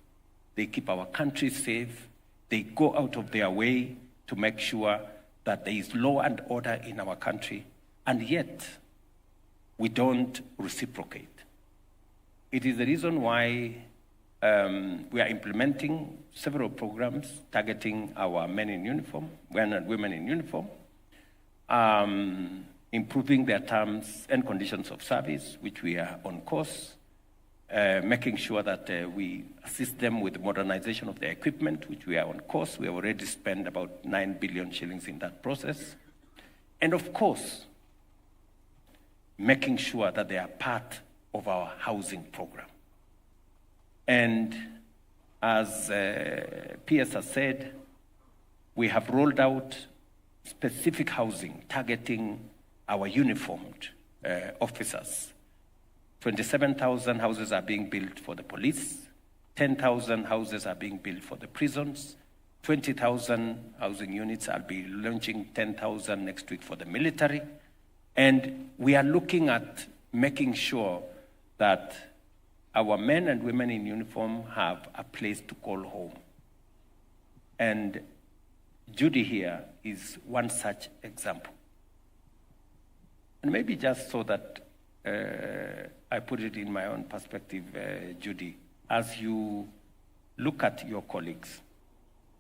they keep our country safe, they go out of their way to make sure that there is law and order in our country, and yet we don't reciprocate. It is the reason why we are implementing several programs targeting our men in uniform, men and women in uniform, improving their terms and conditions of service, which we are on course, making sure that we assist them with the modernization of their equipment, which we are on course. We have already spent about 9 billion shillings in that process. And of course, making sure that they are part of our housing program. And as PS has said, we have rolled out specific housing targeting our uniformed officers. 27,000 houses are being built for the police, 10,000 houses are being built for the prisons, 20,000 housing units. I'll be launching 10,000 next week for the military. And we are looking at making sure that our men and women in uniform have a place to call home. And Judy here is one such example. And maybe just so that I put it in my own perspective, Judy, as you look at your colleagues,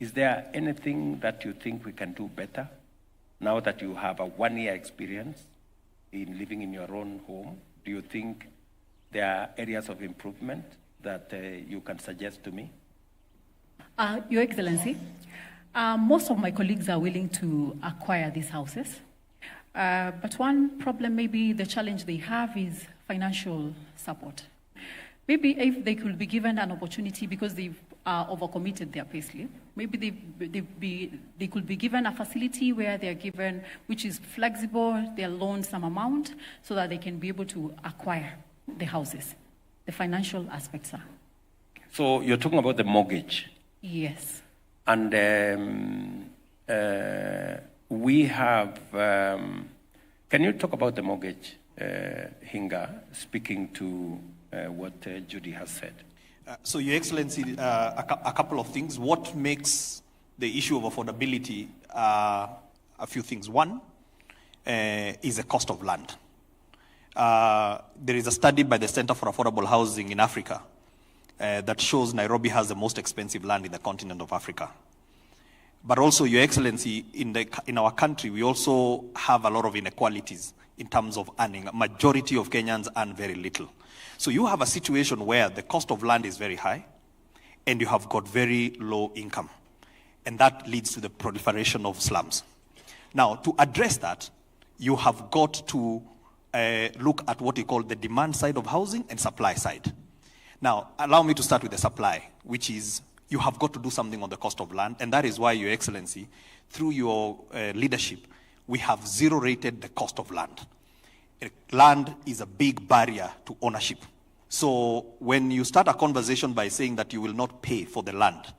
is there anything that you think we can do better now that you have a 1-year experience in living in your own home? Do you think there are areas of improvement that you can suggest to me? Your Excellency, most of my colleagues are willing to acquire these houses. But one problem, maybe the challenge they have, is financial support. Maybe if they could be given an opportunity, because they've overcommitted their payslip, maybe they could be given a facility where they're given, which is flexible, they're loaned some amount so that they can be able to acquire the houses. The financial aspects are. So you're talking about the mortgage? Yes. And we have, can you talk about the mortgage, Hinga, speaking to what Judy has said? So, Your Excellency, a couple of things. What makes the issue of affordability a few things? One is the cost of land. There is a study by the Center for Affordable Housing in Africa that shows Nairobi has the most expensive land in the continent of Africa. But also, Your Excellency, in our country, we also have a lot of inequalities in terms of earning. A majority of Kenyans earn very little. So you have a situation where the cost of land is very high, and you have got very low income. And that leads to the proliferation of slums. Now, to address that, you have got to look at what you call the demand side of housing and supply side. Now, allow me to start with the supply, which is you have got to do something on the cost of land, and that is why, Your Excellency, through your leadership, we have zero-rated the cost of land. Land is a big barrier to ownership. So when you start a conversation by saying that you will not pay for the land,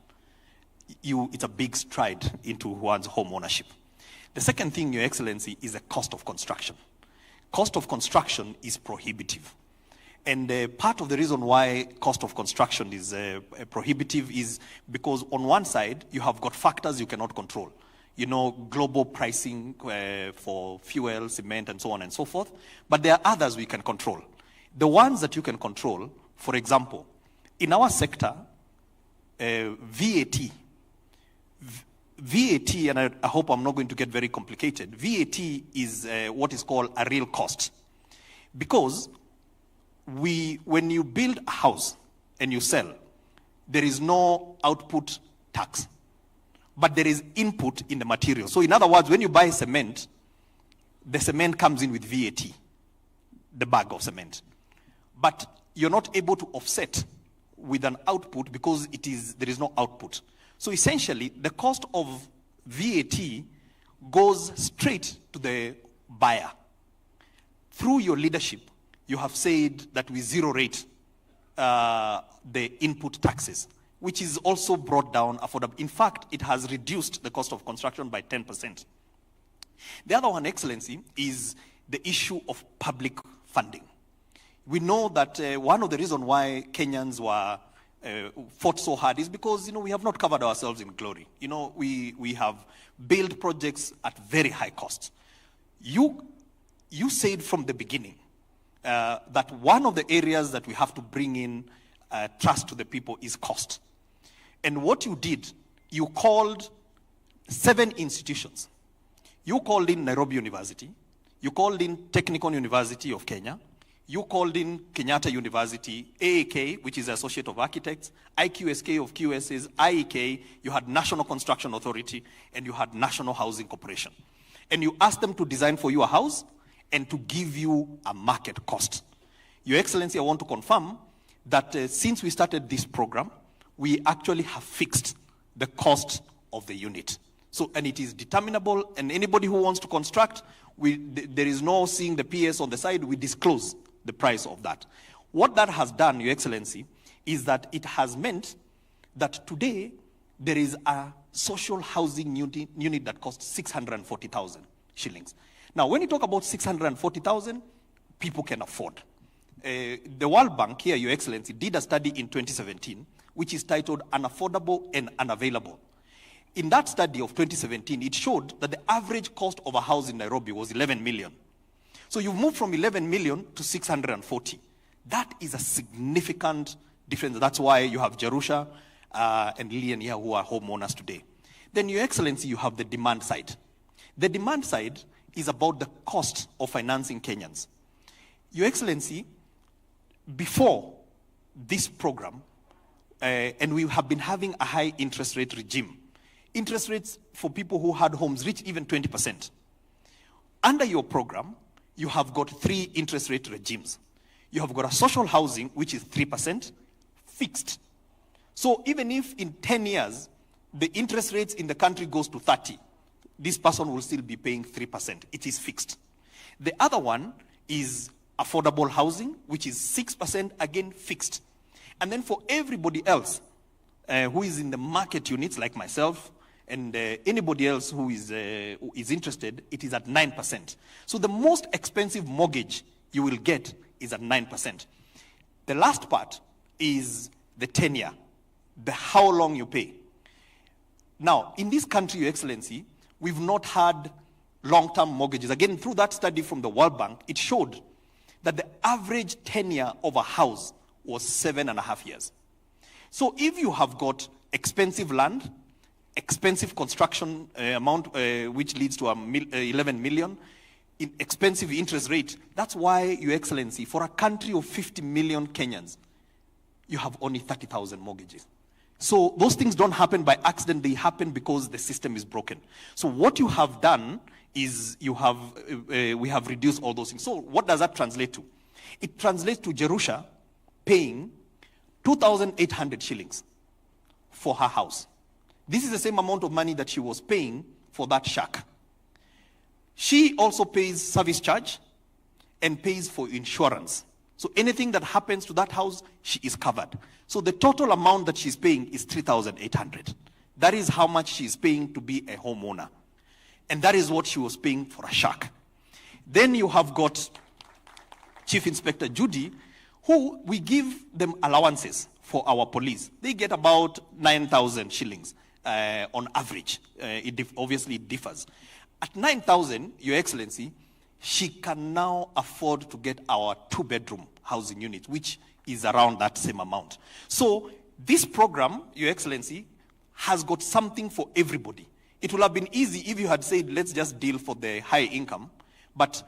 it's a big stride into one's home ownership. The second thing, Your Excellency, is the cost of construction. Cost of construction is prohibitive. And part of the reason why cost of construction is prohibitive is because on one side, you have got factors you cannot control. You know, global pricing for fuel, cement, and so on and so forth. But there are others we can control. The ones that you can control, for example, in our sector, VAT, and I hope I'm not going to get very complicated, VAT is what is called a real cost. Because when you build a house and you sell, there is no output tax, but there is input in the material. So in other words, when you buy cement, the cement comes in with VAT, the bag of cement. But you're not able to offset with an output because there is no output. So essentially, the cost of VAT goes straight to the buyer. Through your leadership, you have said that we zero rate the input taxes, which is also brought down affordable. In fact, it has reduced the cost of construction by 10%. The other one, Excellency, is the issue of public funding. We know that one of the reasons why Kenyans were fought so hard is because, we have not covered ourselves in glory. We have built projects at very high cost. You said from the beginning that one of the areas that we have to bring in trust to the people is cost. And what you did, you called 7 institutions. You called in Nairobi University, you called in Technical University of Kenya, you called in Kenyatta University, AAK, which is the Associate of Architects, IQSK of QSs, IEK, you had National Construction Authority, and you had National Housing Corporation. And you asked them to design for you a house and to give you a market cost. Your Excellency, I want to confirm that since we started this program, we actually have fixed the cost of the unit. So, and it is determinable, and anybody who wants to construct, there is no seeing the PS on the side, we disclose the price of that. What that has done, Your Excellency, is that it has meant that today there is a social housing unit that costs 640,000 shillings. Now, when you talk about 640,000, people can afford. The World Bank here, Your Excellency, did a study in 2017, which is titled Unaffordable and Unavailable. In that study of 2017, it showed that the average cost of a house in Nairobi was 11 million. So you've moved from 11 million to 640. That is a significant difference. That's why you have Jerusha and Lillian here who are homeowners today. Then, Your Excellency, you have the demand side. The demand side is about the cost of financing Kenyans. Your Excellency, before this program, and we have been having a high interest rate regime, interest rates for people who had homes reached even 20%. Under your program, you have got 3 interest rate regimes. You have got a social housing, which is 3%, fixed. So even if in 10 years, the interest rates in the country goes to 30, this person will still be paying 3%. It is fixed. The other one is affordable housing, which is 6%, again fixed. And then for everybody else who is in the market units, like myself, and anybody else who is interested, it is at 9%. So the most expensive mortgage you will get is at 9%. The last part is the tenure, the how long you pay. Now, in this country, Your Excellency, we've not had long-term mortgages. Again, through that study from the World Bank, it showed that the average tenure of a house was 7.5 years. So if you have got expensive land, expensive construction amount, which leads to 11 million, in expensive interest rate, that's why, Your Excellency, for a country of 50 million Kenyans, you have only 30,000 mortgages. So those things don't happen by accident, they happen because the system is broken. So what you have done is we have reduced all those things. So what does that translate to? It translates to Jerusha paying 2,800 shillings for her house. This is the same amount of money that she was paying for that shack. She also pays service charge and pays for insurance. So anything that happens to that house, she is covered. So the total amount that she's paying is 3,800. That is how much she's paying to be a homeowner. And that is what she was paying for a shark. Then you have got Chief Inspector Judy, who we give them allowances for our police. They get about 9,000 shillings on average. Obviously, it differs. At 9,000, Your Excellency, she can now afford to get our 2-bedroom housing unit, which is around that same amount. So this program, Your Excellency, has got something for everybody. It would have been easy if you had said, let's just deal for the high income. But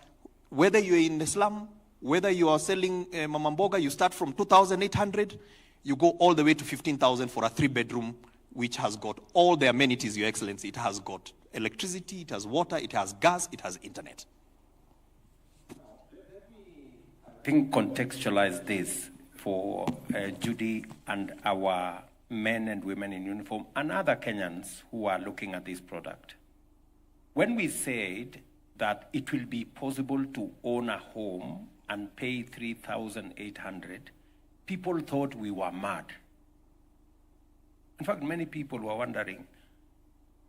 whether you're in the slum, whether you are selling mama mboga, you start from 2,800, you go all the way to 15,000 for a 3-bedroom, which has got all the amenities, Your Excellency. It has got electricity, it has water, it has gas, it has internet. I think contextualize this for Judy and our men and women in uniform and other Kenyans who are looking at this product. When we said that it will be possible to own a home and pay 3,800, people thought we were mad. In fact, many people were wondering,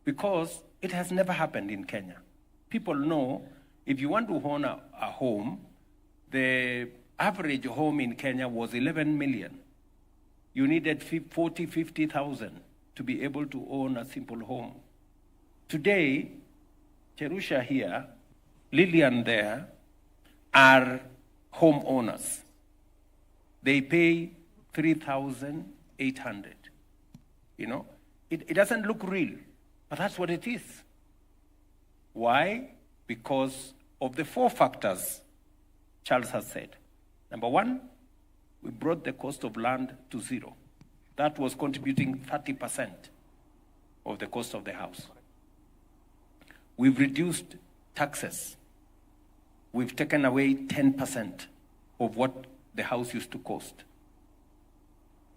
because it has never happened in Kenya. People know if you want to own a home, the average home in Kenya was 11 million. You needed 40, 50,000 to be able to own a simple home. Today, Cherusha here, Lillian there, are homeowners. They pay 3,800. You know, it doesn't look real, but that's what it is. Why? Because of the 4 factors Charles has said. Number 1, we brought the cost of land to 0. That was contributing 30% of the cost of the house. We've reduced taxes. We've taken away 10% of what the house used to cost.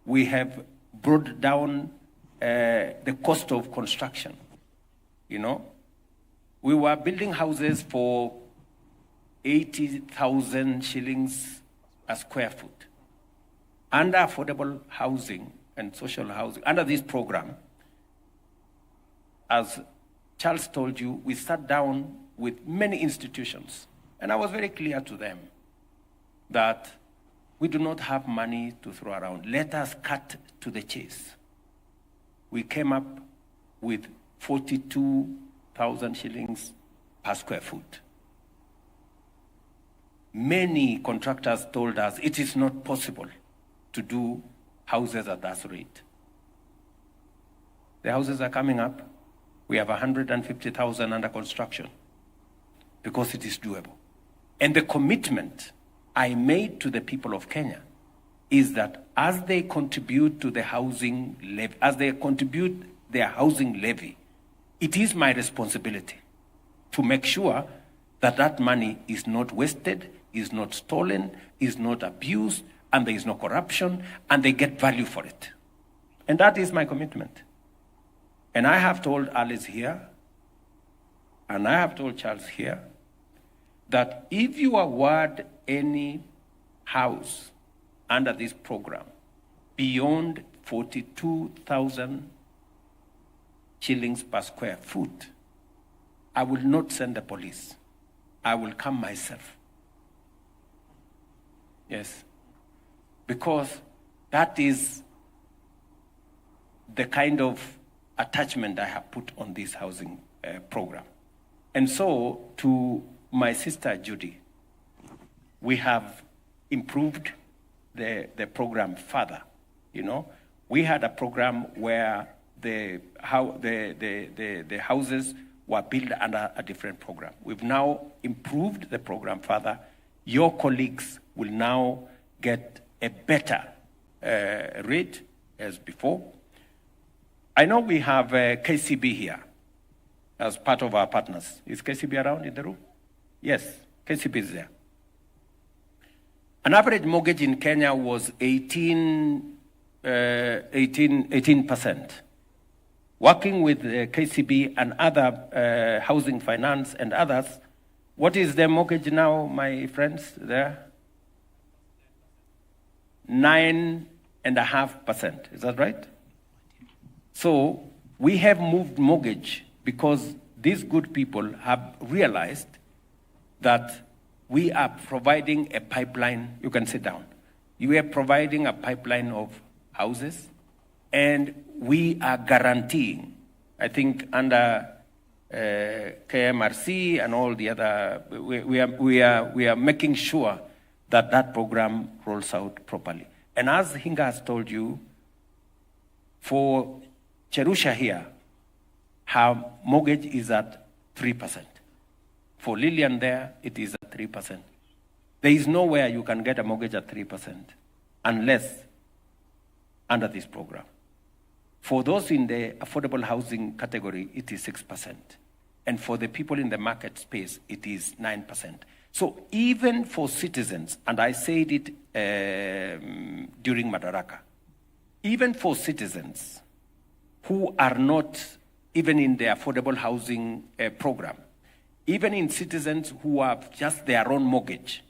We have brought down the cost of construction. You know, we were building houses for 80,000 shillings a square foot. Under affordable housing and social housing, under this program, as Charles told you, we sat down with many institutions, and I was very clear to them that we do not have money to throw around. Let us cut to the chase. We came up with 42,000 shillings per square foot. Many contractors told us it is not possible to do houses at that rate. The houses are coming up. We have 150,000 under construction because it is doable. And the commitment I made to the people of Kenya is that as they contribute to the housing levy, as they contribute their housing levy, it is my responsibility to make sure that that money is not wasted, is not stolen, is not abused, and there is no corruption, and they get value for it. And that is my commitment. And I have told Alice here, and I have told Charles here, that if you award any house under this program beyond 42,000 shillings per square foot, I will not send the police. I will come myself. Yes. Because that is the kind of attachment I have put on this housing program. And so, to my sister Judy, we have improved the program further. You know, we had a program where the houses were built under a different program. We've now improved the program further. Your colleagues will now get a better rate as before. I know we have KCB here as part of our partners. Is KCB around in the room? Yes, KCB is there. An average mortgage in Kenya was 18%. Working with KCB and other housing finance and others, what is the mortgage now, my friends, there? 9.5%, is that right? So we have moved mortgage because these good people have realized that we are providing a pipeline. You can sit down. We are providing a pipeline of houses, and we are guaranteeing, I think under KMRC and all the other, we are making sure that that program rolls out properly. And as Hinga has told you, for Cherusha here, her mortgage is at 3%. For Lillian there, it is at 3%. There is nowhere you can get a mortgage at 3% unless under this program. For those in the affordable housing category, it is 6%. And for the people in the market space, it is 9%. So even for citizens, and I said it during Madaraka, even for citizens who are not even in the affordable housing program, even in citizens who have just their own mortgage,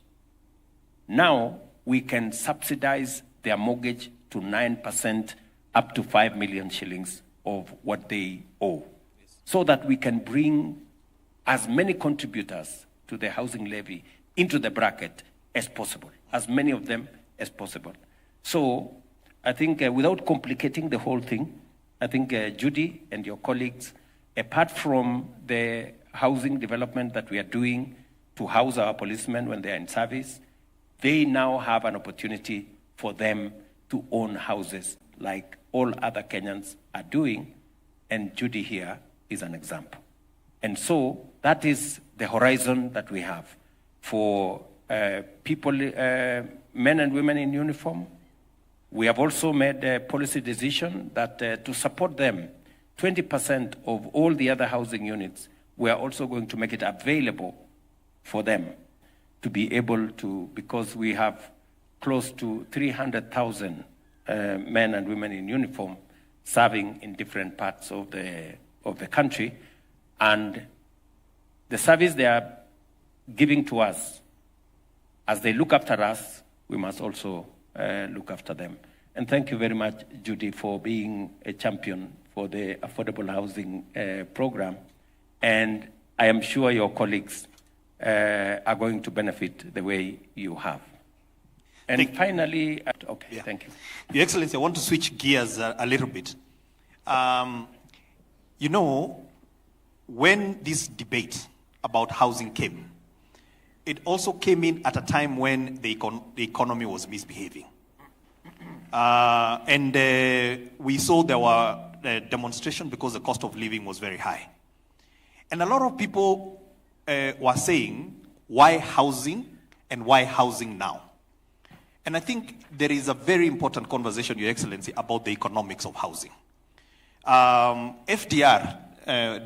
now we can subsidize their mortgage to 9% up to 5 million shillings of what they owe, so that we can bring as many contributors to the housing levy into the bracket as possible, as many of them as possible. So I think without complicating the whole thing, I think Judy and your colleagues, apart from the housing development that we are doing to house our policemen when they are in service, they now have an opportunity for them to own houses like all other Kenyans are doing, and Judy here is an example. And so that is the horizon that we have for people, men and women in uniform. We have also made a policy decision that to support them, 20% of all the other housing units, we are also going to make it available for them to be able to, because we have close to 300,000 men and women in uniform serving in different parts of the country, and the service they are giving to us, as they look after us, we must also look after them. And thank you very much, Judy, for being a champion for the affordable housing program. And I am sure your colleagues are going to benefit the way you have. And finally, okay, thank you. Your Excellency, I want to switch gears a little bit. You know, when this debate about housing came, it also came in at a time when the economy was misbehaving. And we saw there were demonstrations because the cost of living was very high. And a lot of people were saying, why housing and why housing now? And I think there is a very important conversation, Your Excellency, about the economics of housing. FDR,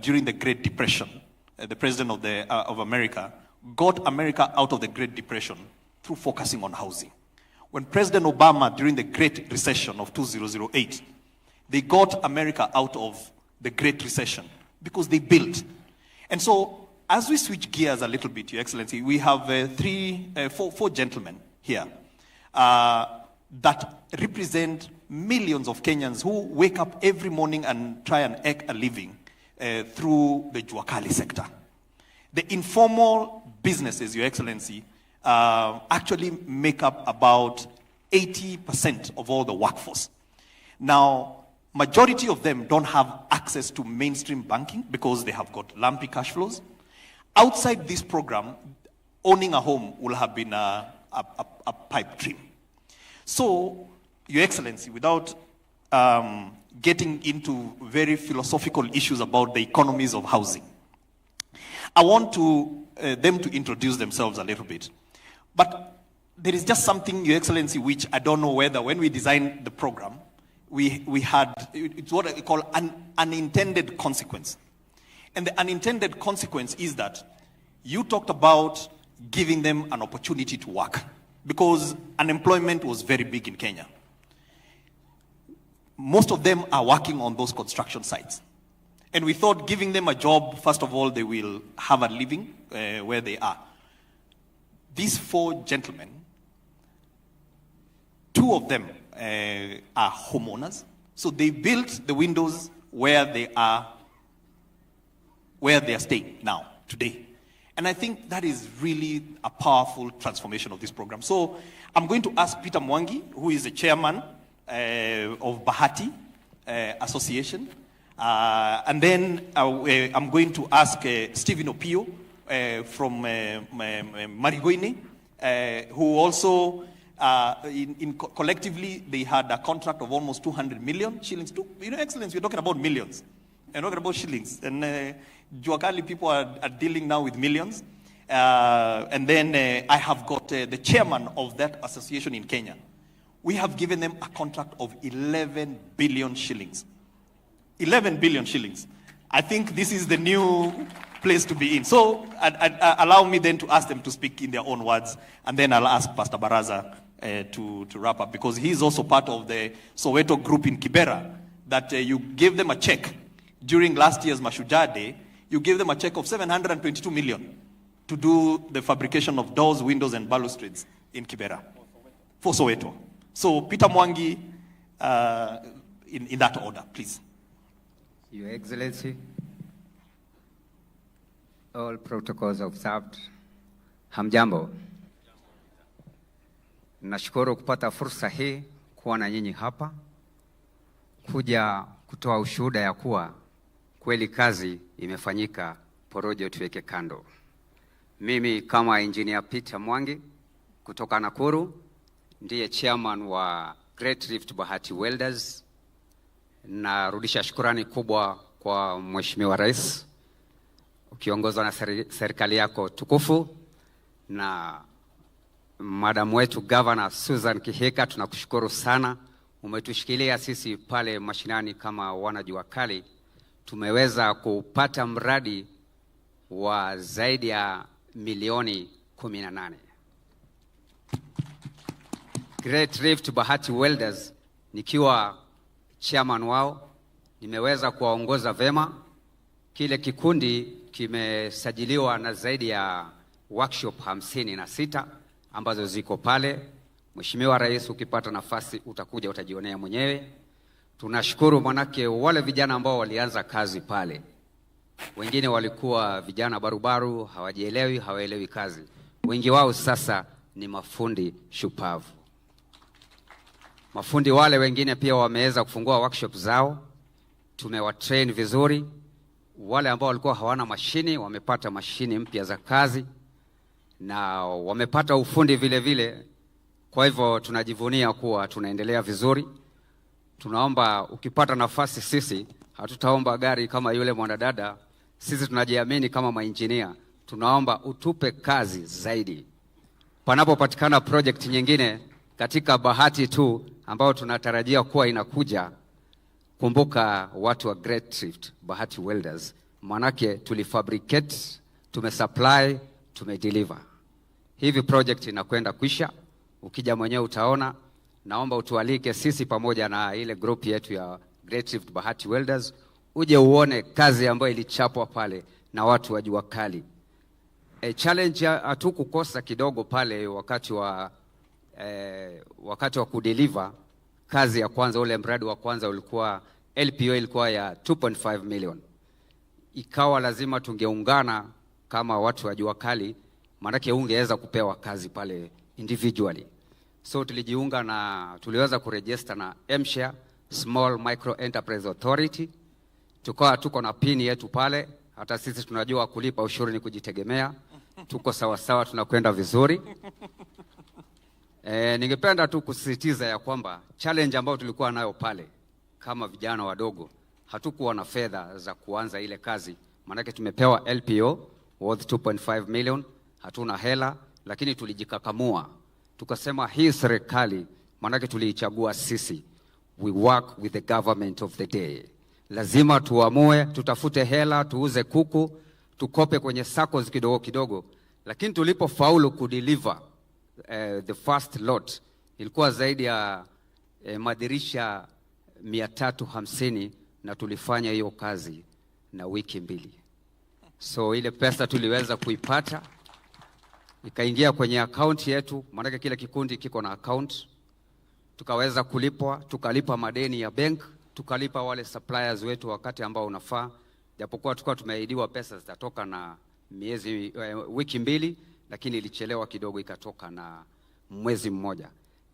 during the Great Depression, the president of America, got America out of the Great Depression through focusing on housing. When President Obama, during the Great Recession of 2008, they got America out of the Great Recession because they built. And so, as we switch gears a little bit, Your Excellency, we have four gentlemen here that represent millions of Kenyans who wake up every morning and try and make a living through the Juakali sector. The informal businesses, Your Excellency, actually make up about 80% of all the workforce. Now, majority of them don't have access to mainstream banking because they have got lumpy cash flows. Outside this program, owning a home will have been a pipe dream. So, Your Excellency, without getting into very philosophical issues about the economies of housing, I want them to introduce themselves a little bit. But there is just something, Your Excellency, which I don't know whether when we designed the program, we had, it's what I call an unintended consequence. And the unintended consequence is that you talked about giving them an opportunity to work because unemployment was very big in Kenya. Most of them are working on those construction sites. And we thought giving them a job, first of all, they will have a living where they are. These four gentlemen, two of them are homeowners. So they built the windows where they are where they are staying now, today. And I think that is really a powerful transformation of this program. So I'm going to ask Peter Mwangi, who is the chairman of Bahati Association. And then I'm going to ask Stephen Opio from Marigoine, who also, collectively, they had a contract of almost 200 million shillings. Excellence, we're talking about millions. We're talking about shillings. And Juakali people are dealing now with millions. And then I have got the chairman of that association in Kenya. We have given them a contract of 11 billion shillings. 11 billion shillings. I think this is the new place to be in. So allow me then to ask them to speak in their own words. And then I'll ask Pastor Baraza to wrap up, because he's also part of the Soweto group in Kibera, that you gave them a check during last year's Mashujaa Day. You gave them a check of 722 million to do the fabrication of doors, windows, and balustrades in Kibera for Soweto. So Peter Mwangi, in that order, please. Your Excellency, all protocols observed. Hamjambo. Nashukuru kupata fursa hii kuwa na nyinyi hapa, kuja kutoa ushuhuda ya kuwa kweli kazi imefanyika, porojo tuweke kando. Mimi kama Engineer Peter Mwangi kutoka Nakuru, ndiye chairman wa Great Rift Bahati Welders. Narudisha shukrani kubwa kwa Mheshimiwa Rais, ukiongozwa na serikali yako tukufu, na madam wetu Governor Susan Kihika, tunakushukuru sana. Umetushikilia sisi pale mashinani kama wanajua kali. Tumeweza kupata mradi wa zaidi ya milioni 18. Great Rift Bahati Welders, nikiwa chairman wao, nimeweza kuwaongoza vema. Kile kikundi kimesajiliwa na zaidi ya workshop 56 ambazo ziko pale. Mheshimiwa Rais, ukipata nafasi utakuja utajionea mwenyewe. Tunashukuru manake wale vijana ambao walianza kazi pale, wengine walikuwa vijana barubaru, hawaelewi kazi. Wengi wao sasa ni mafundi shupavu. Mafundi wale wengine pia wameweza kufungua workshop zao. Tumewatrain vizuri. Wale ambao walikuwa hawana mashini wamepata mashini mpya za kazi na wamepata ufundi vile vile. Kwa hivyo tunajivunia kuwa tunaendelea vizuri. Tunaomba ukipata nafasi, sisi hatutaomba gari kama yule mwanadada. Sisi tunajiamini kama maengineer. Tunaomba utupe kazi zaidi. Panapopatikana project nyingine katika Bahati tu ambao tunatarajia kuwa inakuja, kumbuka watu wa Great Rift Bahati Welders, manake tulifabricate, tumesupply, tumedeliver. Hivi project inakwenda kwisha. Ukija mwenyewe utaona. Naomba utualike sisi pamoja na ile group yetu ya Great Rift Bahati Welders, uje uone kazi ambayo ilichapwa pale na watu wa jua kali. Challenge hatukukosa kidogo pale wakati wa kudeliver kazi ya kwanza. Ule mradi wa kwanza ulikuwa LPO ilikuwa ya 2.5 million. Ikawa lazima tungeungana kama watu wa jua kali, maanake ungeweza kupewa kazi pale individually. So tulijiunga na tuliweza kuregister na MSHA, Small Micro Enterprise Authority. Tuko na pini yetu pale. Hata sisi tunajua kulipa ushuru ni kujitegemea. Tuko sawa sawa, tunakwenda vizuri. Ningependa tu kusisitiza ya kwamba challenge ambayo tulikuwa nayo pale kama vijana wadogo, hatukuwa na fedha za kuanza ile kazi. Maanake tumepewa LPO worth 2.5 million, hatuna hela, lakini tulijikakamua. Tukasema hii serikali, maanake tuliichagua sisi. We work with the government of the day. Lazima tuamue, tutafute hela, tuuze kuku, tukope kwenye SACCOs kidogo kidogo. Lakini tulipofaulu kudeliver the first lot, ilikuwa zaidi ya madirisha 350, na tulifanya hiyo kazi na wiki 2. So ile pesa tuliweza kuipata, ikaingia kwenye account yetu, maana kile kikundi kiko na account. Tukaweza kulipwa, tukalipa madeni ya bank, tukalipa wale suppliers wetu wakati ambao unafaa, japokuwa tulikuwa tumeahidiwa pesa zitatoka na wiki 2, lakini ilichelewa kidogo, ikatoka na mwezi mmoja.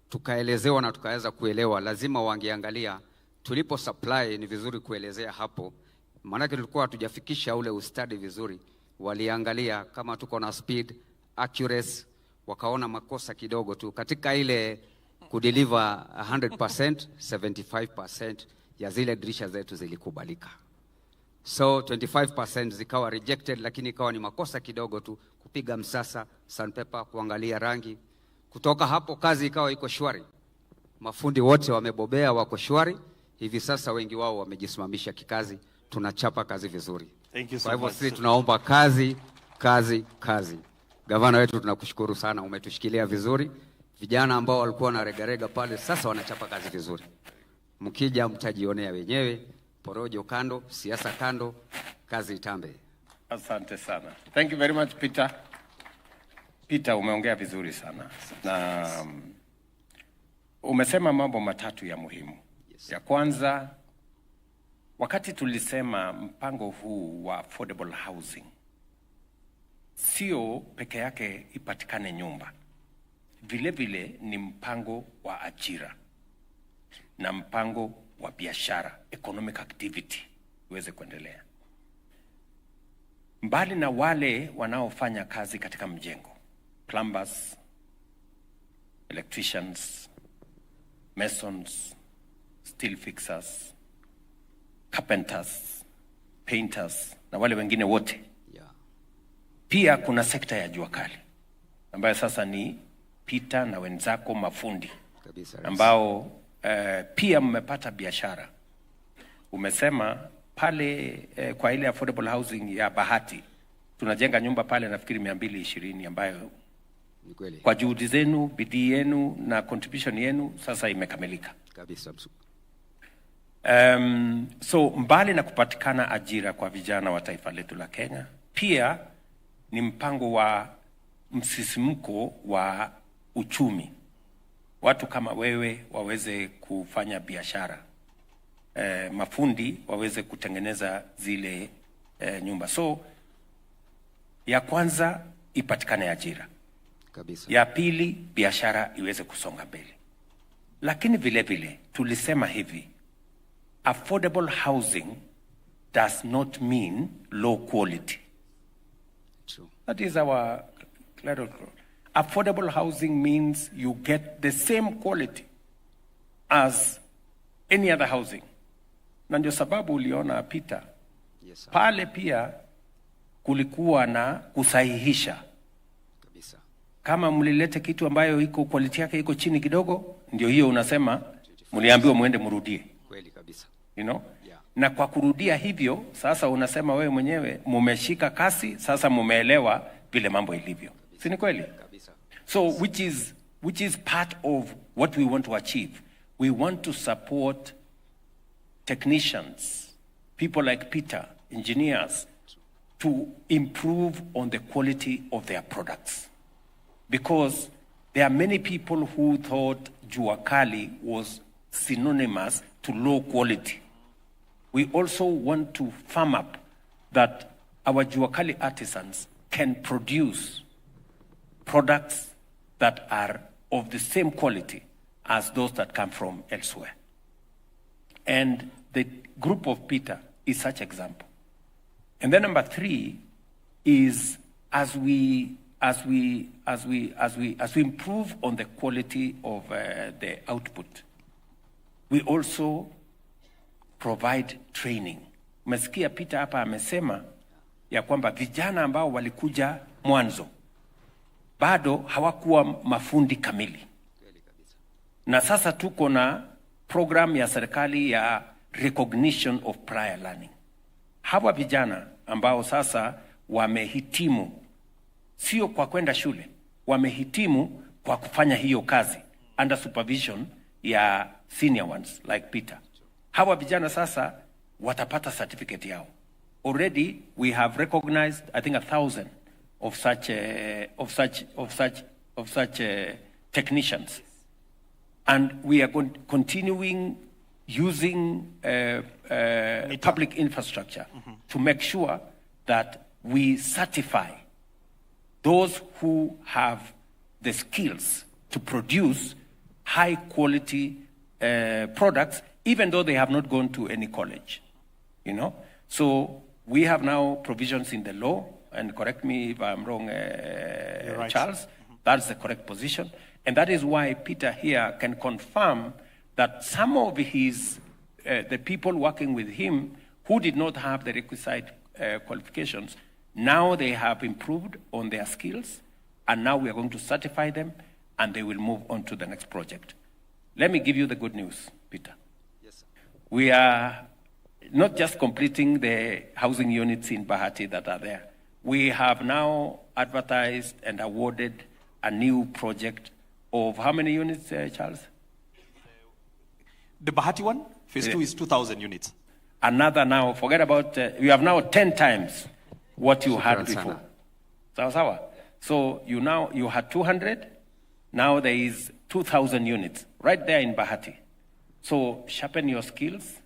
Tukaelezewa na tukaweza kuelewa, lazima wangeangalia tulipo supply. Ni vizuri kuelezea hapo, maanake tulikuwa hatujafikisha ule ustadi vizuri. Waliangalia kama tuko na speed, accuracy, wakaona makosa kidogo tu katika ile kudeliver 100%, 75% ya zile dirisha zetu zilikubalika. So 25% zikawa rejected, lakini ikawa ni makosa kidogo tu, kupiga msasa, sandpaper, kuangalia rangi. Kutoka hapo kazi ikawa iko shwari. Mafundi wote wamebobea, wako shwari. Hivi sasa wengi wao wamejisimamisha kikazi, tunachapa kazi vizuri. Thank you so Kwa hivyo much. sisi tunaomba kazi, kazi, kazi. Gavana wetu tunakushukuru sana, umetushikilia vizuri. Vijana ambao walikuwa na regarega pale sasa wanachapa kazi vizuri. Mkija mtajionea wenyewe, porojo kando, siasa kando, kazi itambe. Asante sana. Thank you very much, Peter. Peter, umeongea vizuri sana. Na umesema mambo matatu ya muhimu. Yes. Ya kwanza, wakati tulisema mpango huu wa affordable housing, sio peke yake ipatikane nyumba. Vile vile ni mpango wa ajira na mpango wa biashara, economic activity, iweze kuendelea. Mbali na wale wanaofanya kazi katika mjengo, plumbers, electricians, masons, steel fixers, carpenters, painters na wale wengine wote. Yeah. Pia kuna sekta ya jua kali ambayo sasa ni Peter na wenzako mafundi kabisa, ambao pia mmepata biashara. Umesema pale kwa ile affordable housing ya Bahati tunajenga nyumba pale nafikiri 220 ambayo ni kweli kwa juhudi zenu, bidii yenu na contribution yenu sasa imekamilika kabisa. So mbali na kupatikana ajira kwa vijana wa taifa letu la Kenya, pia ni mpango wa msisimko wa uchumi. Watu kama wewe waweze kufanya biashara, mafundi waweze kutengeneza zile nyumba. So ya kwanza ipatikane ajira kabisa. Ya pili biashara iweze kusonga mbele. Lakini vile vile tulisema hivi, affordable housing does not mean low quality. True. That is our clarity. Affordable housing means you get the same quality as any other housing. Na ndio sababu uliona Peter, yes, pale pia kulikuwa na kusahihisha kabisa. Kama mlilete kitu ambayo iko quality yake iko chini kidogo, ndio hiyo unasema mliambiwa muende mrudie. Kweli kabisa. You know? Yeah. Na kwa kurudia hivyo sasa unasema wewe mwenyewe mumeshika kasi, sasa mumeelewa vile mambo ilivyo. Si ni kweli? Kabisa. So which is part of what we want to achieve. We want to support technicians, people like Peter, engineers, to improve on the quality of their products. Because there are many people who thought jua kali was synonymous to low quality. We also want to firm up that our jua kali artisans can produce products that are of the same quality as those that come from elsewhere. And the group of Peter is such example. And then number 3 is as we improve on the quality of the output, we also provide training. Umesikia Peter hapa amesema ya kwamba vijana ambao walikuja mwanzo bado hawakuwa mafundi kamili. Na sasa tuko na program ya serikali ya recognition of prior learning. Hawa vijana ambao sasa wamehitimu, sio kwa kwenda shule, wamehitimu kwa kufanya hiyo kazi under supervision ya senior ones like Peter. Hawa vijana sasa watapata certificate yao. Already we have recognized I think 1,000 of such technicians, and we are continuing using public infrastructure to make sure that we certify those who have the skills to produce high quality products, even though they have not gone to any college, you know. So we have now provisions in the law, and correct me if I'm wrong, right. Charles, that's the correct position. And that is why Peter here can confirm that some of his, the people working with him who did not have the requisite qualifications, now they have improved on their skills, and now we are going to certify them, and they will move on to the next project. Let me give you the good news, Peter. Yes, sir. We are not just completing the housing units in Bahati that are there. We have now advertised and awarded a new project of how many units, Charles? The Bahati one, phase 2 is 2,000 units. Another now, forget about, you have now 10 times what you had before. Sawa. So you had 200, now there is 2,000 units right there in Bahati. So sharpen your skills,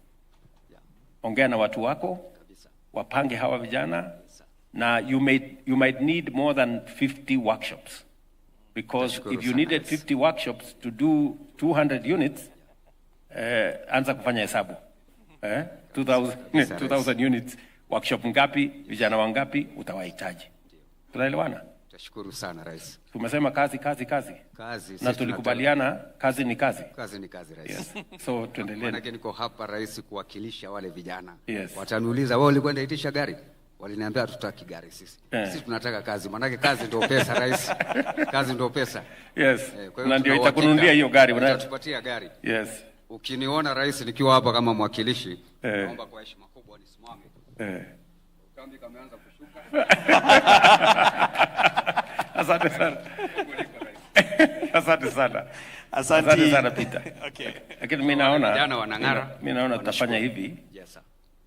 ongea na watu wako, wapange hawa vijana, na you might need more than 50 workshops. Because if you needed 50 workshops to do 200 units, anza kufanya hesabu. 2,000 units, workshop ngapi, vijana wangapi, utawahitaji. Tunaelewana? Tashukuru sana Rais. Tumesema kazi. Na tulikubaliana kazi ni kazi. Kazi ni kazi, Rais. Yes. So tuendelee. Manake niko hapa Rais kuwakilisha wale vijana. Yes. Wataniuliza wewe ulikwenda itisha gari? Waliniambia hatutaki gari sisi. Sisi tunataka kazi. Manake kazi ndio pesa, Rais. Kazi ndio pesa. Yes. Kwa hiyo na ndio itakununulia hiyo gari. Utatupatia gari. Yes. Ukiniona Rais nikiwa hapa kama mwakilishi, naomba kwa heshima kubwa nisimame. Kambi kameanza kushuka. Asante sana. Asante sana Peter. Okay. Lakini mimi naona vijana wanang'ara. Mimi naona tutafanya hivi. Yes sir.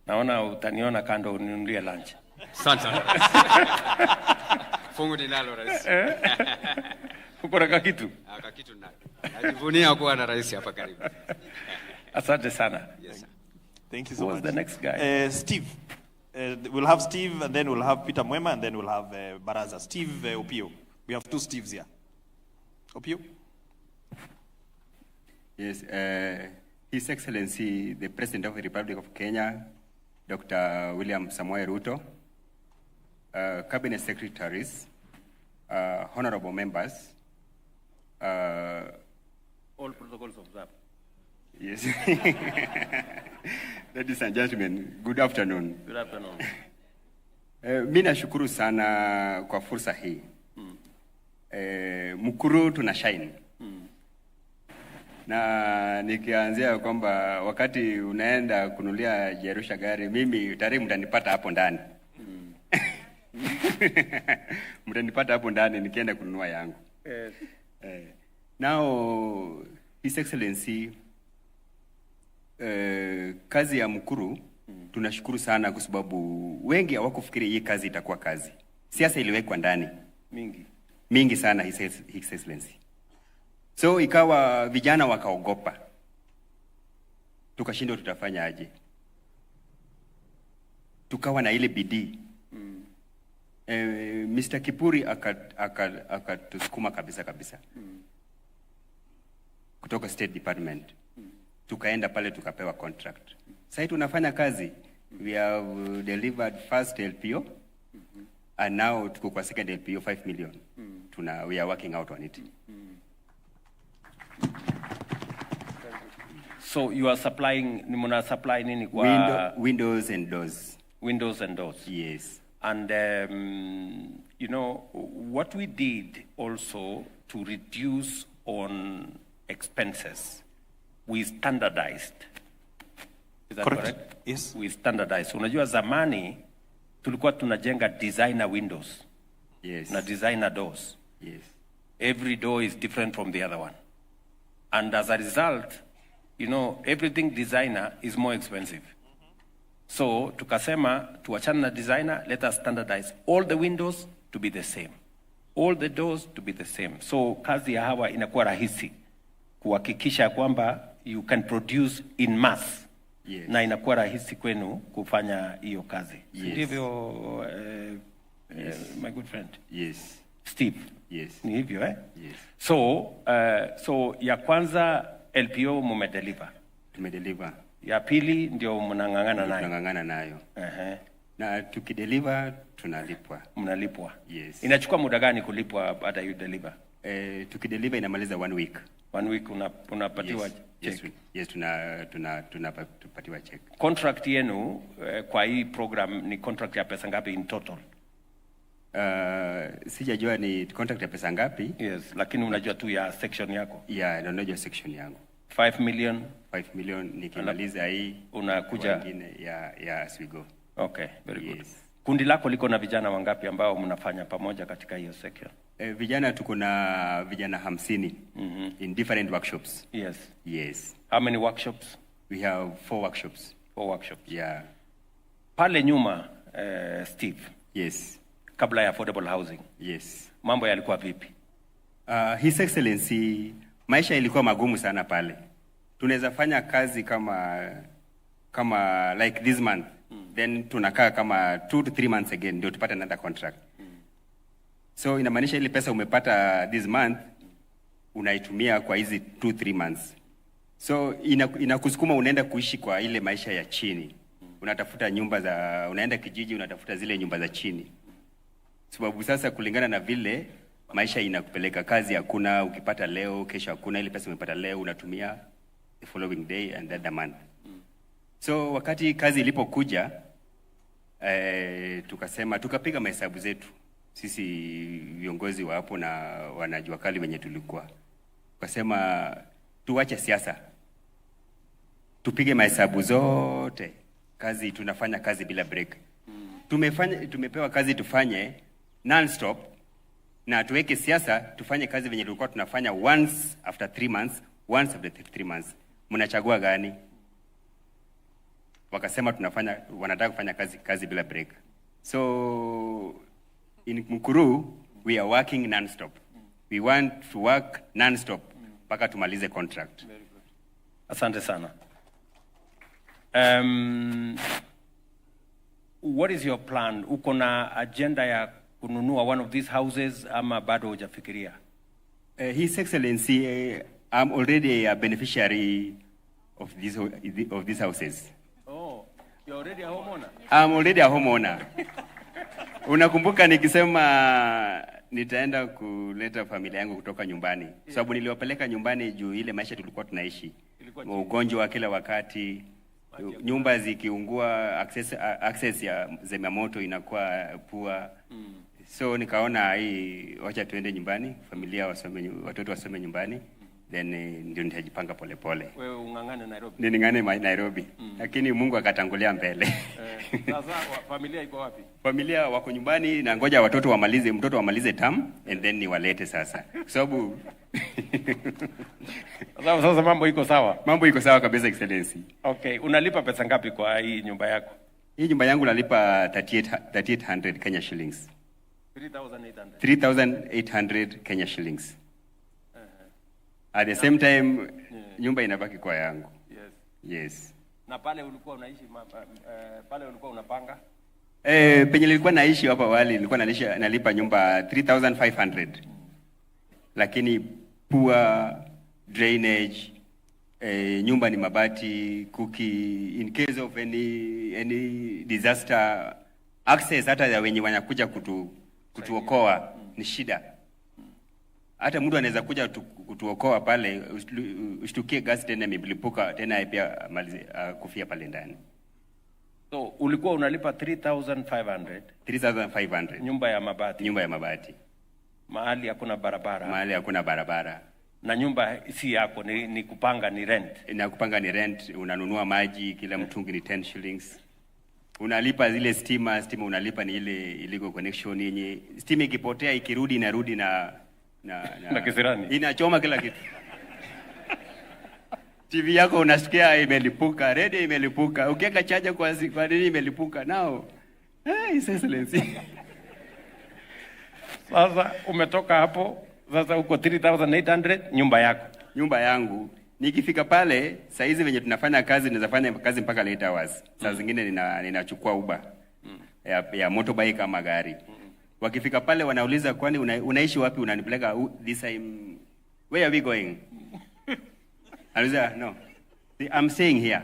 Naona utaniona kando uninunulie lunch. Asante. Fungu ninalo Rais. Uko na kitu? Kitu nalo. Najivunia kuwa na Rais hapa karibu. Asante sana. Yes sir. Thank you so much. Who's the next guy? Steve. We'll have Steve, and then we'll have Peter Mwema, and then we'll have Baraza. Steve Opio. We have 2 Steves here. Opio? Yes, His Excellency, the President of the Republic of Kenya, Dr. William Samoei Ruto, Cabinet Secretaries, honorable members, all protocols observed. Yes. Ladies and gentlemen, good afternoon. Good afternoon. Mimi nashukuru sana kwa fursa hii. Mkuru tuna shine. Na nikianzia kwamba wakati unaenda kunulia Jerusha gari, mimi tayari mtanipata hapo ndani. Mtanipata hapo ndani nikienda kununua yangu. Now, His Excellency, kazi ya Mkuru tunashukuru sana kwa sababu wengi hawakufikiri hii kazi itakuwa kazi. Siasa iliwekwa ndani mingi sana, His Excellency. So ikawa vijana wakaogopa, tukashindwa tutafanya aje. Tukawa na ile bidii. Mr. Kipuri akatusukuma kabisa kutoka State Department. Tukaenda pale tukapewa contract. Sasa tunafanya kazi. We have delivered first LPO and now tuko kwa second LPO 5 million. We are working out on it. So you are supplying, muna supply nini kwa windows and doors. Windows and doors. Yes. And you know what we did also to reduce on expenses, we standardized. Is that correct? Yes. We standardized. Unajua zamani tulikuwa tunajenga designer windows. Yes. Na designer doors. Yes. Every door is different from the other one. And as a result, you know, everything designer is more expensive. So tukasema tuachane na designer, let us standardize all the windows to be the same. All the doors to be the same. So kazi ya hawa inakuwa rahisi kuhakikisha kwamba you can produce in mass. Yes. Na inakuwa rahisi kwenu kufanya hiyo kazi. Yes. Ndivyo Yes. My good friend. Yes. Steve. Yes. Ni hivyo Yes. So ya kwanza LPO mumedeliver. Tumedeliver. Ya pili ndio mnang'ang'ana nayo. Tunang'ang'ana nayo. Na tukideliver tunalipwa. Mnalipwa. Yes. Inachukua muda gani kulipwa baada you deliver? Tukideliver inamaliza 1 week. 1 week unapatiwa check. Yes, tunapatiwa check. Contract yenu kwa hii program ni contract ya pesa ngapi in total? Sijajua ni contract ya pesa ngapi. Yes, lakini unajua tu ya section yako. Yeah, unajua section yangu. 5 million. 5 million nikimaliza hii unakuja wengine ya as we go. Okay, very good. Kundi lako liko na vijana wangapi ambao mnafanya pamoja katika hiyo section? Vijana tuko na vijana 50 in different workshops. Yes. Yes. How many workshops? We have 4 workshops. 4 workshops. Yeah. Pale nyuma Steve. Yes. Kabla ya affordable housing. Yes. Mambo yalikuwa vipi? His Excellency, maisha ilikuwa magumu sana pale. Tunaweza fanya kazi kama like this month. Then tunakaa kama 2 to 3 months again ndio tupate another contract. So inamaanisha ile pesa umepata this month unaitumia kwa hizi 2-3 months. So inakusukuma unaenda kuishi kwa ile maisha ya chini. Unatafuta nyumba unaenda kijiji unatafuta zile nyumba za chini. Sababu sasa kulingana na vile maisha inakupeleka, kazi hakuna, ukipata leo kesho hakuna, ile pesa umepata leo unatumia the following day and the month. So wakati kazi ilipokuja tukasema tukapiga mahesabu zetu sisi viongozi wa hapo na wanajua kali wenye tulikuwa. Tukasema tuache siasa. Tupige mahesabu zote. Kazi tunafanya kazi bila break. Tumepewa kazi tufanye non-stop na tuweke siasa tufanye kazi venye tulikuwa tunafanya once after 3 months, once after 3 months. Mnachagua gani? Wakasema wanataka kufanya kazi bila break. So in Nakuru we are working non-stop. We want to work non-stop mpaka tumalize contract. Asante sana. What is your plan? Uko na agenda ya kununua one of these houses ama bado hujafikiria? His Excellency, I'm already a beneficiary of these houses. Oh, you're already a homeowner? I'm already a homeowner. Unakumbuka nikisema nitaenda kuleta familia yangu kutoka nyumbani. Sababu niliwapeleka nyumbani juu ile maisha tulikuwa tunaishi. Ugonjwa kila wakati, nyumba zikiungua, access ya zimamoto inakuwa poor. So nikaona hii wacha tuende nyumbani, familia watoto wasome nyumbani. Then ndio nitajipanga polepole. Wewe ungangane Nairobi. Ningangane Nairobi. Lakini Mungu akatangulia mbele. Sasa familia iko wapi? Familia wako nyumbani na ngoja mtoto wamalize term and then niwalete sasa. Kwa sababu sasa mambo iko sawa. Mambo iko sawa kabisa Excellency. Okay, unalipa pesa ngapi kwa hii nyumba yako? Hii nyumba yangu nalipa 3800 Kenya shillings. 3800 Kenya shillings. At the same time, nyumba inabaki kwa yangu. Yes. Yes. Na pale ulikuwa unaishi, pale ulikuwa unapanga? Penye nilikuwa naishi hapa awali, nilikuwa nalipa nyumba 3500. Lakini poor drainage, nyumba ni mabati, in case of any disaster, access hata ya wenye wanakuja kutuokoa ni shida. Hata mtu anaweza kuja kutuokoa pale, ushtukie gas tena imelipuka tena pia kufia pale ndani. So ulikuwa unalipa 3500? 3500. Nyumba ya mabati. Nyumba ya mabati. Mahali hakuna barabara. Mahali hakuna barabara. Na nyumba si yako, ni kupanga, ni rent. Na kupanga ni rent, unanunua maji kila mtungi ni 10 shillings. Unalipa zile stima unalipa ni ile illegal connection yenye stima ikipotea ikirudi inarudi na kisirani. Inachoma kila kitu. TV yako unasikia imelipuka, radio imelipuka, ukiweka charger kwa nini imelipuka nao. Excellency. Sasa umetoka hapo, sasa uko 3800 nyumba yako. Nyumba yangu Nikifika pale, saa hizi venye tunafanya kazi, naweza fanya kazi mpaka late hours. Saa zingine ninachukua Uber ya motorbike ama gari. Wakifika pale wanauliza, kwani unaishi wapi? Unanipeleka this time, where are we going? Anauliza, no, I'm staying here.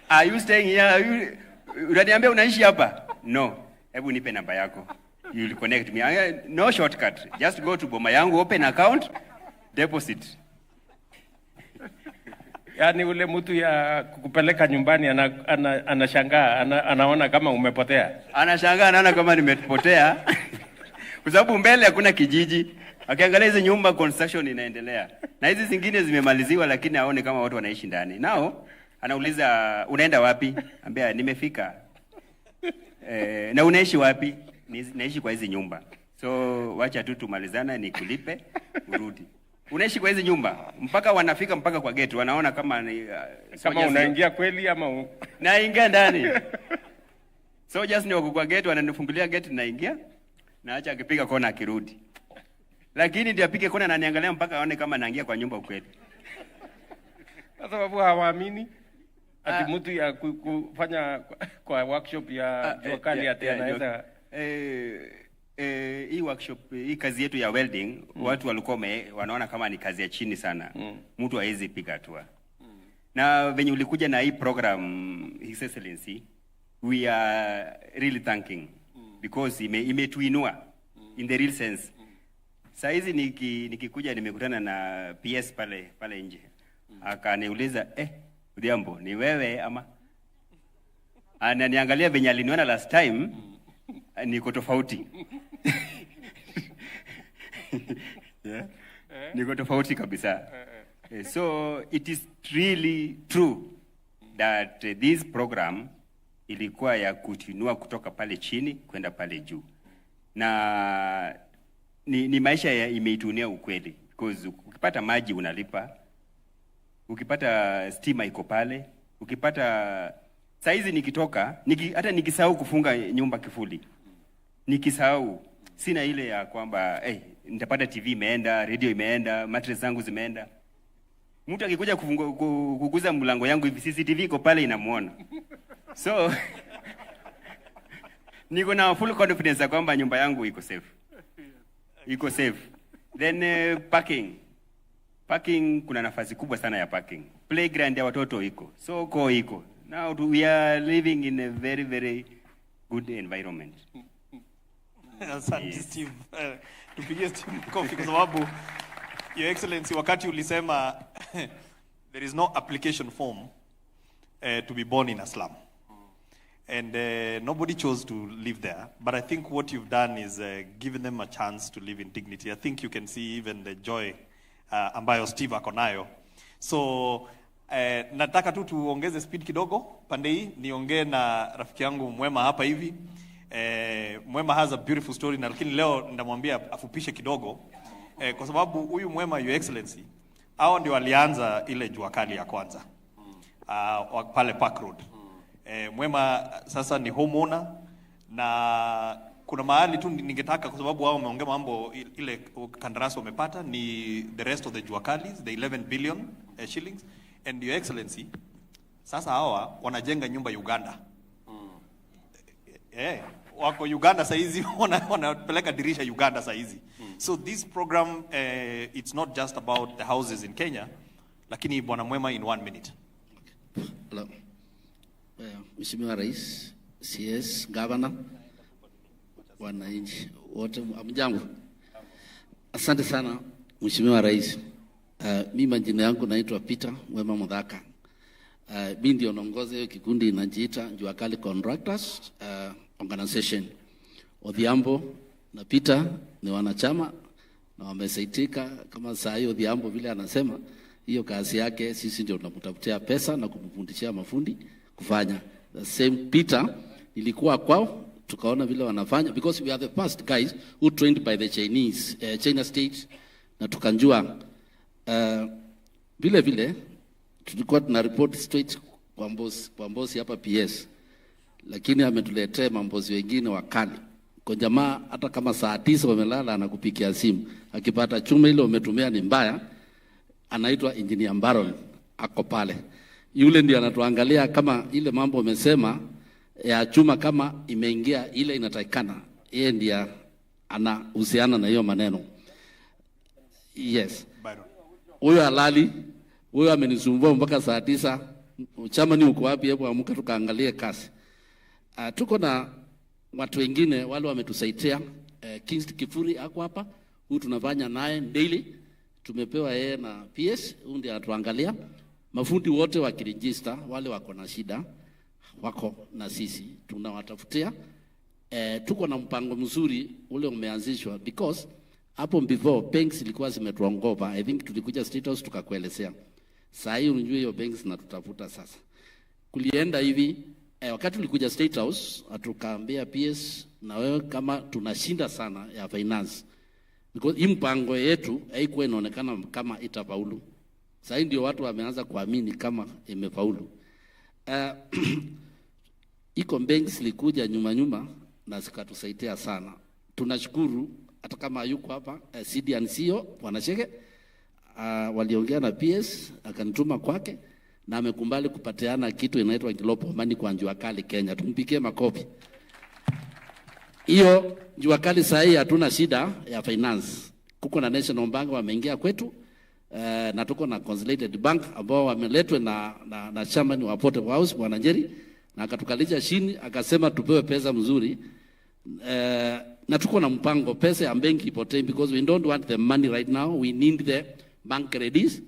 Are you staying here? Unaniambia unaishi hapa? No, hebu nipe namba yako. You'll connect me. No shortcut. Just go to boma yangu, open account, deposit. Yaani ule mtu ya kukupeleka nyumbani anashangaa, anaona kama umepotea. Anashangaa, anaona kama nimepotea. Kwa sababu mbele hakuna kijiji. Akiangalia hizo nyumba, construction inaendelea. Na hizi zingine zimemaliziwa, lakini aone kama watu wanaishi ndani. Nao anauliza, unaenda wapi? Ambia nimefika. Na unaishi wapi? Naishi kwa hizi nyumba. So wacha tu tumalizana, nikulipe urudi. Unaishi kwa hizi nyumba mpaka wanafika mpaka kwa gate, wanaona kama ni kama unaingia kweli ama naingia ndani. So just ni wako kwa gate, wananifungulia gate, naingia, naacha akipiga kona akirudi. Lakini ndio apige kona na niangalia mpaka aone kama naingia kwa nyumba kweli. Kwa sababu hawaamini ati mtu ya kufanya kwa workshop ya jua kali ati anaweza hii workshop, hii kazi yetu ya welding, watu walikuwa wanaona kama ni kazi ya chini sana. Mtu hawezi piga hatua. Na venye ulikuja na hii program, His Excellency, we are really thanking because imetuinua in the real sense. Saa hizi nikikuja nimekutana na PS pale nje. Akaniuliza, Odhiambo, ni wewe ama? Ananiangalia venye aliniona last time, niko tofauti. Yeah. Niko tofauti kabisa. So it is really true that this program ilikuwa ya kutinua kutoka pale chini kwenda pale juu. Na ni maisha imeitunia ukweli, because ukipata maji unalipa, ukipata stima iko pale, ukipata saizi nikitoka hata nikisahau kufunga nyumba kifuli, nikisahau, sina ile ya kwamba nitapata TV imeenda, radio imeenda, mattress zangu zimeenda. Mtu akikuja kuguza mlango yangu hivi, CCTV iko pale inamuona. So niko na full confidence kwamba nyumba yangu iko safe. Iko safe. Then parking kuna nafasi kubwa sana ya parking. Playground ya watoto iko. Soko iko. Now we are living in a very, very good environment. Asante Steve. Tupigie Steve kofi kwa sababu Your Excellency, wakati ulisema there is no application form to be born in a slum. And nobody chose to live there. But I think what you've done is given them a chance to live in dignity. I think you can see even the joy ambayo Steve akonayo. So nataka tu tuongeze speed kidogo pande hii, niongee na rafiki yangu Mwema hapa hivi. Mwema has a beautiful story, na lakini leo ndamwambia afupishe kidogo kwa sababu huyu Mwema, Your Excellency, hao ndio walianza ile jua kali ya kwanza pale Park Road. Mwema sasa ni homeowner, na kuna mahali tu ningetaka, kwa sababu wao wameongea mambo ile kandarasi wamepata ni the rest of the jua kali, the 11 billion shillings. And Your Excellency, sasa hawa wanajenga nyumba Uganda. Wako Uganda saizi, wanapeleka dirisha Uganda saizi. So this program, it's not just about the houses in Kenya, lakini Bwana Mwema, in 1 minute. Hello. Mheshimiwa Rais, CS, Governor, wananchi wote, amjambo. Asante sana Mheshimiwa Rais. Mimi majina yangu naitwa Peter Mwema Mudhaka. Mimi ndio naongoza hiyo kikundi inajiita Jua Kali Contractors Organization. Odhiambo na Peter ni wanachama na wamesaitika kama saa hiyo. Odhiambo vile anasema hiyo kazi yake, sisi ndio tunamtafutia pesa na kumfundishia mafundi kufanya. The same Peter ilikuwa kwao, tukaona vile wanafanya, because we are the first guys who trained by the China state, na tukanjua vile tulikuwa tuna report straight kwa mbosi hapa PS, lakini ametuletea mambozi wengine wakali. Kwa jamaa hata kama saa 9 wamelala anakupikia simu, akipata chuma ile umetumia ni mbaya, anaitwa Engineer Baron, ako pale. Yule ndiye anatuangalia kama ile mambo umesema ya chuma kama imeingia ile inatakikana. Yeye ndiye anahusiana na hiyo maneno. Yes. Huyo halali, huyo amenisumbua mpaka saa 9. Chama ni uko wapi? Hebu amka tukaangalie kazi. Tuko na watu wengine wale wametusaidia. Kings Kifuri ako hapa. Huyu tunafanya naye daily. Tumepewa yeye na PS, huyu ndiye atuangalia. Mafundi wote wakiregister, wale wako na shida wako na sisi tunawatafutia. Tuko na mpango mzuri ule umeanzishwa because hapo before banks ilikuwa zimetuongopa. I think tulikuja State House tukakuelezea. Sasa hii unajua hiyo banks na tutafuta sasa. Kulienda hivi wakati tulikuja State House atukaambia PS na wewe kama tunashinda sana ya finance. Because hii mpango yetu haikuwa inaonekana kama itafaulu. Sasa ndio watu wameanza kuamini kama imefaulu. Iko banks likuja nyuma na zikatusaidia sana. Tunashukuru hata kama yuko hapa CDNCO wanasheke waliongea na PS akanituma kwake na amekumbali kupatiana kitu inaitwa Global Money kwa Jua Kali Kenya. Tumpigie makofi. Hiyo Jua Kali sasa hii hatuna shida ya finance. Kuko na National Bank wameingia kwetu na tuko na Consolidated Bank ambao wameletwe na chairman wa Port House Bwana Njeri na akatukalisha chini akasema tupewe pesa mzuri. Na tuko na mpango pesa ya benki ipotee because we don't want the money right now. We need the bank credits.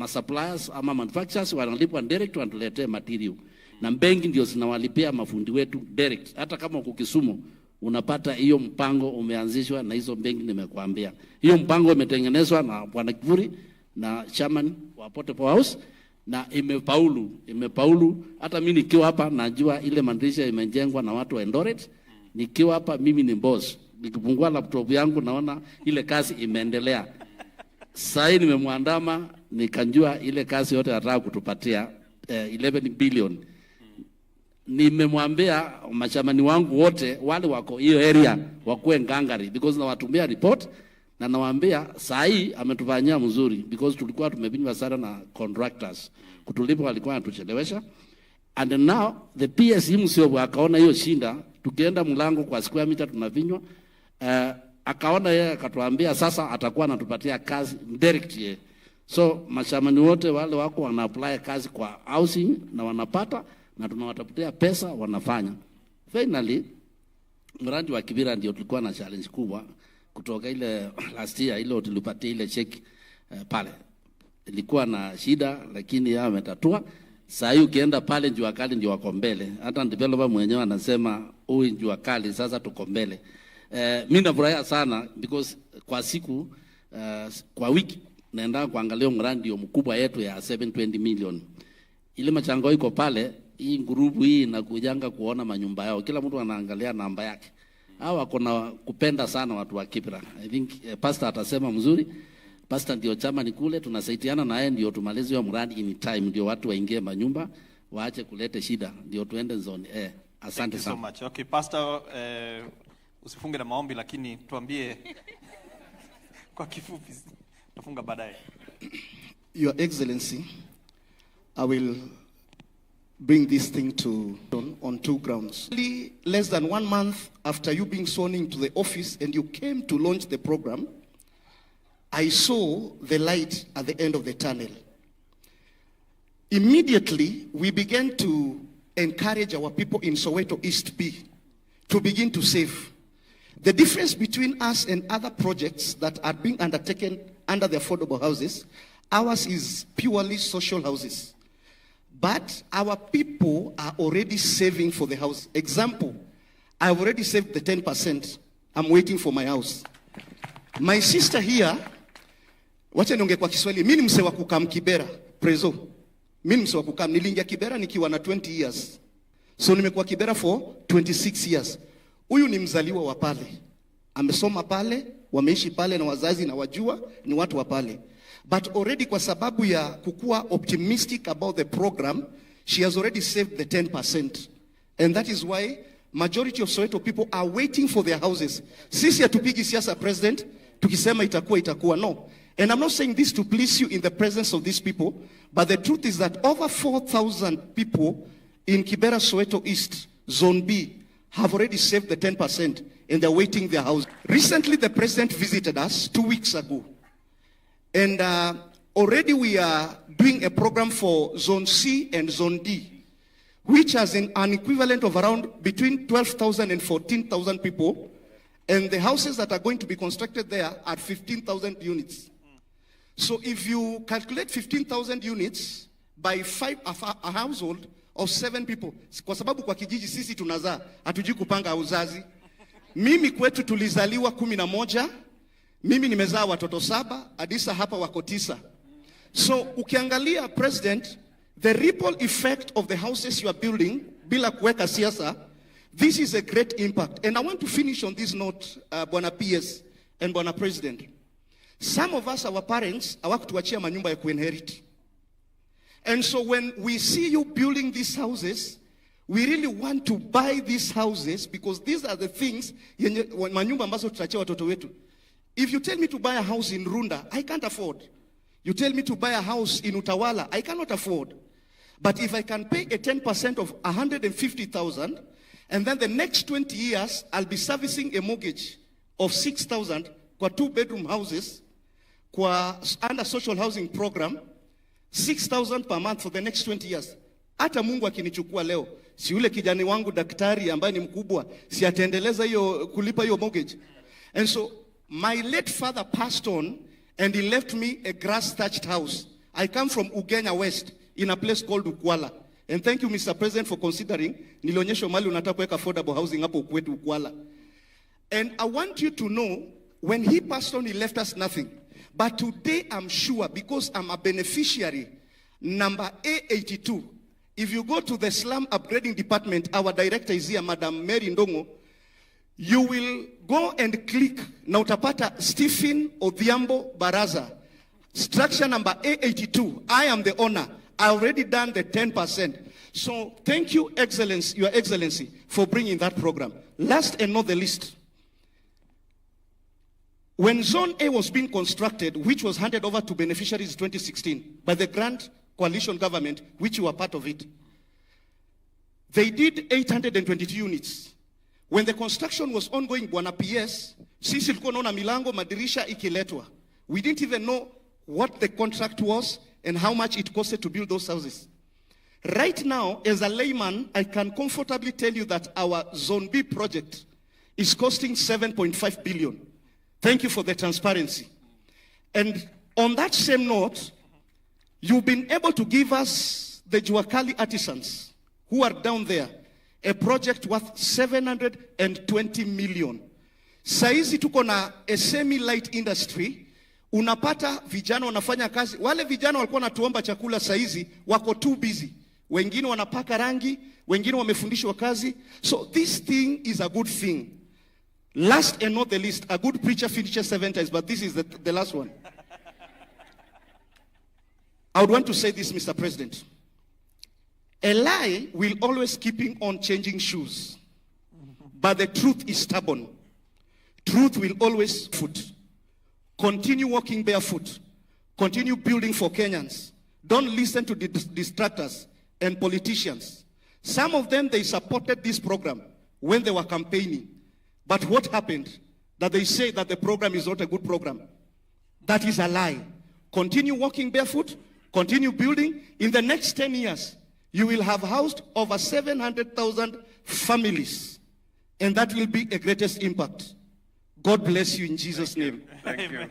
Suppliers ama manufacturers wanalipwa direct wanatuletee material. Na benki ndio zinawalipia mafundi wetu direct. Hata kama uko Kisumu unapata hiyo mpango umeanzishwa na hizo benki nimekuambia. Hiyo mpango umetengenezwa na Bwana Kivuri na chairman wa Port House na imepaulu. Hata mimi nikiwa hapa najua ile mandisha imejengwa na watu wa Eldoret. Nikiwa hapa mimi ni boss. Nikifungua laptop yangu naona ile kazi imeendelea. Sasa nimemwandama nikanjua ile kazi yote anataka kutupatia 11 billion. Nimemwambia machamani wangu wote wale wako hiyo area wakuwe ngangari because na watumia report na nawaambia saa hii ametufanyia mzuri because tulikuwa tumebinywa sana na contractors kutulipa walikuwa wanatuchelewesha. And now the PS himself akaona hiyo shinda, tukienda mlango kwa square meter tunavinywa. Akaona yeye akatuambia sasa atakuwa anatupatia kazi direct yeye. So mashamani wote wale wako wana apply kazi kwa housing na wanapata na tunawatafutia pesa wanafanya. Finally mradi wa Kibera ndio tulikuwa na challenge kubwa kutoka ile last year ile tulipatia ile check pale. Ilikuwa na shida lakini yeye ametatua. Sasa hiyo ukienda pale Jua Kali ndio wako mbele. Hata developer mwenyewe anasema huyu Jua Kali sasa tuko mbele. Mimi nafurahia sana because kwa siku kwa wiki naenda kuangalia mradi ndio mkubwa yetu ya 720 million. Ile machango iko pale, hii grupu hii inakujanga kuona manyumba yao. Kila mtu anaangalia namba yake. Hao wako na kupenda sana watu wa Kibra. I think pastor atasema mzuri. Pastor ndio chama ni kule tunasaidiana na yeye ndio tumalize hiyo mradi in time ndio watu waingie manyumba waache kuleta shida ndio tuende zone asante sana. Thank you so much. Okay, pastor usifunge na maombi lakini tuambie kwa kifupi tufunga baadaye. Your Excellency, I will bring this thing to on two grounds. Less than 1 month after you being sworn into the office and you came to launch the program, I saw the light at the end of the tunnel. Immediately, we began to encourage our people in Soweto East B to begin to save. The difference between us and other projects that are being undertaken under the affordable houses, ours is purely social houses. But our people are already saving for the house. Example, I've already saved the 10%. I'm waiting for my house. My sister here, wacha niongee kwa Kiswahili, mimi ni mse wa kukam Kibera, prezo. Mimi ni mse wa kukam, niliingia Kibera nikiwa na 20 years. So nimekuwa Kibera for 26 years. Huyu ni mzaliwa wa pale. Amesoma pale, wameishi pale na wazazi na wajua ni watu wa pale. But already kwa sababu ya kukua optimistic about the program, she has already saved the 10%. And that is why majority of Soweto people are waiting for their houses. Sisi hatupigi siasa president, tukisema itakuwa no. And I'm not saying this to please you in the presence of these people, but the truth is that over 4,000 people in Kibera, Soweto East, Zone B, have already saved the 10% and they're waiting their house. Recently, the president visited us 2 weeks ago. And already we are doing a program for Zone C and Zone D, which has an equivalent of around between 12,000 and 14,000 people. And the houses that are going to be constructed there are 15,000 units. So if you calculate 15,000 units by a household of 7 people, kwa sababu kwa kijiji sisi tunazaa, hatujui kupanga uzazi. Mimi kwetu tulizaliwa 11, mimi nimezaa watoto 7, Adisa hapa wako 9. So ukiangalia president, the ripple effect of the houses you are building, bila kuweka siasa, this is a great impact. And I want to finish on this note, Bwana PS and Bwana President. Some of us, our parents, hawakutuachia manyumba ya kuinherit. And so when we see you building these houses, we really want to buy these houses because these are the things, manyumba ambazo tutachia watoto wetu. If you tell me to buy a house in Runda, I can't afford. You tell me to buy a house in Utawala, I cannot afford. But if I can pay a 10% of 150,000, and then the next 20 years, I'll be servicing a mortgage of 6,000 kwa 2-bedroom houses, kwa under social housing program, 6,000 per month for the next 20 years. Hata Mungu akinichukua leo, si yule kijana wangu daktari ambaye ni mkubwa, si ataendeleza hiyo kulipa hiyo mortgage. And so my late father passed on and he left me a grass-thatched house. I come from Ugenya West in a place called Ukwala. And thank you, Mr. President, for considering nilionyesha mali unataka kuweka affordable housing hapo kwetu Ukwala. And I want you to know, when he passed on, he left us nothing. But today, I'm sure, because I'm a beneficiary, number A82, if you go to the slum upgrading department, our director is here, Madam Mary Ndongo, you will go and click, na utapata Stephen Odhiambo Baraza, structure number A82, I am the owner. I already done the 10%. So thank you, Excellency, Your Excellency, for bringing that program. Last and not the least, when Zone A was being constructed, which was handed over to beneficiaries in 2016 by the Grand Coalition government, which you were part of it, they did 822 units. When the construction was ongoing, Bwana PS, sisi tulikuwa naona milango, madirisha ikiletwa. We didn't even know what the contract was and how much it costed to build those houses. Right now, as a layman, I can comfortably tell you that our Zone B project is costing 7.5 billion. Thank you for the transparency. And on that same note, you've been able to give us, the Juakali artisans who are down there, a project worth 720 million. Saizi tuko na a semi-light industry, unapata vijana wanafanya kazi. Wale vijana walikuwa natuomba chakula saizi, wako too busy. Wengine wanapaka rangi, wengine wamefundishwa kazi. So this thing is a good thing. Last and not the least, a good preacher finishes 7 times, but this is the last one. I would want to say this, Mr. President. A lie will always keep on changing shoes, but the truth is stubborn. Truth will always foot. Continue walking barefoot. Continue building for Kenyans. Don't listen to the distractors and politicians. Some of them, they supported this program when they were campaigning. But what happened? That they say that the program is not a good program. That is a lie. Continue walking barefoot. Continue building. In the next 10 years, you will have housed over 700,000 families. And that will be a greatest impact. God bless you in Jesus' name. Thank you.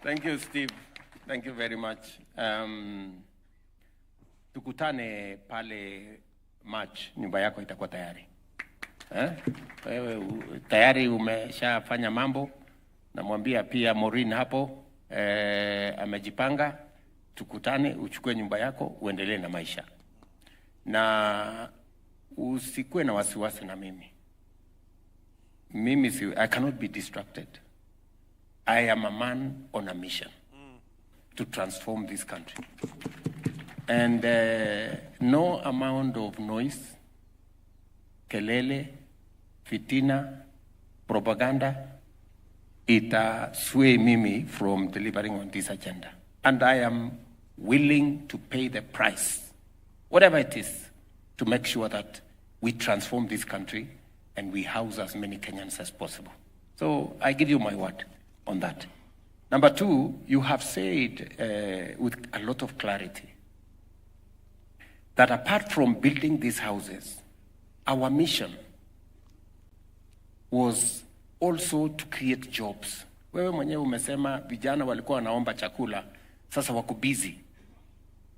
Thank you, Steve. Thank you very much. Tukutane pale March, nyumba yako itakuwa tayari. Wewe tayari umeshafanya mambo, namwambia pia Maureen hapo amejipanga. Tukutane, uchukue nyumba yako, uendelee na maisha. Na usikue na wasiwasi na mimi. I cannot be distracted. I am a man on a mission to transform this country. And no amount of noise, kelele, fitina, propaganda sway mimi from delivering on this agenda. And I am willing to pay the price, whatever it is, to make sure that we transform this country and we house as many Kenyans as possible. So I give you my word on that. Number two, you have said with a lot of clarity that apart from building these houses, our mission was also to create jobs. Wewe mwenyewe umesema vijana walikuwa wanaomba chakula, sasa wako busy.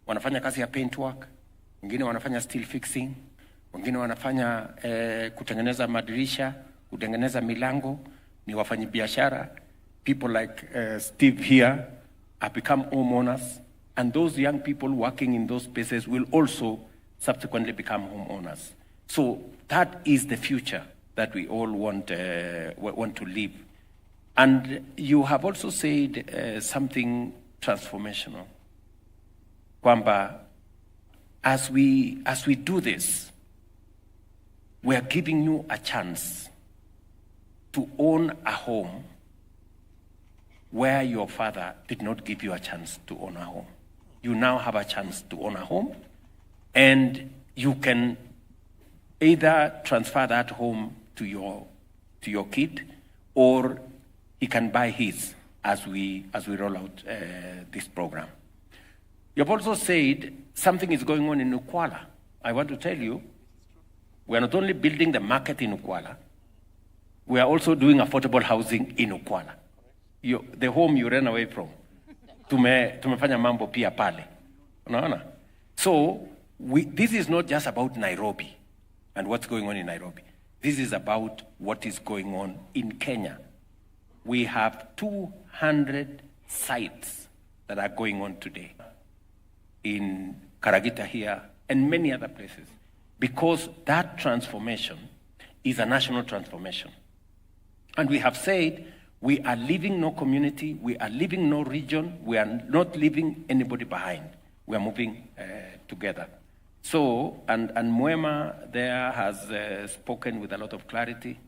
Wanafanya kazi ya paintwork, wengine wanafanya steel fixing, wengine wanafanya kutengeneza madirisha, kutengeneza milango, ni wafanyabiashara. People like Steve here have become homeowners, and those young people working in those spaces will also subsequently become homeowners. So that is the future that we all want to live. And you have also said something transformational. Kwamba, as we do this, we are giving you a chance to own a home where your father did not give you a chance to own a home. You now have a chance to own a home, and you can either transfer that home to your kid, or he can buy his as we roll out this program. You have also said something is going on in Ukwala. I want to tell you, we are not only building the market in Ukwala, we are also doing affordable housing in Ukwala. The home you ran away from. Tumefanya mambo pia pale. Unaona? So, this is not just about Nairobi and what's going on in Nairobi. This is about what is going on in Kenya. We have 200 sites that are going on today in Karagita here and many other places, because that transformation is a national transformation. And we have said, we are leaving no community, we are leaving no region, we are not leaving anybody behind. We are moving together. So, and Mwema there has spoken with a lot of clarity.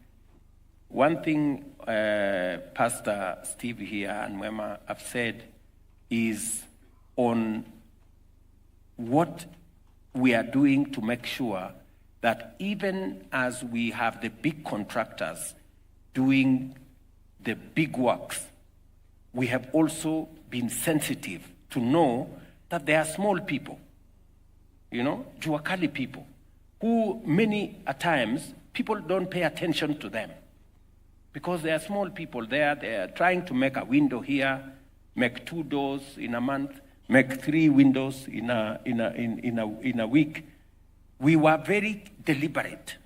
One thing Pastor Steve here and Mwema have said is on what we are doing to make sure that even as we have the big contractors doing the big works, we have also been sensitive to know that there are small people, Juakali people, who many a times people don't pay attention to them because they are small people there. They are trying to make a window here, make 2 doors in a month, make 3 windows in a week. We were very deliberate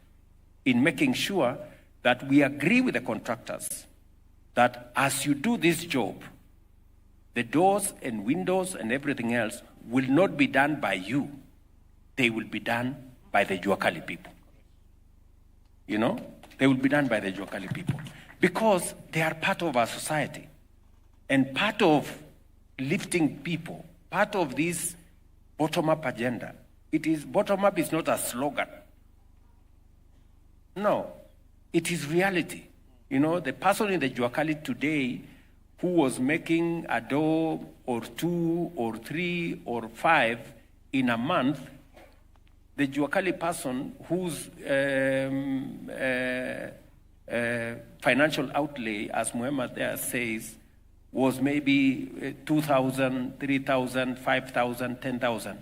in making sure that we agree with the contractors that as you do this job, the doors and windows and everything else will not be done by you. They will be done by the Juakali people. They will be done by the Juakali people because they are part of our society. And part of lifting people, part of this bottom-up agenda, bottom-up is not a slogan. No, it is reality. The person in the Juakali today who was making a door or 2 or 3 or 5 in a month, the Juakali person whose financial outlay, as Muhammad there says, was maybe 2,000, 3,000, 5,000, 10,000.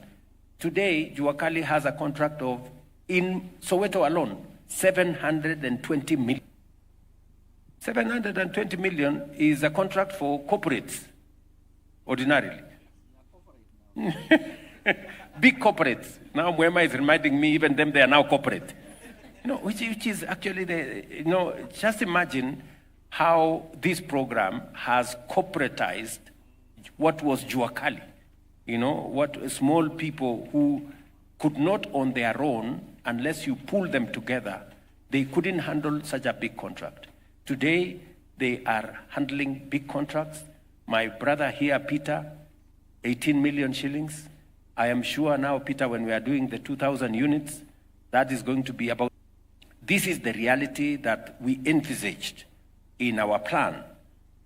Today, Juakali has a contract of, in Soweto alone, 720 million. 720 million is a contract for corporates, ordinarily. Big corporates. Now Mwema is reminding me, even them, they are now corporate. Which is actually just imagine how this program has corporatized what was Juakali. What small people who could not on their own, unless you pull them together, they couldn't handle such a big contract. Today, they are handling big contracts. My brother here, Peter, 18 million shillings. I am sure now, Peter, when we are doing the 2,000 units, that is going to be about. This is the reality that we envisaged in our plan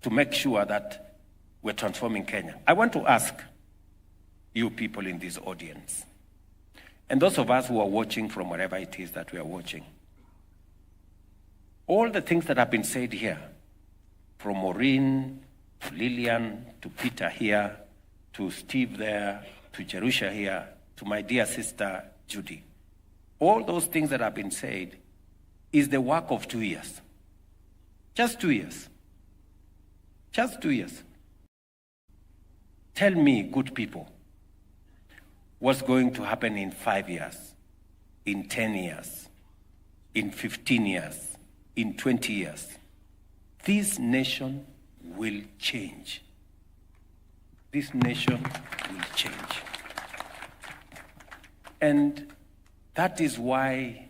to make sure that we're transforming Kenya. I want to ask you people in this audience, and those of us who are watching from wherever it is that we are watching, all the things that have been said here, from Maureen, to Lillian, to Peter here, to Steve there, to Jerusha here, to my dear sister Judy, all those things that have been said is the work of 2 years. Just 2 years. Just 2 years. Tell me, good people, what's going to happen in 5 years, in 10 years, in 15 years, in 20 years. This nation will change. This nation will change. And that is why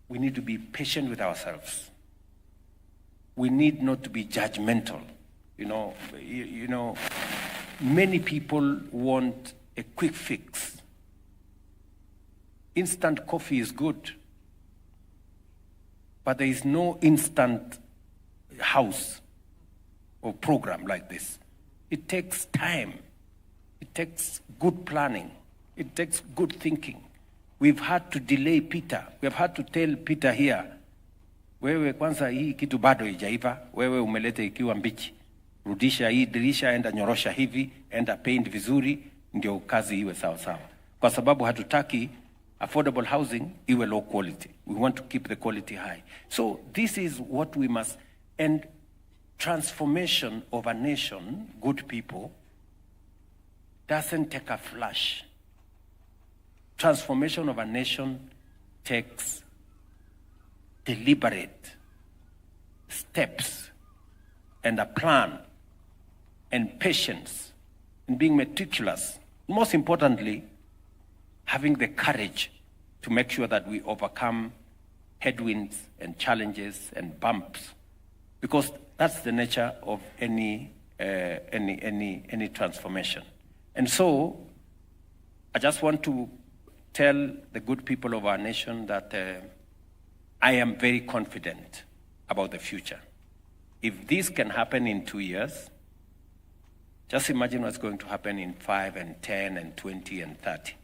we need to be patient with ourselves. We need not to be judgmental. You know, many people want a quick fix. Instant coffee is good, but there is no instant house or program like this. It takes time. It takes good planning. It takes good thinking. We've had to delay Peter. We've had to tell Peter here, wewe kwanza hii kitu bado haijaiva, wewe umeleta ikiwa mbichi. Rudisha hii dirisha, enda nyorosha hivi, enda paint vizuri, ndio kazi iwe sawa sawa. Kwa sababu hatutaki affordable housing iwe low quality. We want to keep the quality high. So this is what we must, and transformation of a nation, good people, doesn't take a flash. Transformation of a nation takes deliberate steps and a plan and patience and being meticulous. Most importantly, having the courage to make sure that we overcome headwinds and challenges and bumps, because that's the nature of any transformation. And so, I just want to tell the good people of our nation that I am very confident about the future. If this can happen in 2 years, just imagine what's going to happen in 5 and 10 and 20 and 30.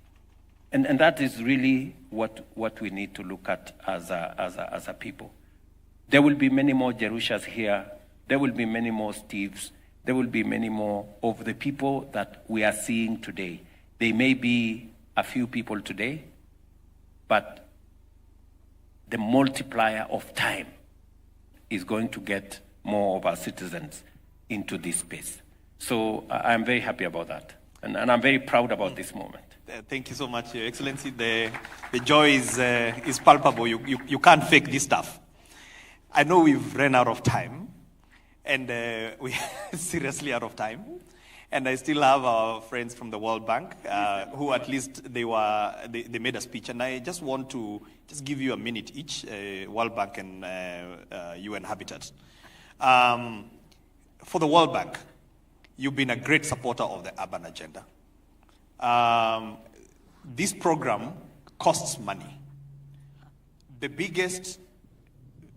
And that is really what we need to look at as a people. There will be many more Jerushas here. There will be many more Steves. There will be many more of the people that we are seeing today. They may be a few people today, but the multiplier of time is going to get more of our citizens into this space. So I'm very happy about that. And I'm very proud about this moment. Thank you so much, Your Excellency. The joy is palpable. You can't fake this stuff. I know we've run out of time, and we're seriously out of time. And I still have our friends from the World Bank, who at least they made a speech. And I just want to just give you a minute each, World Bank and UN Habitat. For the World Bank, you've been a great supporter of the urban agenda. This program costs money. The biggest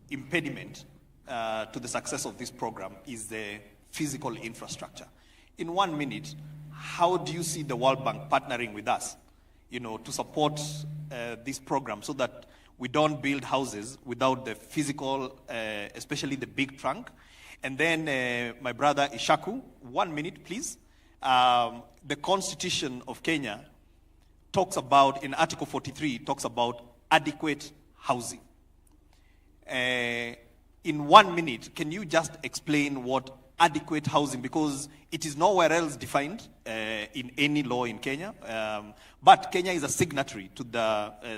impediment to the success of this program is the physical infrastructure. In 1 minute, how do you see the World Bank partnering with us, to support this program so that we don't build houses without the physical, especially the big trunk? And then my brother Ishaku, 1 minute, please. The Constitution of Kenya talks about, in Article 43, talks about adequate housing. In 1 minute, can you just explain what adequate housing, because it is nowhere else defined in any law in Kenya, but Kenya is a signatory to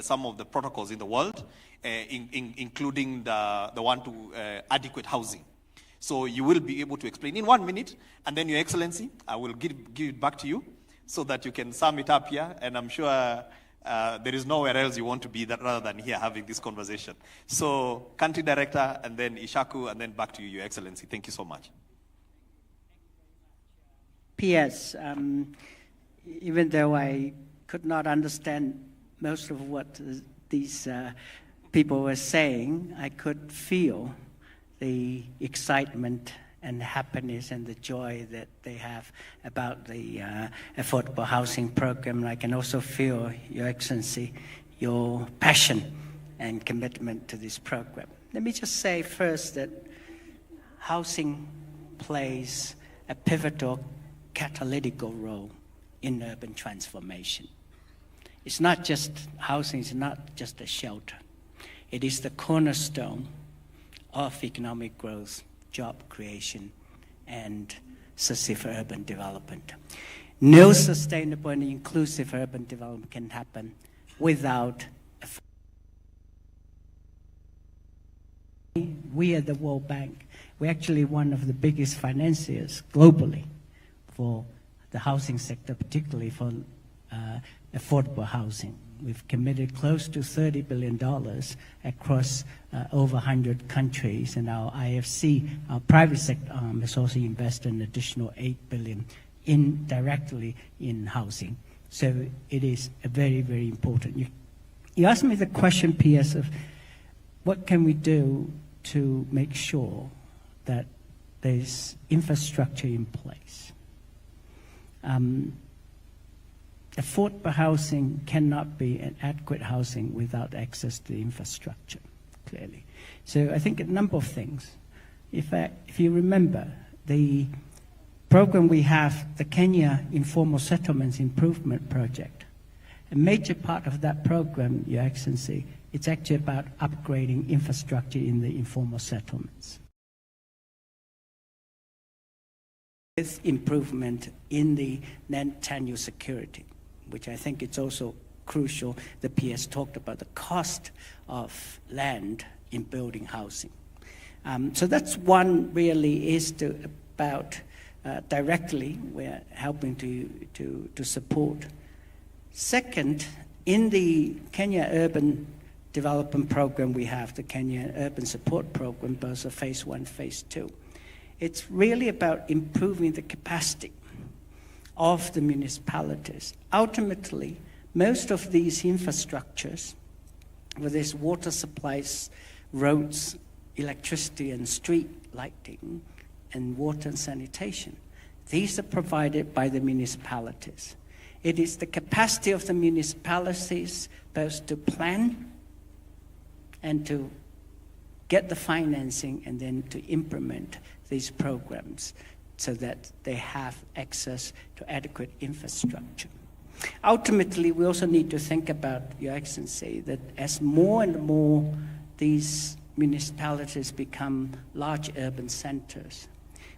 some of the protocols in the world, including the one to adequate housing. So you will be able to explain in 1 minute, and then Your Excellency, I will give it back to you so that you can sum it up here, and I'm sure there is nowhere else you want to be rather than here having this conversation. So, Country Director, and then Ishaku, and then back to you, Your Excellency. Thank you so much. P.S. Even though I could not understand most of what these people were saying, I could feel the excitement and the happiness and the joy that they have about the affordable housing program. I can also feel, Your Excellency, your passion and commitment to this program. Let me just say first that housing plays a pivotal catalytic role in urban transformation. It's not just housing, it's not just a shelter. It is the cornerstone of economic growth, job creation, and successful urban development. No sustainable and inclusive urban development can happen without we at the World Bank, we're actually one of the biggest financiers globally for the housing sector, particularly for affordable housing. We've committed close to $30 billion across over 100 countries, and our IFC, our private sector arm, has also invested an additional $8 billion directly in housing. So it is a very, very important. You asked me the question, PS, of what can we do to make sure that there's infrastructure in place. Affordable housing cannot be an adequate housing without access to infrastructure, clearly. So I think a number of things. If you remember, the program we have, the Kenya Informal Settlements Improvement Project, a major part of that program, Your Excellency, it's actually about upgrading infrastructure in the informal settlements. With improvement in the tenure security, which I think it's also crucial. The PS talked about the cost of land in building housing. So that's one really is about directly we're helping to support. Second, in the Kenya Urban Development Program we have, the Kenya Urban Support Program, both of Phase 1, Phase 2. It's really about improving the capacity of the municipalities. Ultimately, most of these infrastructures, whether it's water supplies, roads, electricity and street lighting, and water and sanitation, these are provided by the municipalities. It is the capacity of the municipalities both to plan and to get the financing and then to implement these programs so that they have access to adequate infrastructure. Ultimately, we also need to think about, Your Excellency, that as more and more these municipalities become large urban centers,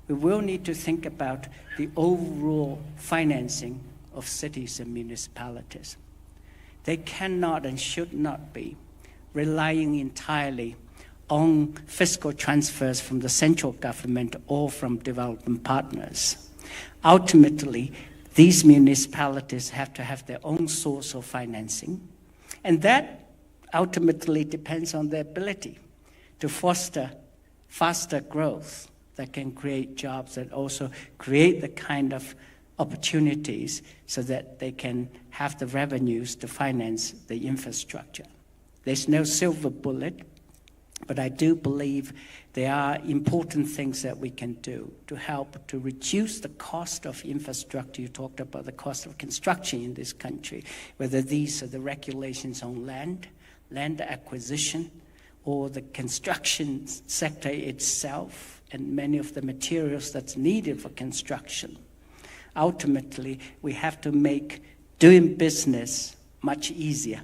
we will need to think about the overall financing of cities and municipalities. They cannot and should not be relying entirely on fiscal transfers from the central government or from development partners. Ultimately, these municipalities have to have their own source of financing, and that ultimately depends on their ability to foster faster growth that can create jobs, that also create the kind of opportunities so that they can have the revenues to finance the infrastructure. There's no silver bullet, but I do believe there are important things that we can do to help to reduce the cost of infrastructure. You talked about the cost of construction in this country, whether these are the regulations on land acquisition, or the construction sector itself, and many of the materials that's needed for construction. Ultimately, we have to make doing business much easier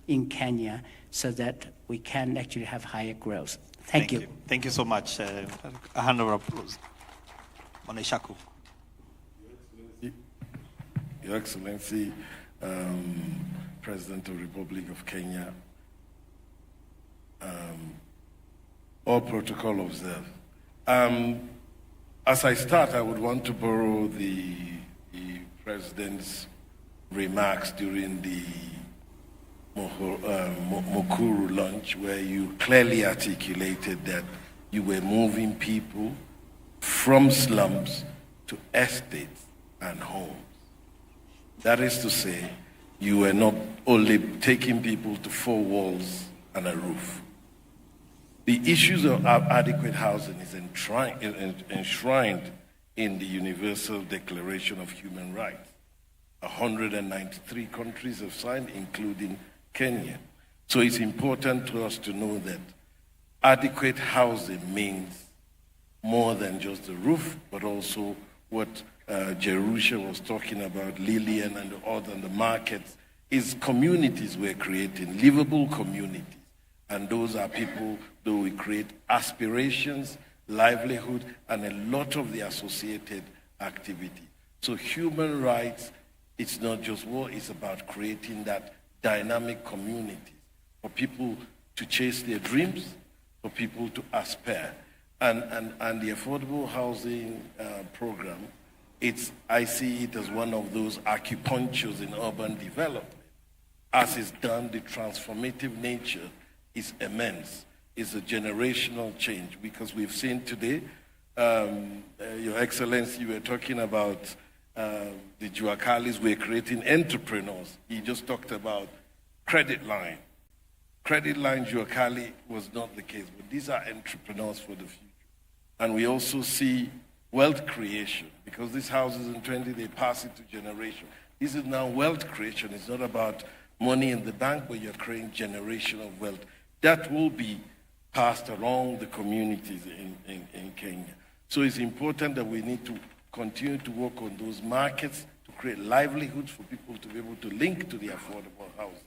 in Kenya so that we can actually have higher growth. Thank you. Thank you so much. A hand of applause. Moneshaku. Your Excellency, President of the Republic of Kenya, all protocol observed. As I start, I would want to borrow the President's remarks during the Nakuru launch, where you clearly articulated that you were moving people from slums to estates and homes. That is to say, you were not only taking people to four walls and a roof. The issues of adequate housing is enshrined in the Universal Declaration of Human Rights. 193 countries have signed, including Kenya. So it's important to us to know that adequate housing means more than just the roof, but also what Jerusha was talking about, Lillian and the markets, is communities we're creating, livable communities. And those are people that we create aspirations, livelihood, and a lot of the associated activity. So human rights, it's not just war, it's about creating that dynamic community for people to chase their dreams, for people to aspire. And the affordable housing program, I see it as one of those acupunctures in urban development. As it's done, the transformative nature is immense. It's a generational change because we've seen today, Your Excellency, you were talking about the Juakalis, we're creating entrepreneurs. He just talked about credit line. Credit line Juakali was not the case, but these are entrepreneurs for the future. And we also see wealth creation, because these houses in 20, they pass it to generation. This is now wealth creation. It's not about money in the bank, but you're creating generational wealth. That will be passed along the communities in Kenya. So it's important that we need to continue to work on those markets to create livelihoods for people to be able to link to the affordable housing.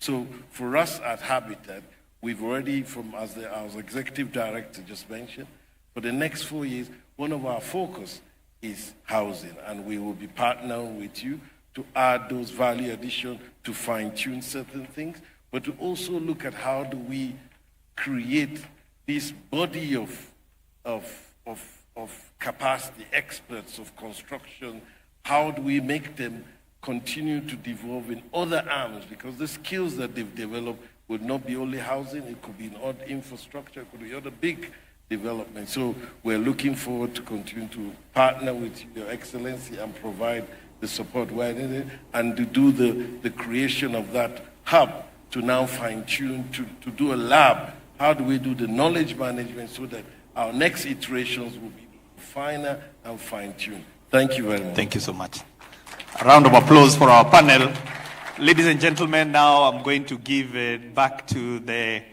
So for us at Habitat, we've already, as our executive director just mentioned, for the next 4 years, one of our focus is housing, and we will be partnering with you to add those value addition, to fine-tune certain things, but to also look at how do we create this body of capacity, experts of construction. How do we make them continue to develop in other arms? Because the skills that they've developed would not be only housing, it could be in other infrastructure, it could be other big development. So we're looking forward to continue to partner with Your Excellency and provide the support where needed, and to do the creation of that hub to now fine-tune, to do a lab. How do we do the knowledge management so that our next iterations will be finer and fine-tuned? Thank you very much. Thank you so much. A round of applause for our panel. Ladies and gentlemen, now I'm going to give it back to the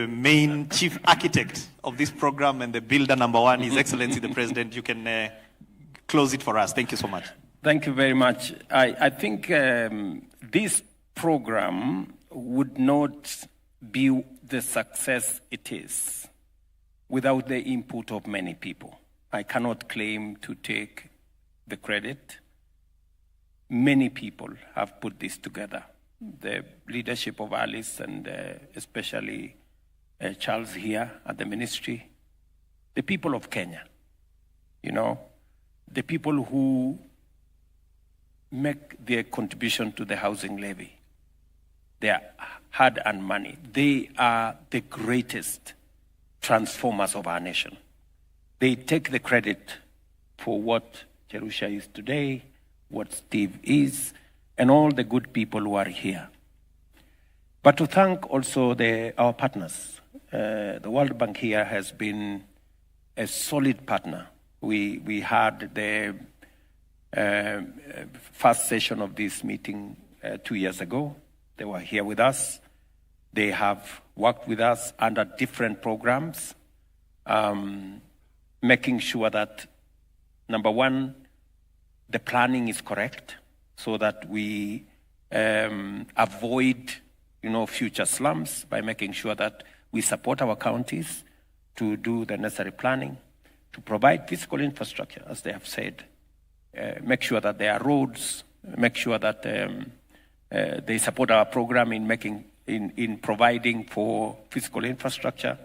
main chief architect of this program and the builder number one, His Excellency the President. You can close it for us. Thank you so much. Thank you very much. I think this program would not be the success it is without the input of many people. I cannot claim to take the credit. Many people have put this together. The leadership of Alice and especially Charles here at the ministry, the people of Kenya, the people who make their contribution to the housing levy, their hard-earned money. They are the greatest transformers of our nation. They take the credit for what Jerusha is today, what Steve is, and all the good people who are here. But to thank also our partners. The World Bank here has been a solid partner. We had the first session of this meeting 2 years ago. They were here with us. They have worked with us under different programs, making sure that, number one, the planning is correct so that we avoid future slums by making sure that we support our counties to do the necessary planning, to provide physical infrastructure, as they have said, make sure that there are roads, make sure that they support our program in providing for physical infrastructure,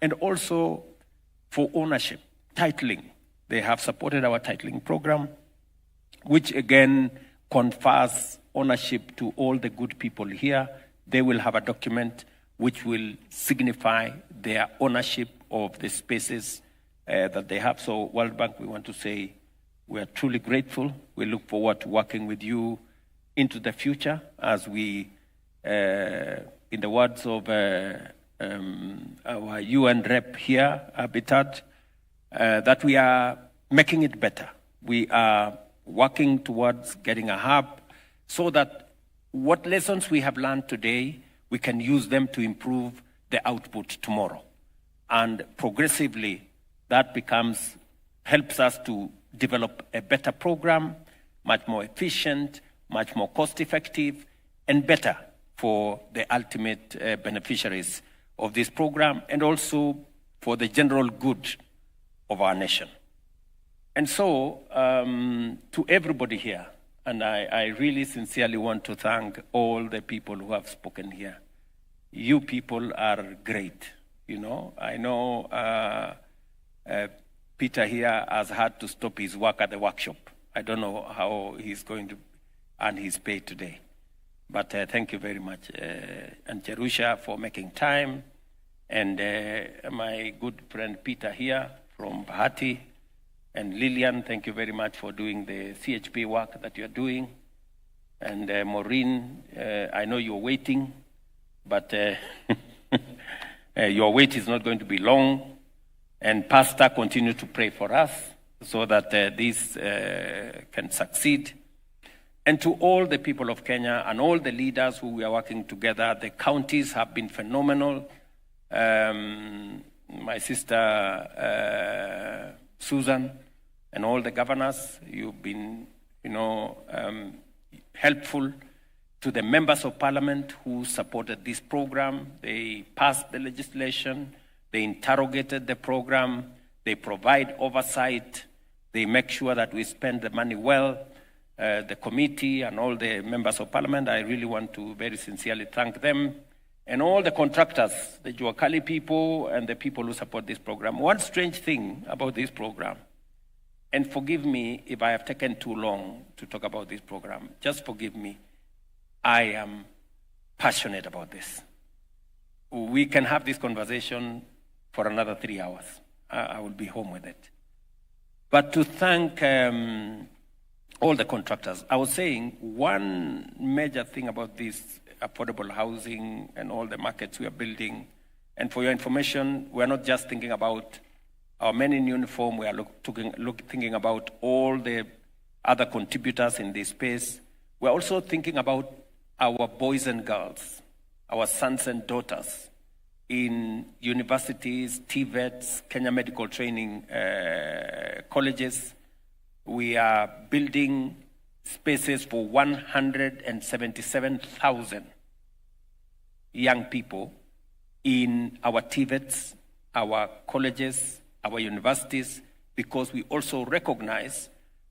and also for ownership, titling. They have supported our titling program, which again confers ownership to all the good people here. They will have a document which will signify their ownership of the spaces that they have. So World Bank, we want to say we are truly grateful. We look forward to working with you into the future as we, in the words of our UN rep here, Habitat, that we are making it better. We are working towards getting a hub so that what lessons we have learned today, we can use them to improve the output tomorrow. And progressively, that helps us to develop a better program, much more efficient, much more cost-effective, and better for the ultimate beneficiaries of this program, and also for the general good of our nation. And so, to everybody here, and I really sincerely want to thank all the people who have spoken here. You people are great, you know. I know Peter here has had to stop his work at the workshop. I don't know how he's going to earn his pay today. But thank you very much, and Jerusha, for making time, and my good friend Peter here from Bahati, and Lillian, thank you very much for doing the CHP work that you're doing. And Maureen, I know you're waiting, but your wait is not going to be long. And Pastor, continue to pray for us so that this can succeed. And to all the people of Kenya and all the leaders who we are working together, the counties have been phenomenal. My sister Susan and all the governors, you've been, helpful to the members of parliament who supported this program. They passed the legislation, they interrogated the program, they provide oversight, they make sure that we spend the money well. The committee and all the members of parliament, I really want to very sincerely thank them. And all the contractors, the Juakali people and the people who support this program. One strange thing about this program, and forgive me if I have taken too long to talk about this program, just forgive me. I am passionate about this. We can have this conversation for another 3 hours. I will be home with it. But to thank all the contractors, I was saying one major thing about this affordable housing and all the markets we are building, and for your information, we are not just thinking about our men in uniform, we are thinking about all the other contributors in this space. We're also thinking about our boys and girls, our sons and daughters in universities, TVETs, Kenya Medical Training colleges. We are building spaces for 177,000 young people in our TVETs, our colleges, our universities, because we also recognize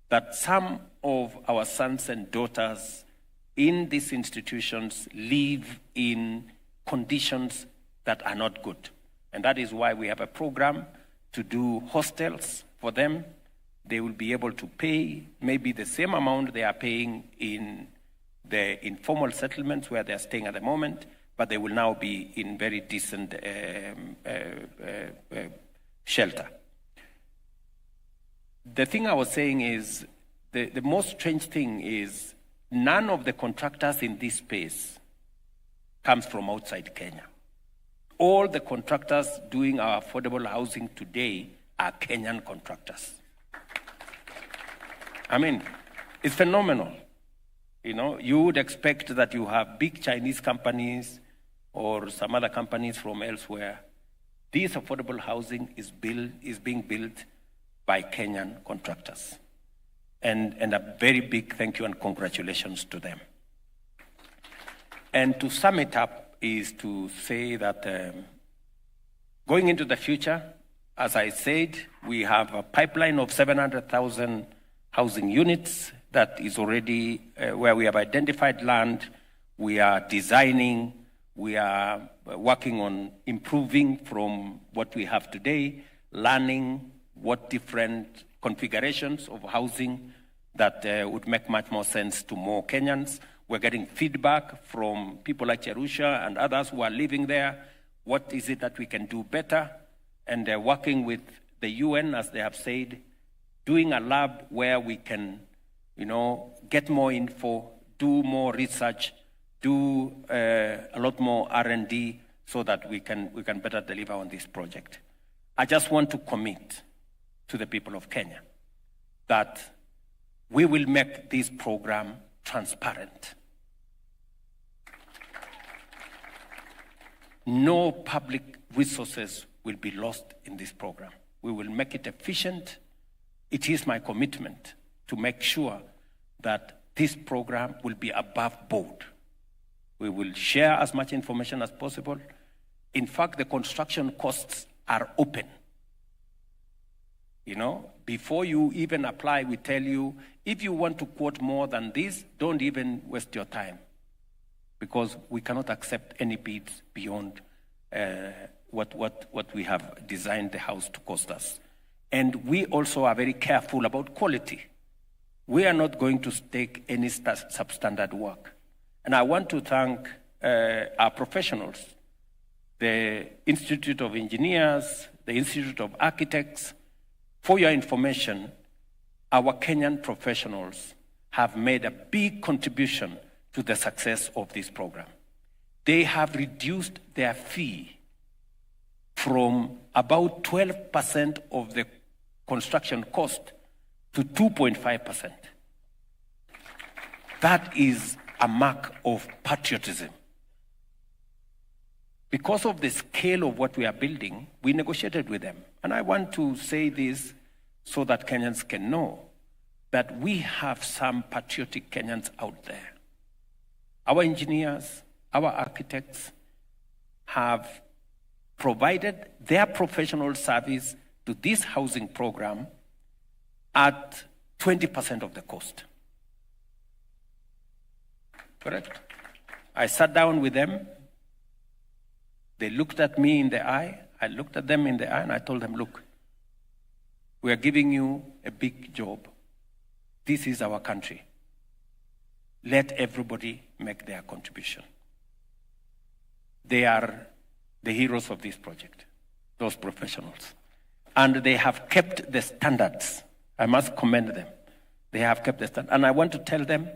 that some of our sons and daughters in these institutions live in conditions that are not good. And that is why we have a program to do hostels for them. They will be able to pay maybe the same amount they are paying in the informal settlements where they are staying at the moment, but they will now be in very decent shelter. The thing I was saying is, the most strange thing is none of the contractors in this space comes from outside Kenya. All the contractors doing our affordable housing today are Kenyan contractors. I mean, it's phenomenal. You would expect that you have big Chinese companies or some other companies from elsewhere. This affordable housing is being built by Kenyan contractors. And a very big thank you and congratulations to them. And to sum it up is to say that going into the future, as I said, we have a pipeline of 700,000 housing units that is already where we have identified land. We are designing, we are working on improving from what we have today, learning what different configurations of housing that would make much more sense to more Kenyans. We're getting feedback from people like Jerusha and others who are living there. What is it that we can do better? And working with the UN, as they have said, doing a lab where we can, get more info, do more research, do a lot more R&D so that we can better deliver on this project. I just want to commit to the people of Kenya that we will make this program transparent. No public resources will be lost in this program. We will make it efficient. It is my commitment to make sure that this program will be above board. We will share as much information as possible. In fact, the construction costs are open. You know, before you even apply, we tell you, if you want to quote more than this, don't even waste your time, because we cannot accept any bids beyond what we have designed the house to cost us. And we also are very careful about quality. We are not going to take any substandard work. And I want to thank our professionals, the Institute of Engineers, the Institute of Architects. For your information, our Kenyan professionals have made a big contribution to the success of this program. They have reduced their fee from about 12% of the construction cost to 2.5%. That is a mark of patriotism. Because of the scale of what we are building, we negotiated with them. And I want to say this so that Kenyans can know that we have some patriotic Kenyans out there. Our engineers, our architects have provided their professional service to this housing program at 20% of the cost. Correct? I sat down with them. They looked at me in the eye. I looked at them in the eye and I told them, look, we are giving you a big job. This is our country. Let everybody make their contribution. They are the heroes of this project, those professionals. And they have kept the standards. I must commend them. They have kept the standards. And I want to tell them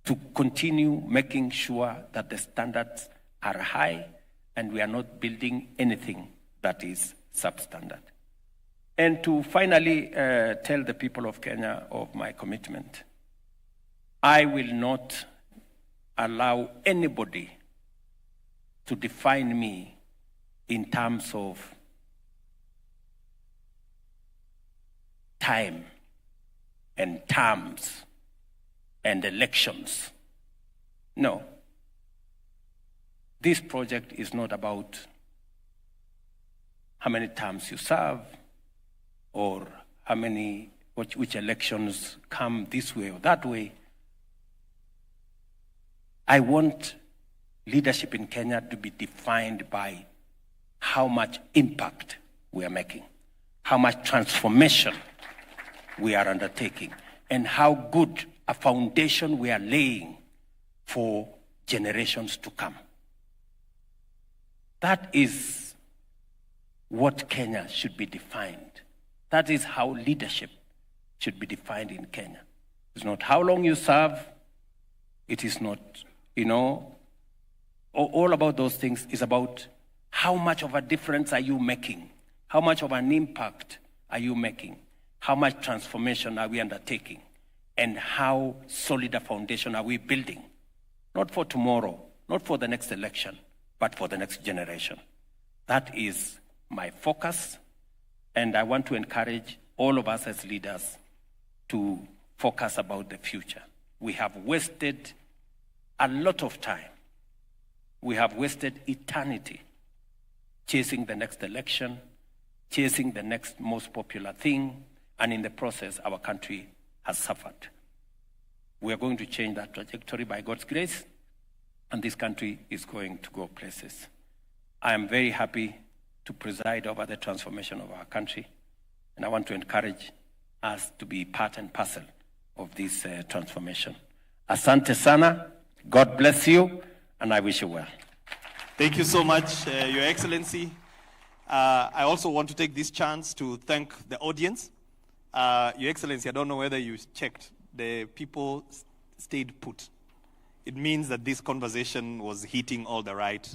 to continue making sure that the standards are high and we are not building anything that is substandard. And to finally tell the people of Kenya of my commitment, I will not allow anybody to define me in terms of time and terms and elections. No. This project is not about how many terms you serve or how many, which elections come this way or that way. I want leadership in Kenya to be defined by how much impact we are making, how much transformation we are undertaking, and how good a foundation we are laying for generations to come. That is what Kenya should be defined. That is how leadership should be defined in Kenya. It's not how long you serve. It is not, all about those things is about how much of a difference are you making? How much of an impact are you making? How much transformation are we undertaking? And how solid a foundation are we building? Not for tomorrow, not for the next election, but for the next generation. That is my focus, and I want to encourage all of us as leaders to focus about the future. We have wasted a lot of time. We have wasted eternity chasing the next election, chasing the next most popular thing, and in the process, our country has suffered. We are going to change that trajectory by God's grace, and this country is going to go places. I am very happy to preside over the transformation of our country, and I want to encourage us to be part and parcel of this transformation. Asante sana, God bless you, and I wish you well. Thank you so much, Your Excellency. I also want to take this chance to thank the audience. Your Excellency, I don't know whether you checked, the people stayed put. It means that this conversation was hitting all the right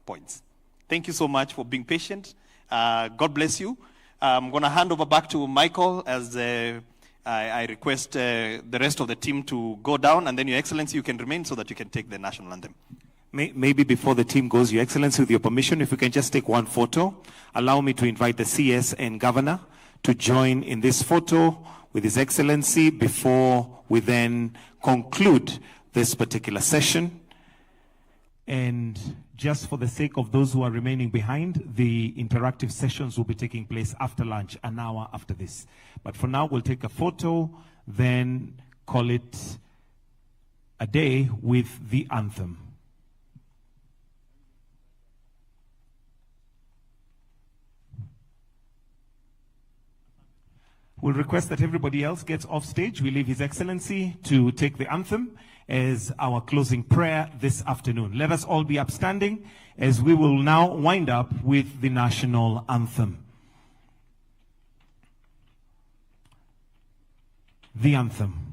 points. Thank you so much for being patient. God bless you. I'm going to hand over back to Michael as I request the rest of the team to go down, and then Your Excellency, you can remain so that you can take the national anthem. Maybe before the team goes, Your Excellency, with your permission, if we can just take one photo. Allow me to invite the CS and Governor to join in this photo with His Excellency before we then conclude this particular session. And just for the sake of those who are remaining behind, the interactive sessions will be taking place after lunch, an hour after this. But for now, we'll take a photo, then call it a day with the anthem. We'll request that everybody else gets off stage. We leave His Excellency to take the anthem as our closing prayer this afternoon. Let us all be upstanding as we will now wind up with the national anthem. The anthem.